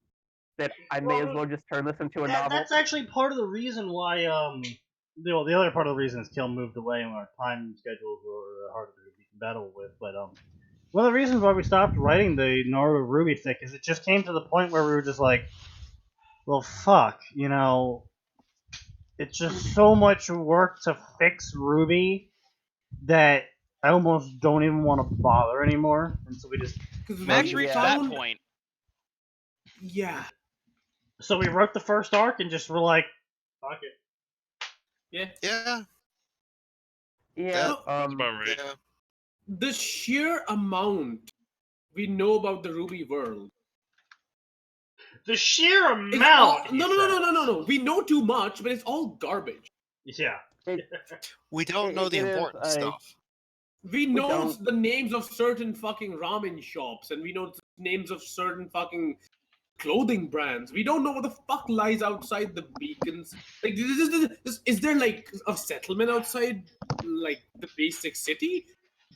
E: that I may as well just turn this into a novel.
B: That's actually part of the reason why the other part of the reason is Kill moved away and our time schedules were harder to be compatible with. But one of the reasons why we stopped writing the Naruto Ruby fic is it just came to the point where we were just like, well, fuck, it's just so much work to fix Ruby that I almost don't even want to bother anymore, and so we just
A: Max reached that point.
C: Yeah.
B: So we wrote the first arc and just were like, fuck it.
C: Yeah.
D: Yeah.
E: Yeah.
F: That's about right.
D: Yeah.
C: The sheer amount we know about the Ruby world.
B: The sheer amount.
C: No. We know too much, but it's all garbage.
B: Yeah.
D: We don't know the important stuff.
C: We know the names of certain fucking ramen shops, and we know the names of certain fucking clothing brands. We don't know what the fuck lies outside the beacons. Like, is there like a settlement outside, like the basic city,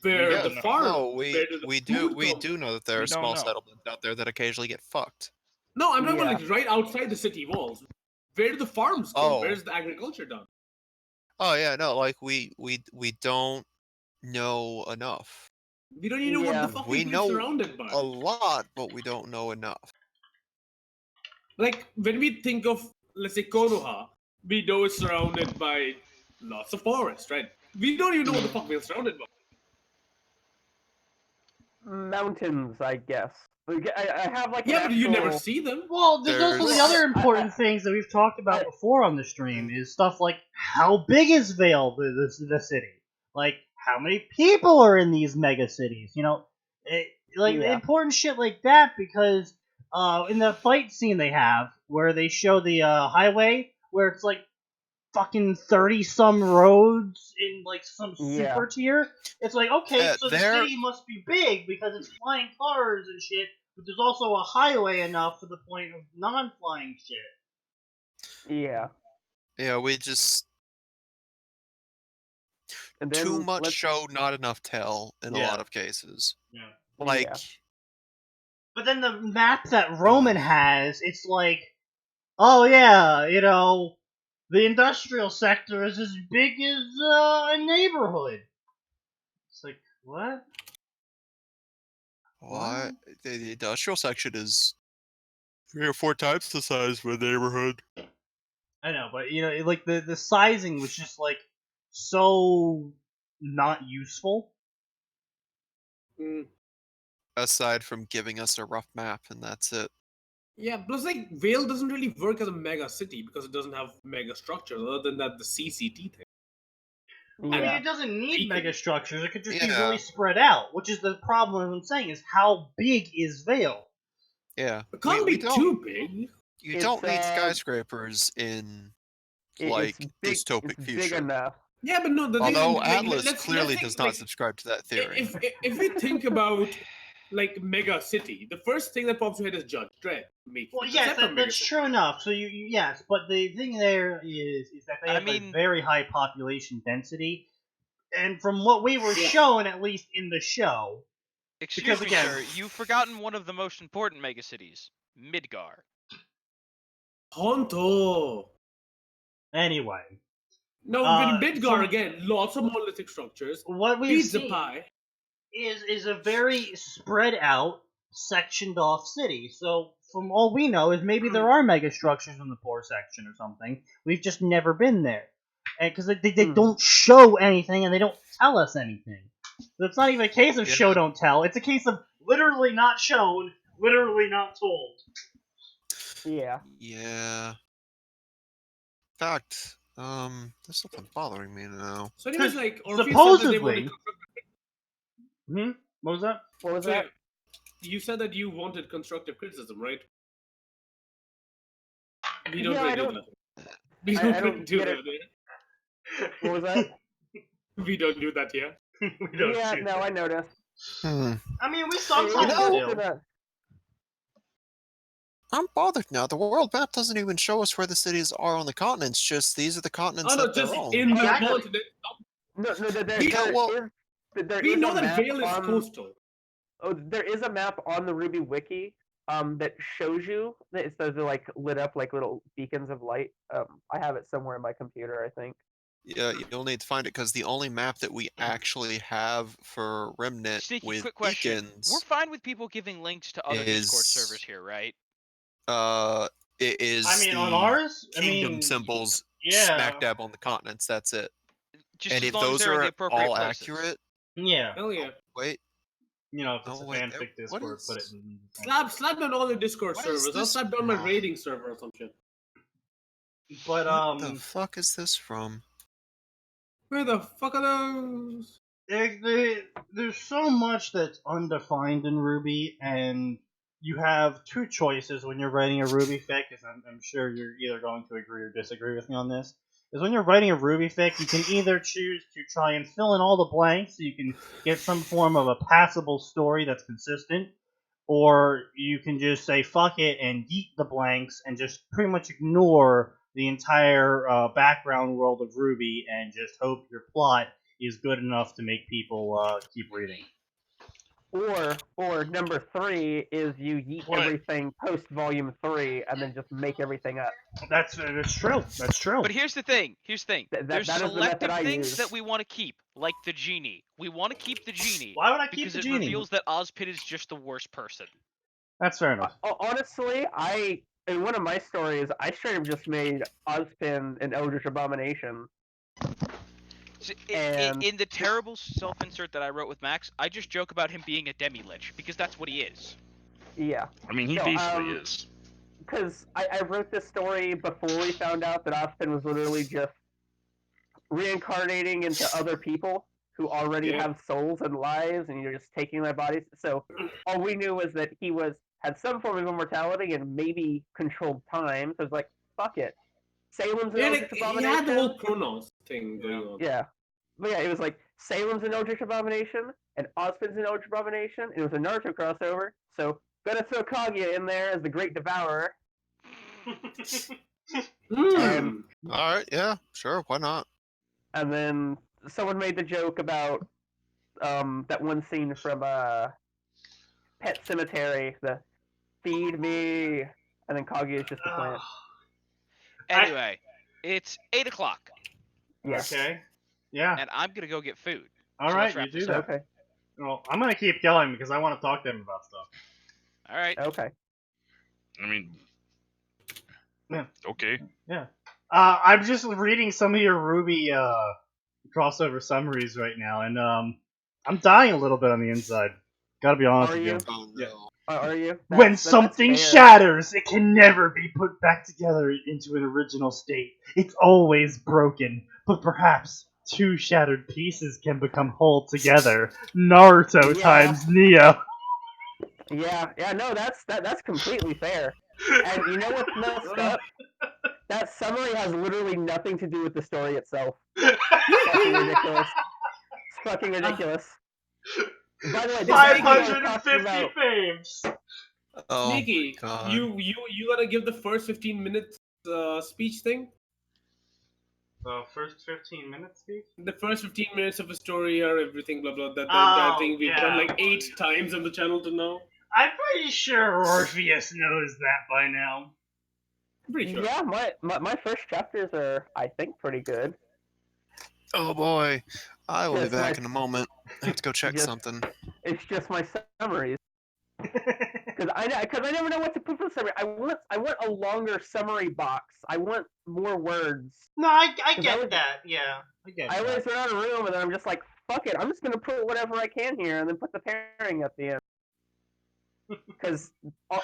C: where the farm?
D: No, we do know that there are small settlements out there that occasionally get fucked.
C: No, I'm not about like right outside the city walls. Where do the farms go? Where's the agriculture done?
D: Oh yeah, no, like we don't know enough.
C: We don't even know what the fuck we know surrounded by.
D: A lot, but we don't know enough.
C: Like when we think of, let's say, Konoha, we know it's surrounded by lots of forest, right? We don't even know what the fuck we're surrounded by.
E: Mountains, I guess. I have like
C: but you never see them.
B: Well, those are the other important things that we've talked about before on the stream. Is stuff like how big is Vale, the city? Like how many people are in these mega cities? Important shit like that because in the fight scene they have where they show the highway where it's like fucking 30-some roads in like some super tier. It's like, okay, so the city must be big because it's flying cars and shit, but there's also a highway enough for the point of non-flying shit.
E: Yeah.
D: Yeah, we just too much show, not enough tell in a lot of cases.
B: Yeah. But then the map that Roman has, it's like, oh yeah, the industrial sector is as big as a neighborhood. It's like, what?
D: What? The industrial section is 3 or 4 times the size of a neighborhood.
B: I know, but like the sizing was just like so not useful.
D: Aside from giving us a rough map, and that's it.
C: Yeah, plus like Vale doesn't really work as a mega city because it doesn't have mega structures other than that the CCT thing.
B: I mean, it doesn't need mega structures. It could just be really spread out, which is the problem I'm saying is how big is Vale?
D: Yeah.
C: It can't be too big.
D: You don't need skyscrapers in dystopic future.
E: Big enough.
C: Yeah, but no.
D: Although Atlas clearly does not subscribe to that theory.
C: If we think about like mega city, the first thing that pops in your head is Judge Dredd.
B: Well, yes, that's true enough. So yes, but the thing there is that they have a very high population density, and from what we were shown, at least in the show.
A: Excuse me, sir, you've forgotten one of the most important megacities, Midgar.
C: Honto.
B: Anyway.
C: No, Midgar again, lots of monolithic structures.
B: What we've seen is a very spread out, sectioned off city. So from all we know is maybe there are mega structures in the poor section or something. We've just never been there. Because they don't show anything and they don't tell us anything. So it's not even a case of show don't tell. It's a case of literally not shown, literally not told.
E: Yeah.
D: Yeah. In fact, there's something bothering me now.
C: So it was like,
B: supposedly. What was that?
E: What was that?
C: You said that you wanted constructive criticism, right? We don't really do that. We don't do that.
E: What was that?
C: We don't do that here.
E: I noticed.
B: I mean, we sometimes do.
D: I'm bothered now. The world map doesn't even show us where the cities are on the continents. Just these are the continents that they're on.
C: In the continent.
E: We
C: know that Vale is coastal.
E: Oh, there is a map on the Ruby Wiki that shows you that those are like lit up like little beacons of light. I have it somewhere in my computer, I think.
D: Yeah, you'll need to find it because the only map that we actually have for Remnant
A: Sneaky,
D: with
A: quick question.
D: beacons.
A: We're fine with people giving links to other Discord servers here, right?
D: It is.
B: I mean, on ours,
D: kingdom symbols smack dab on the continents. That's it.
A: Just
D: and
A: as
D: if
A: long as
D: those
A: they're in the
D: are
A: appropriate
D: all
A: places.
D: accurate,
C: Hell yeah.
D: Wait.
B: You know, if it's a fanfic Discord, put it in.
C: Slap down all the Discord servers. I'll slap down my raiding server or some shit.
B: But
D: what the fuck is this from?
C: Where the fuck are those?
B: There's so much that's undefined in Ruby, and you have two choices when you're writing a Ruby fic, because I'm sure you're either going to agree or disagree with me on this. Is when you're writing a Ruby fic, you can either choose to try and fill in all the blanks so you can get some form of a passable story that's consistent, or you can just say fuck it and yeet the blanks and just pretty much ignore the entire background world of Ruby and just hope your plot is good enough to make people keep reading.
E: Or number 3 is you yeet everything post volume 3 and then just make everything up.
B: That's true. That's true.
A: But here's the thing. There's selective things that we want to keep, like the genie. We want to keep the genie.
B: Why would I keep the genie?
A: Because it reveals that Ozpin is just the worst person.
B: That's fair enough.
E: Honestly, in one of my stories, I straight up just made Ozpin an Eldritch Abomination.
A: In the terrible self-insert that I wrote with Max, I just joke about him being a demi-lich, because that's what he is.
E: Yeah.
F: I mean, he basically is.
E: Because I wrote this story before we found out that Ozpin was literally just reincarnating into other people who already have souls and lives, and you're just taking their bodies. So all we knew was that he had some form of immortality and maybe controlled time. So it's like, fuck it. Salem's an Eldritch Abomination.
C: He had the whole Chronos thing going on.
E: Yeah. But yeah, it was like, Salem's an Eldritch Abomination, and Ozpin's an Eldritch Abomination, and it was a Naruto crossover, so gotta throw Kaguya in there as the Great Devourer.
D: Alright, yeah, sure, why not?
E: And then someone made the joke about that one scene from Pet Cemetery, the feed me, and then Kaguya is just a plant.
A: Anyway, it's 8 o'clock.
E: Yes.
B: Okay. Yeah.
A: And I'm gonna go get food.
B: Alright, you do that.
E: Okay.
B: Well, I'm gonna keep going because I want to talk to him about stuff.
A: Alright.
E: Okay.
F: I mean...
B: Yeah.
F: Okay.
B: Yeah. I'm just reading some of your Ruby crossover summaries right now, and I'm dying a little bit on the inside. Gotta be honest with you.
D: Oh, no.
B: Yeah.
E: Are you?
B: When something shatters, it can never be put back together into an original state. It's always broken, but perhaps two shattered pieces can become whole together. Naruto times Neo.
E: Yeah, no, that's completely fair. And you know what's messed up? That summary has literally nothing to do with the story itself. It's fucking ridiculous. It's fucking ridiculous. By the way,
B: 550 fames.
D: Oh,
C: Sneaky,
D: God.
C: you gotta give the first 15 minutes speech thing.
B: First 15 minutes speech?
C: The first 15 minutes of a story or everything, blah blah. That thing we've done like 8 times on the channel to now.
B: I'm pretty sure Orpheus knows that by now.
C: I'm pretty sure.
E: Yeah, my first chapters are, I think, pretty good.
D: Oh boy, I will be
E: Yes,
D: back in a moment. I have to go check something.
E: It's just my summaries. Because I never know what to put for the summary. I want a longer summary box. I want more words.
B: No, I get that. Yeah, I get
E: I
B: that.
E: always run out of room, and then I'm just like, fuck it. I'm just gonna put whatever I can here, and then put the pairing at the end. Because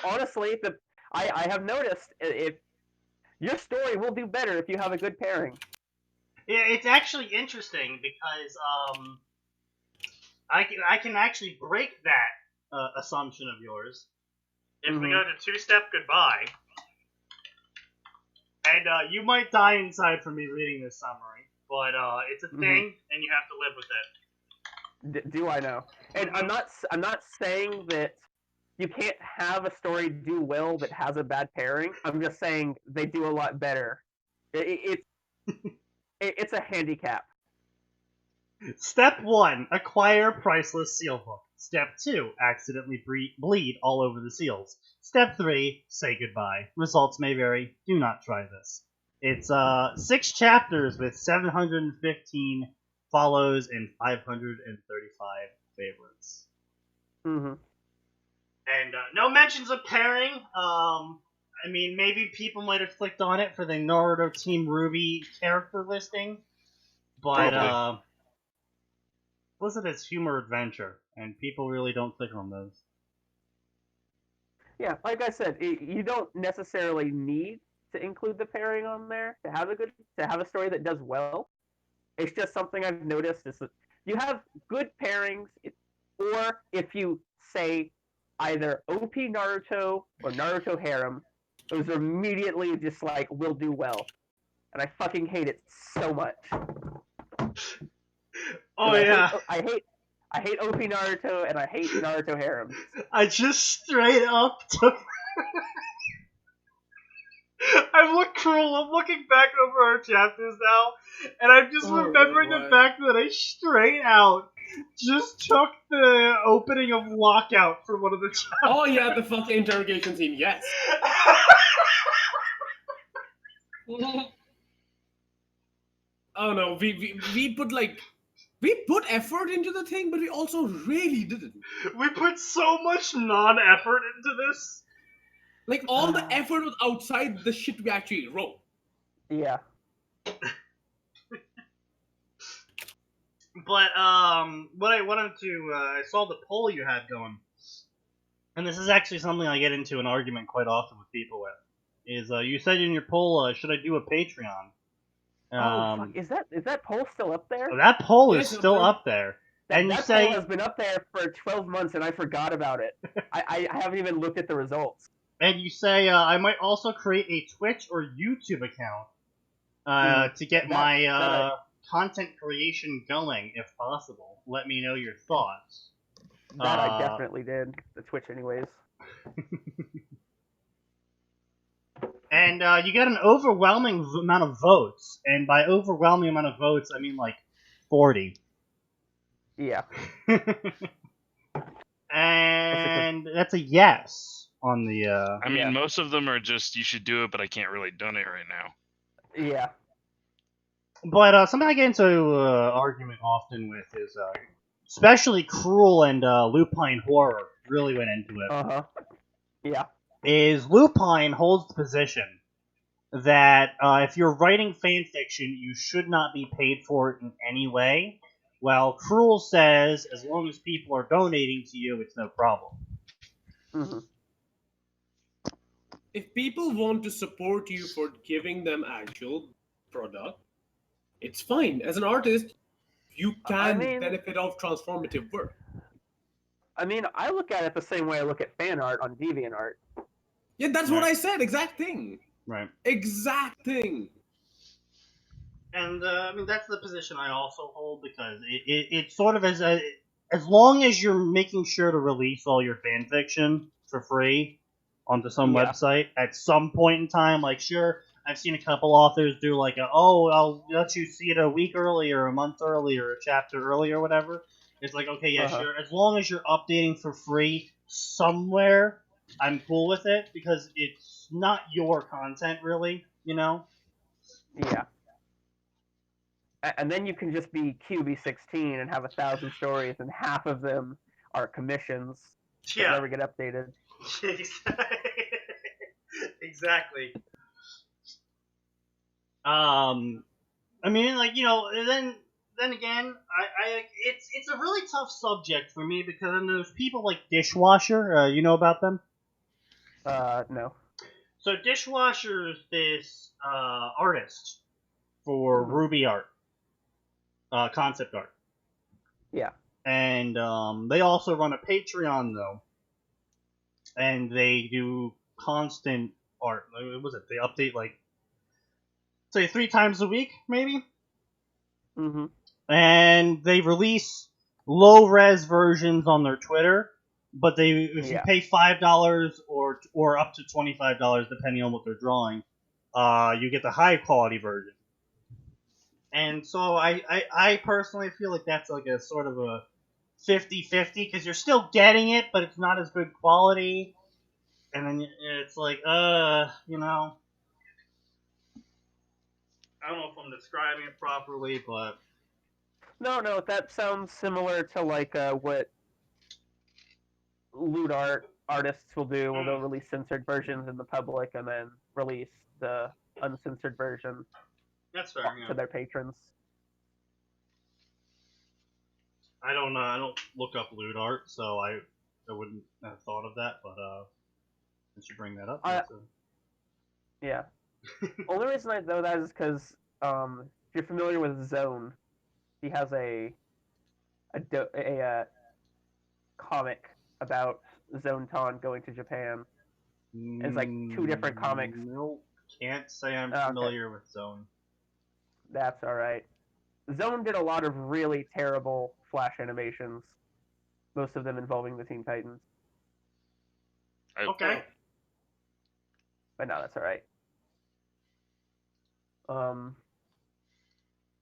E: honestly, I have noticed if your story will do better if you have a good pairing.
B: Yeah, it's actually interesting because I can actually break that assumption of yours. If we go to two-step goodbye, and you might die inside from me reading this summary, but it's a thing, and you have to live with it.
E: Do I know? And I'm not saying that you can't have a story do well that has a bad pairing. I'm just saying they do a lot better. It's a handicap.
B: Step 1, acquire priceless seal book. Step 2, accidentally bleed all over the seals. Step 3, say goodbye. Results may vary. Do not try this. It's 6 chapters with 715 follows and 535 favorites.
E: Mm-hmm.
B: And no mentions of pairing. I mean, maybe people might have clicked on it for the Naruto Team Ruby character listing, but listed as humor adventure, and people really don't click on those.
E: Yeah, like I said, you don't necessarily need to include the pairing on there to have a story that does well. It's just something I've noticed is that you have good pairings, or if you say either OP Naruto or Naruto harem, those are immediately just like will do well, and I fucking hate it so much.
B: Oh yeah,
E: I hate OP Naruto and I hate Naruto harem.
B: I just straight up took. I'm looking back over our chapters now, and I'm just remembering the fact that I straight out just took the opening of Lockout for one of the chapters.
C: Oh yeah, the fucking interrogation scene, yes. Oh no, we put effort into the thing, but we also really didn't.
B: We put so much non-effort into this.
C: Like, all the effort was outside the shit we actually wrote.
E: Yeah.
B: But, what I wanted to, I saw the poll you had going. And this is actually something I get into an argument quite often with people with. Is, you said in your poll, should I do a Patreon?
E: Fuck. Is that poll still up there?
B: That poll is still up there. And
E: that poll has been up there for 12 months and I forgot about it. I haven't even looked at the results.
B: And you say, I might also create a Twitch or YouTube account to get my content creation going, if possible. Let me know your thoughts.
E: That I definitely did. The Twitch anyways.
B: And you got an overwhelming amount of votes. And by overwhelming amount of votes, I mean like 40.
E: Yeah.
B: And that's a yes on the...
F: I mean, most of them are just, you should do it, but I can't really donate right now.
E: Yeah.
B: But something I get into argument often with is, especially Cruel and Lupine Horror really went into it.
E: Uh-huh. Yeah.
B: Is Lupine holds the position that if you're writing fanfiction, you should not be paid for it in any way, while Cruel says as long as people are donating to you, it's no problem.
E: Mm-hmm.
C: If people want to support you for giving them actual product, it's fine. As an artist, you can benefit of transformative work.
E: I mean, I look at it the same way I look at fan art on DeviantArt.
C: Yeah, that's what I said. Exact thing.
B: Right.
C: Exact thing.
B: And I mean, that's the position I also hold, because it sort of is as long as you're making sure to release all your fanfiction for free onto some website at some point in time, like, sure, I've seen a couple authors do like I'll let you see it a week earlier, a month earlier, a chapter earlier, whatever. It's like, okay, yeah, sure. As long as you're updating for free somewhere, I'm cool with it, because it's not your content, really, you know?
E: Yeah. And then you can just be QB16 and have 1,000 stories, and half of them are commissions that never get updated.
B: Exactly. I mean, like, you know, then again, I it's a really tough subject for me, because then there's people like Dishwasher. You know about them?
E: No.
B: So Dishwasher is this artist for Ruby art, concept art.
E: Yeah.
B: And they also run a Patreon, though, and they do constant art. What was it? They update, like, say 3 times a week, maybe.
E: Mm-hmm.
B: And they release low-res versions on their Twitter, but if you pay $5 or up to $25, depending on what they're drawing, you get the high-quality version. And so I personally feel like that's like a sort of a 50-50, because you're still getting it, but it's not as good quality. And then it's like, you know, I don't know if I'm describing it properly, but...
E: No, that sounds similar to like what loot artists will do. Well, they'll release censored versions in the public and then release the uncensored version to their patrons.
B: I don't look up loot art, so I wouldn't have thought of that, but since you bring that up,
E: yeah. Only reason I know that is because if you're familiar with Zone, he has a comic about Zontan going to Japan. It's like 2 different comics.
B: Nope, can't say I'm familiar with Zone.
E: That's alright. Zone did a lot of really terrible Flash animations, most of them involving the Teen Titans.
B: Okay.
E: But no, that's alright.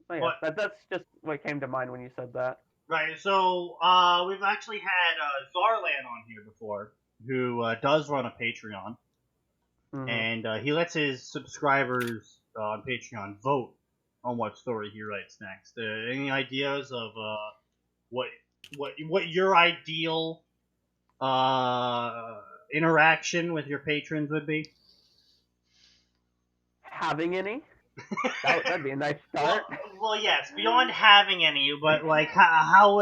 E: That's just what came to mind when you said that.
B: Right, so we've actually had Zarlan on here before, who does run a Patreon, and he lets his subscribers on Patreon vote on what story he writes next. Any ideas of what your ideal interaction with your patrons would be?
E: Having any? That'd be a nice start.
B: Well, yes, beyond having any, but like, how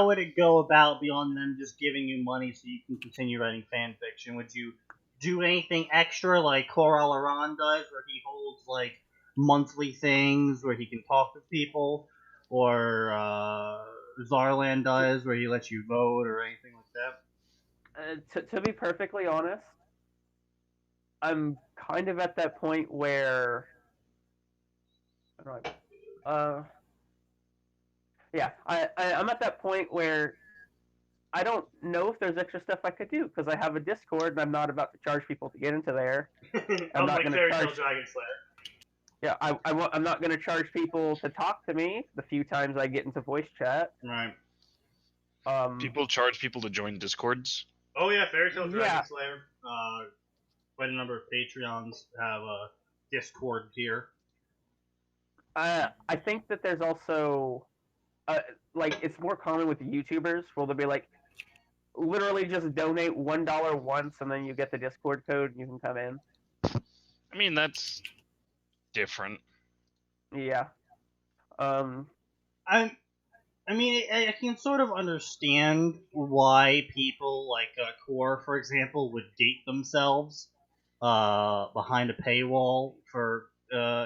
B: would it go about beyond them just giving you money so you can continue writing fan fiction? Would you do anything extra like Coral Aran does, where he holds like monthly things where he can talk with people, or Zarlan does, where he lets you vote, or anything like
E: that? To be perfectly honest, I'm kind of at that point where... I'm at that point where I don't know if there's extra stuff I could do, because I have a Discord and I'm not about to charge people to get into there. I'm not going to charge
B: Dragon Slayer.
E: Yeah, I'm not going to charge people to talk to me the few times I get into voice chat.
B: Right.
F: People charge people to join Discords?
B: Oh yeah, Fairy Tail Dragon Slayer. Quite a number of Patreons have a Discord tier.
E: I think that there's also, like, it's more common with the YouTubers, where they'll be like, literally just donate $1 once, and then you get the Discord code, and you can come in.
F: I mean, that's different.
B: Yeah. I mean, I can sort of understand why people like Core, for example, would date themselves behind a paywall for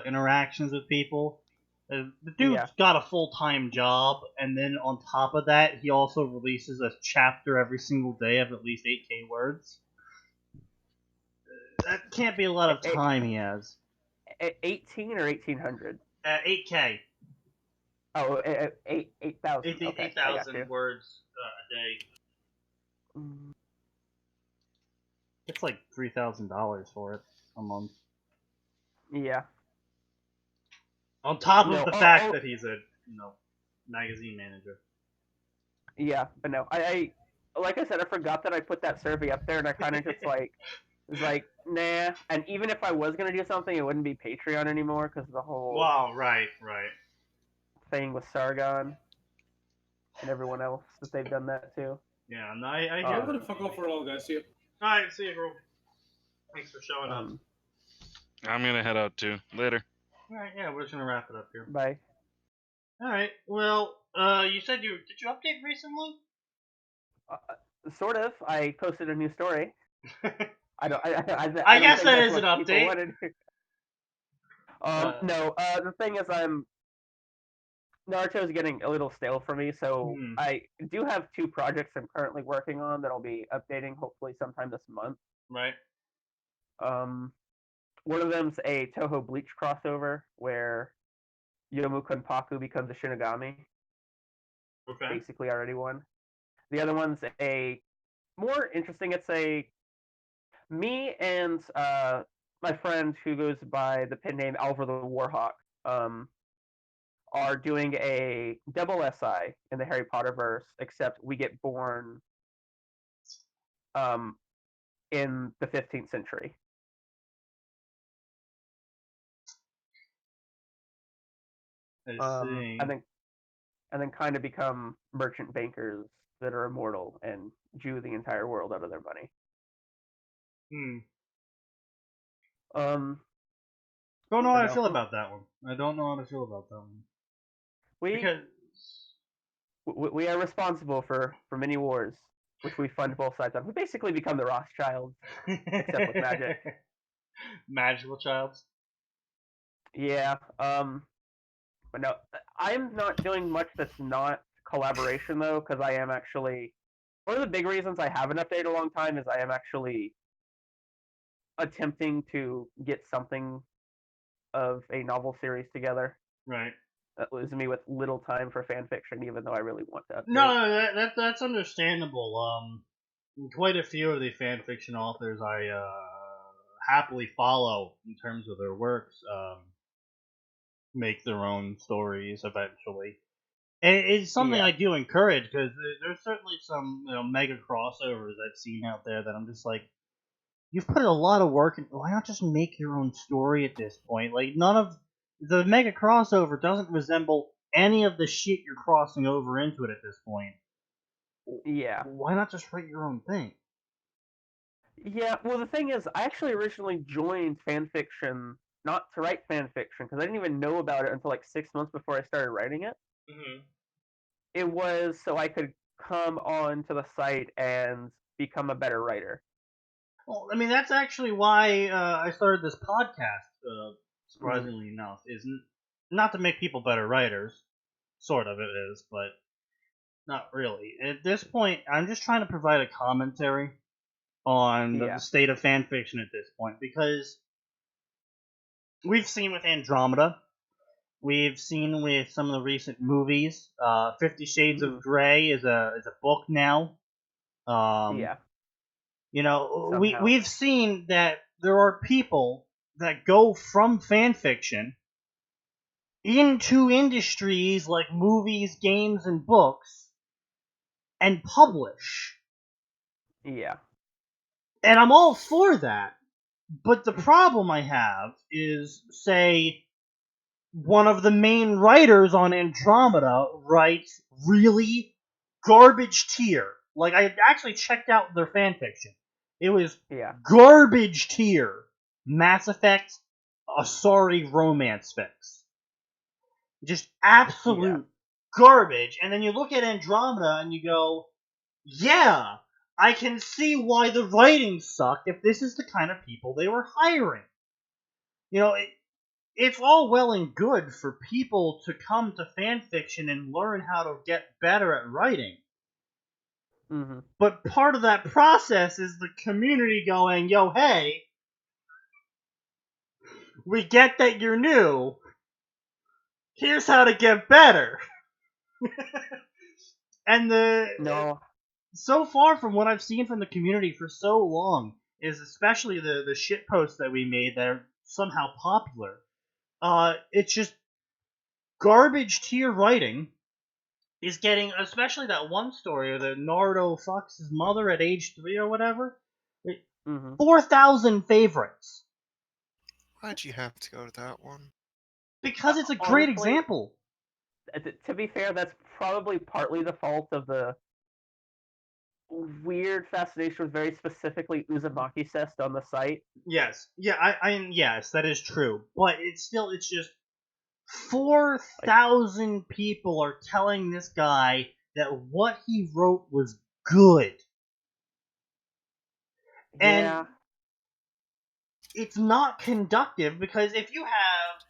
B: interactions with people. The dude's got a full-time job, and then on top of that, he also releases a chapter every single day of at least 8K words. That can't be a lot of time he has.
E: 18 or 1800?
B: 8K.
E: Oh, 8,000.
B: 8,000 words a day. It's like $3,000 for it a month.
E: Yeah.
B: On top of the fact that he's a magazine manager.
E: Yeah, but no, I like I said, I forgot that I put that survey up there, and I kind of just was like, nah. And even if I was gonna do something, it wouldn't be Patreon anymore because the whole
B: right
E: thing with Sargon and everyone else that they've done that too.
B: Yeah, and I hear.
C: I'm gonna fuck off for all, guys. See you.
B: All right, see you, bro. Thanks for showing up.
F: I'm gonna head out too. Later.
B: All right, yeah, we're just gonna wrap it up here.
E: Bye.
B: All right. Well, you said did you update recently?
E: Sort of. I posted a new story. I
B: guess that is an update.
E: No. The thing is, Naruto's getting a little stale for me, so I do have 2 projects I'm currently working on that I'll be updating hopefully sometime this month.
B: Right.
E: One of them's a Toho Bleach crossover where Yomu Kunpaku becomes a Shinigami.
B: Okay.
E: Basically already won. The other one's a more interesting. It's me and my friend who goes by the pen name Alvar the Warhawk are doing a double SI in the Harry Potter verse, except we get born in the 15th century.
B: I see.
E: And then kind of become merchant bankers that are immortal and Jew the entire world out of their money.
B: Don't know how I feel about that one. I don't know how to feel about that one.
E: We are responsible for many wars, which we fund both sides on. We basically become the Rothschilds, except with magic.
B: Magical childs.
E: Yeah. But no, I'm not doing much that's not collaboration though, because I am actually one of the big reasons I haven't updated a long time is I am actually attempting to get something of a novel series together.
B: Right.
E: That leaves me with little time for fan fiction, even though I really want to update.
B: No, that's understandable. Quite a few of the fan fiction authors I happily follow in terms of their works make their own stories eventually. And it's something I do encourage because there's certainly some mega crossovers I've seen out there that I'm just like, you've put a lot of work in. Why not just make your own story at this point? Like, none of the mega crossover doesn't resemble any of the shit you're crossing over into it at this point.
E: Yeah.
B: Why not just write your own thing?
E: Yeah, well, the thing is, I actually originally joined fanfiction not to write fanfiction, because I didn't even know about it until like 6 months before I started writing it.
B: Mm-hmm.
E: It was so I could come on to the site and become a better writer.
B: Well, I mean, that's actually why I started this podcast, surprisingly enough, is not to make people better writers. Sort of it is, but not really. At this point, I'm just trying to provide a commentary on the state of fanfiction at this point, because we've seen with Andromeda, we've seen with some of the recent movies, 50 Shades of Grey is a book now. We've seen that there are people that go from fanfiction into industries like movies, games, and books and publish.
E: Yeah.
B: And I'm all for that. But the problem I have is, say, one of the main writers on Andromeda writes really garbage tier. Like, I actually checked out their fanfiction. It was garbage tier Mass Effect Asari romance fics. Just absolute garbage. And then you look at Andromeda and you go, yeah, I can see why the writing sucked if this is the kind of people they were hiring. It's all well and good for people to come to fanfiction and learn how to get better at writing.
E: Mm-hmm.
B: But part of that process is the community going, yo, hey, we get that you're new, here's how to get better. And so far from what I've seen from the community for so long is especially the shit posts that we made that are somehow popular. It's just garbage tier writing is getting, especially that one story, the Naruto fucks his mother at age 3 or whatever, 4,000 favorites.
D: Why'd you have to go to that one?
B: Because it's a great example.
E: To be fair, that's probably partly the fault of the weird fascination with very specifically Uzumaki Cest on the site.
B: Yes. Yeah, yes, that is true. But it's just 4,000 people are telling this guy that what he wrote was good.
E: Yeah.
B: And it's not conductive, because if you have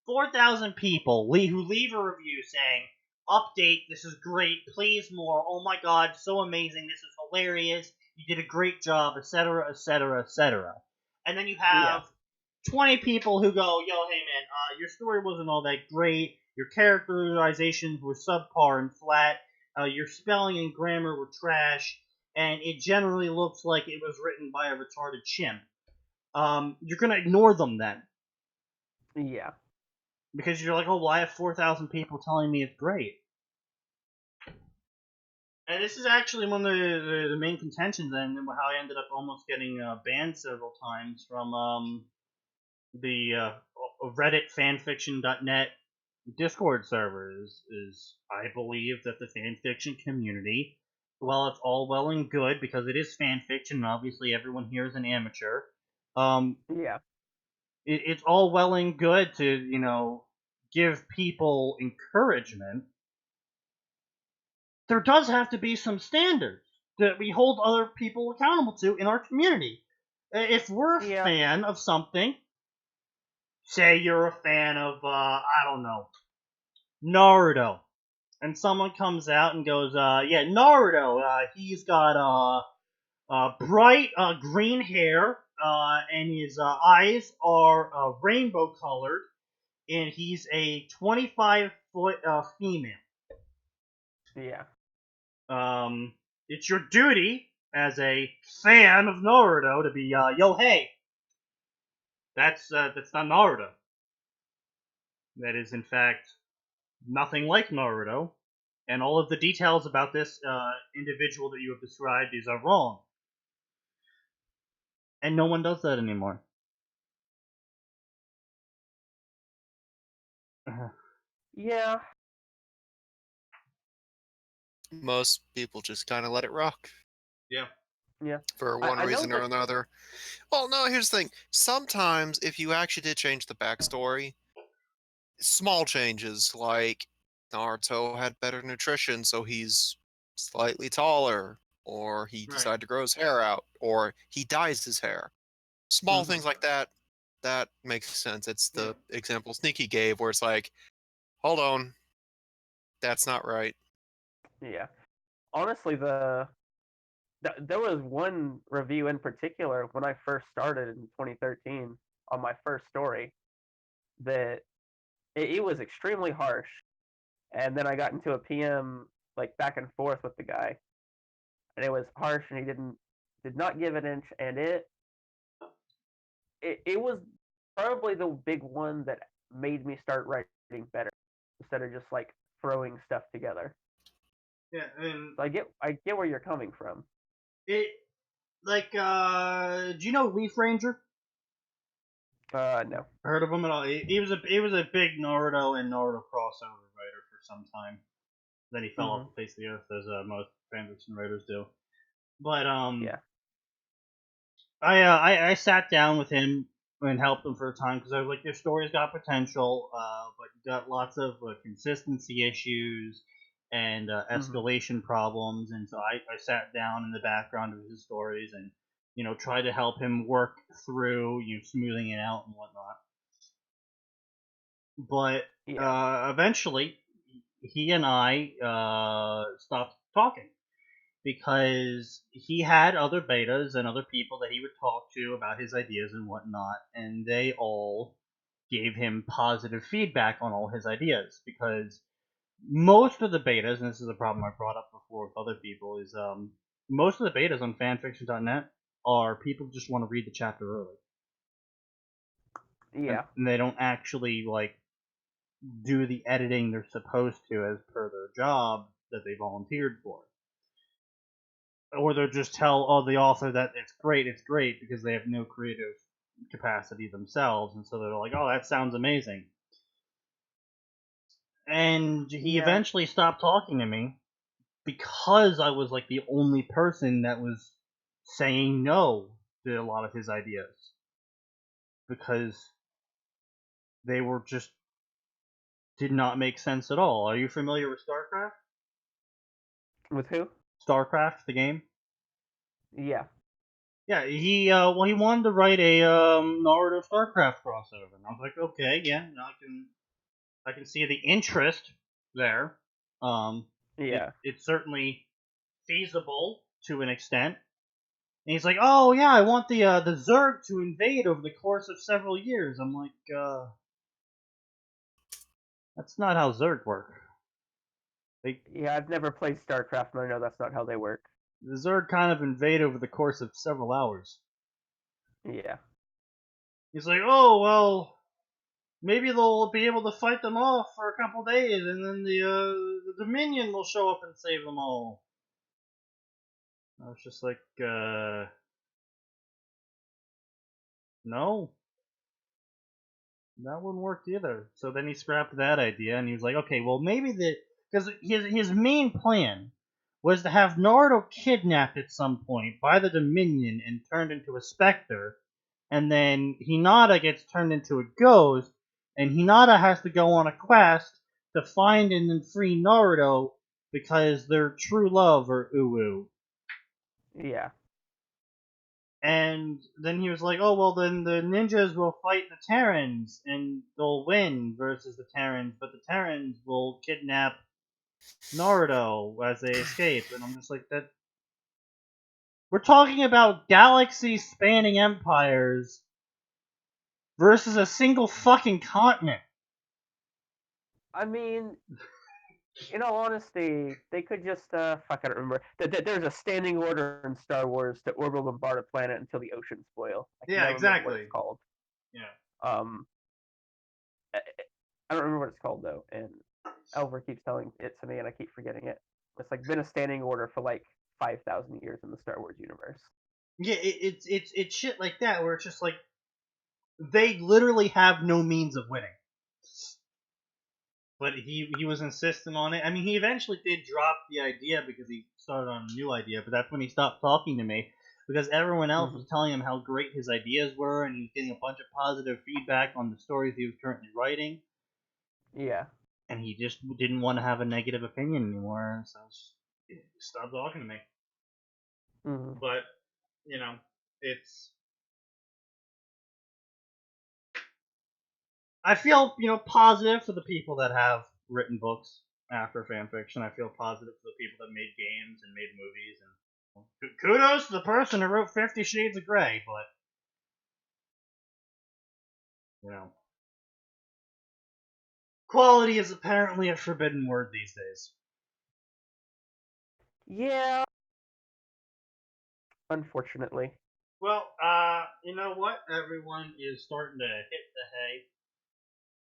B: 4,000 people who leave a review saying, update, this is great, please more, oh my god, so amazing, this is hilarious, you did a great job, etc., etc., etc. And then you have 20 people who go, yo, hey man, your story wasn't all that great, your characterizations were subpar and flat, your spelling and grammar were trash, and it generally looks like it was written by a retarded chimp. You're gonna ignore them then.
E: Yeah.
B: Because you're like, oh, well, I have 4,000 people telling me it's great. And this is actually one of the main contentions, and how I ended up almost getting banned several times from the Reddit fanfiction.net Discord servers. Is I believe that the fanfiction community, well, it's all well and good because it is fanfiction, and obviously everyone here is an amateur.
E: Yeah.
B: It's all well and good to, give people encouragement. There does have to be some standards that we hold other people accountable to in our community. If we're a fan of something, say you're a fan of, I don't know, Naruto, and someone comes out and goes, yeah, Naruto, he's got bright green hair, and his eyes are rainbow colored, and he's a 25-foot female.
E: Yeah.
B: It's your duty as a fan of Naruto to be, yo, hey, that's not Naruto. That is, in fact, nothing like Naruto, and all of the details about this individual that you have described is wrong. And no one does that anymore.
E: Yeah.
D: Most people just kind of let it rock.
B: Yeah.
E: Yeah.
D: For one reason or another. Well, no, here's the thing. Sometimes, if you actually did change the backstory, small changes, like Naruto had better nutrition, so he's slightly taller, or he decided to grow his hair out, or he dyes his hair. Small things like that, that makes sense. It's the example Sneaky gave, where it's like, hold on, that's not right.
E: Yeah. Honestly, there was one review in particular when I first started in 2013 on my first story that it was extremely harsh. And then I got into a PM like back and forth with the guy, and it was harsh, and he did not give an inch, and it was probably the big one that made me start writing better instead of just like throwing stuff together.
B: Yeah, and
E: so I get where you're coming from.
B: It like do you know Leaf Ranger?
E: No.
B: Heard of him at all? He was a big Naruto and Naruto crossover writer for some time. Then he fell off the face of the earth, as most fanfiction writers do. But
E: yeah.
B: I sat down with him and helped him for a time because I was like, your story's got potential, but you got lots of consistency issues and escalation problems, and so I sat down in the background of his stories and tried to help him work through smoothing it out and whatnot. But eventually, he and I stopped talking because he had other betas and other people that he would talk to about his ideas and whatnot, and they all gave him positive feedback on all his ideas, because most of the betas, and this is a problem I brought up before with other people, is most of the betas on fanfiction.net are people who just want to read the chapter early.
E: Yeah.
B: And they don't actually like do the editing they're supposed to as per their job that they volunteered for. Or they'll just tell the author that it's great, because they have no creative capacity themselves, and so they're like, oh, that sounds amazing. And he eventually stopped talking to me because I was like the only person that was saying no to a lot of his ideas. Because they were just did not make sense at all. Are you familiar with StarCraft?
E: With who?
B: StarCraft, the game?
E: Yeah.
B: Yeah, he wanted to write a Naruto StarCraft crossover, and I was like, okay, yeah, I can see the interest there.
E: Yeah.
B: It's certainly feasible to an extent. And he's like, oh yeah, I want the Zerg to invade over the course of several years. I'm like, that's not how Zerg work.
E: Yeah, I've never played StarCraft, but I know that's not how they work.
B: The Zerg kind of invade over the course of several hours.
E: Yeah.
B: He's like, oh, well, maybe they'll be able to fight them off for a couple days, and then the Dominion will show up and save them all. I was just like, no. That wouldn't work either. So then he scrapped that idea, and he was like, okay, well, maybe because his main plan was to have Naruto kidnapped at some point by the Dominion and turned into a specter, and then Hinata gets turned into a ghost, and Hinata has to go on a quest to find and then free Naruto because their true love are Uwu.
E: Yeah.
B: And then he was like, oh, well, then the ninjas will fight the Terrans, and they'll win versus the Terrans, but the Terrans will kidnap Naruto as they escape. And I'm just like, that. We're talking about galaxy-spanning empires versus a single fucking continent.
E: I mean, in all honesty, they could just, fuck, I don't remember. There's a standing order in Star Wars to orbital bombard a planet until the oceans boil.
B: Yeah, exactly.
E: What it's called.
B: Yeah.
E: I don't remember what it's called, though, and Elver keeps telling it to me, and I keep forgetting it. It's, like, been a standing order for, like, 5,000 years in the Star Wars universe.
B: Yeah, it's shit like that, where it's just like, they literally have no means of winning. But he was insistent on it. I mean, he eventually did drop the idea because he started on a new idea, but that's when he stopped talking to me, because everyone else was telling him how great his ideas were, and he was getting a bunch of positive feedback on the stories he was currently writing.
E: Yeah.
B: And he just didn't want to have a negative opinion anymore, so he stopped talking to me.
E: Mm-hmm.
B: But, you know, it's... I feel, positive for the people that have written books after fanfiction. I feel positive for the people that made games and made movies. And kudos to the person who wrote 50 Shades of Grey, but, quality is apparently a forbidden word these days.
E: Yeah. Unfortunately.
B: Well, you know what? Everyone is starting to hit the hay.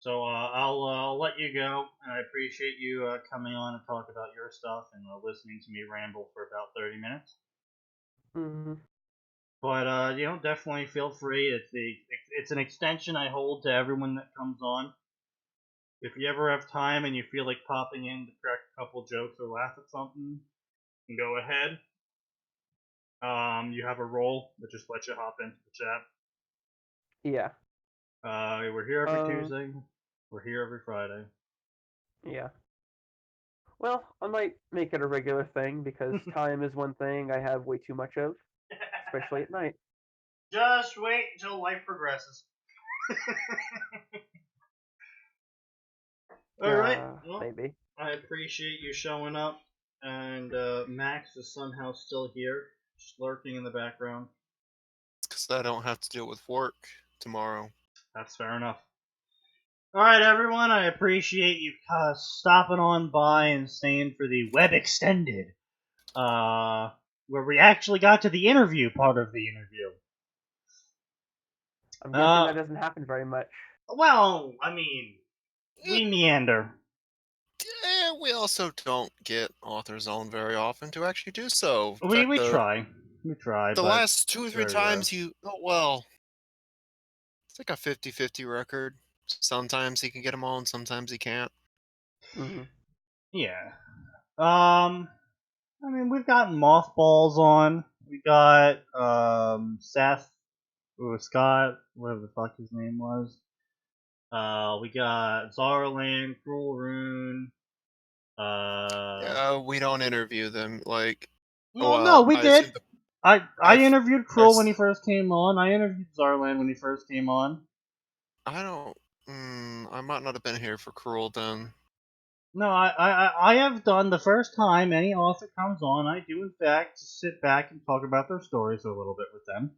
B: So I'll let you go, and I appreciate you coming on and talk about your stuff and listening to me ramble for about 30 minutes.
E: Mm-hmm.
B: But definitely feel free. It's an extension I hold to everyone that comes on. If you ever have time and you feel like popping in to crack a couple jokes or laugh at something, you can go ahead. You have a role that just lets you hop into the chat.
E: Yeah.
B: We're here every Tuesday. We're here every Friday.
E: Yeah. Well, I might make it a regular thing, because time is one thing I have way too much of, especially at night.
B: Just wait until life progresses. Alright, well,
E: maybe.
B: I appreciate you showing up, and Max is somehow still here, just lurking in the background.
D: Because I don't have to deal with work tomorrow.
B: That's fair enough. Alright, everyone, I appreciate you stopping on by and staying for the web extended, where we actually got to the interview part of the interview.
E: I'm guessing that doesn't happen very much.
B: Well, I mean, we meander.
D: We also don't get authors on very often to actually do so.
B: We
D: try.
B: We try.
D: The
B: but
D: last 2 or 3 times
B: rare.
D: it's like a 50-50 record. Sometimes he can get them on, sometimes he can't.
E: Mm-hmm.
B: Yeah. I mean, we've got Mothballs on. We got, Seth, or Scott, whatever the fuck his name was. We got Zarland, Cruel Rune.
D: We don't interview them.
B: No, we did. I interviewed Cruel when he first came on. I interviewed Zarland when he first came on.
D: I don't. I might not have been here for Cruel then.
B: No, I have done the first time any author comes on. I do in fact sit back and talk about their stories a little bit with them.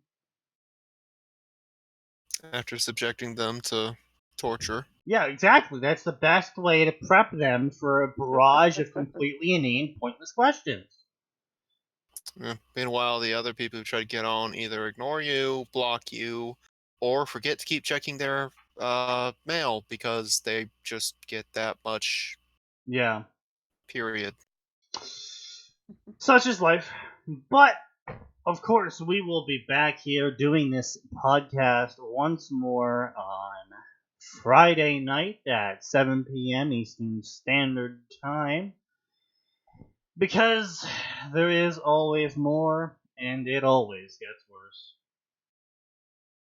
D: After subjecting them to torture.
B: Yeah, exactly. That's the best way to prep them for a barrage of completely inane, pointless questions.
D: Meanwhile, the other people who try to get on either ignore you, block you, or forget to keep checking their mail because they just get that much.
B: Yeah.
D: Period.
B: Such is life. But, of course, we will be back here doing this podcast once more on Friday night at 7 p.m. Eastern Standard Time. Because there is always more, and it always gets worse.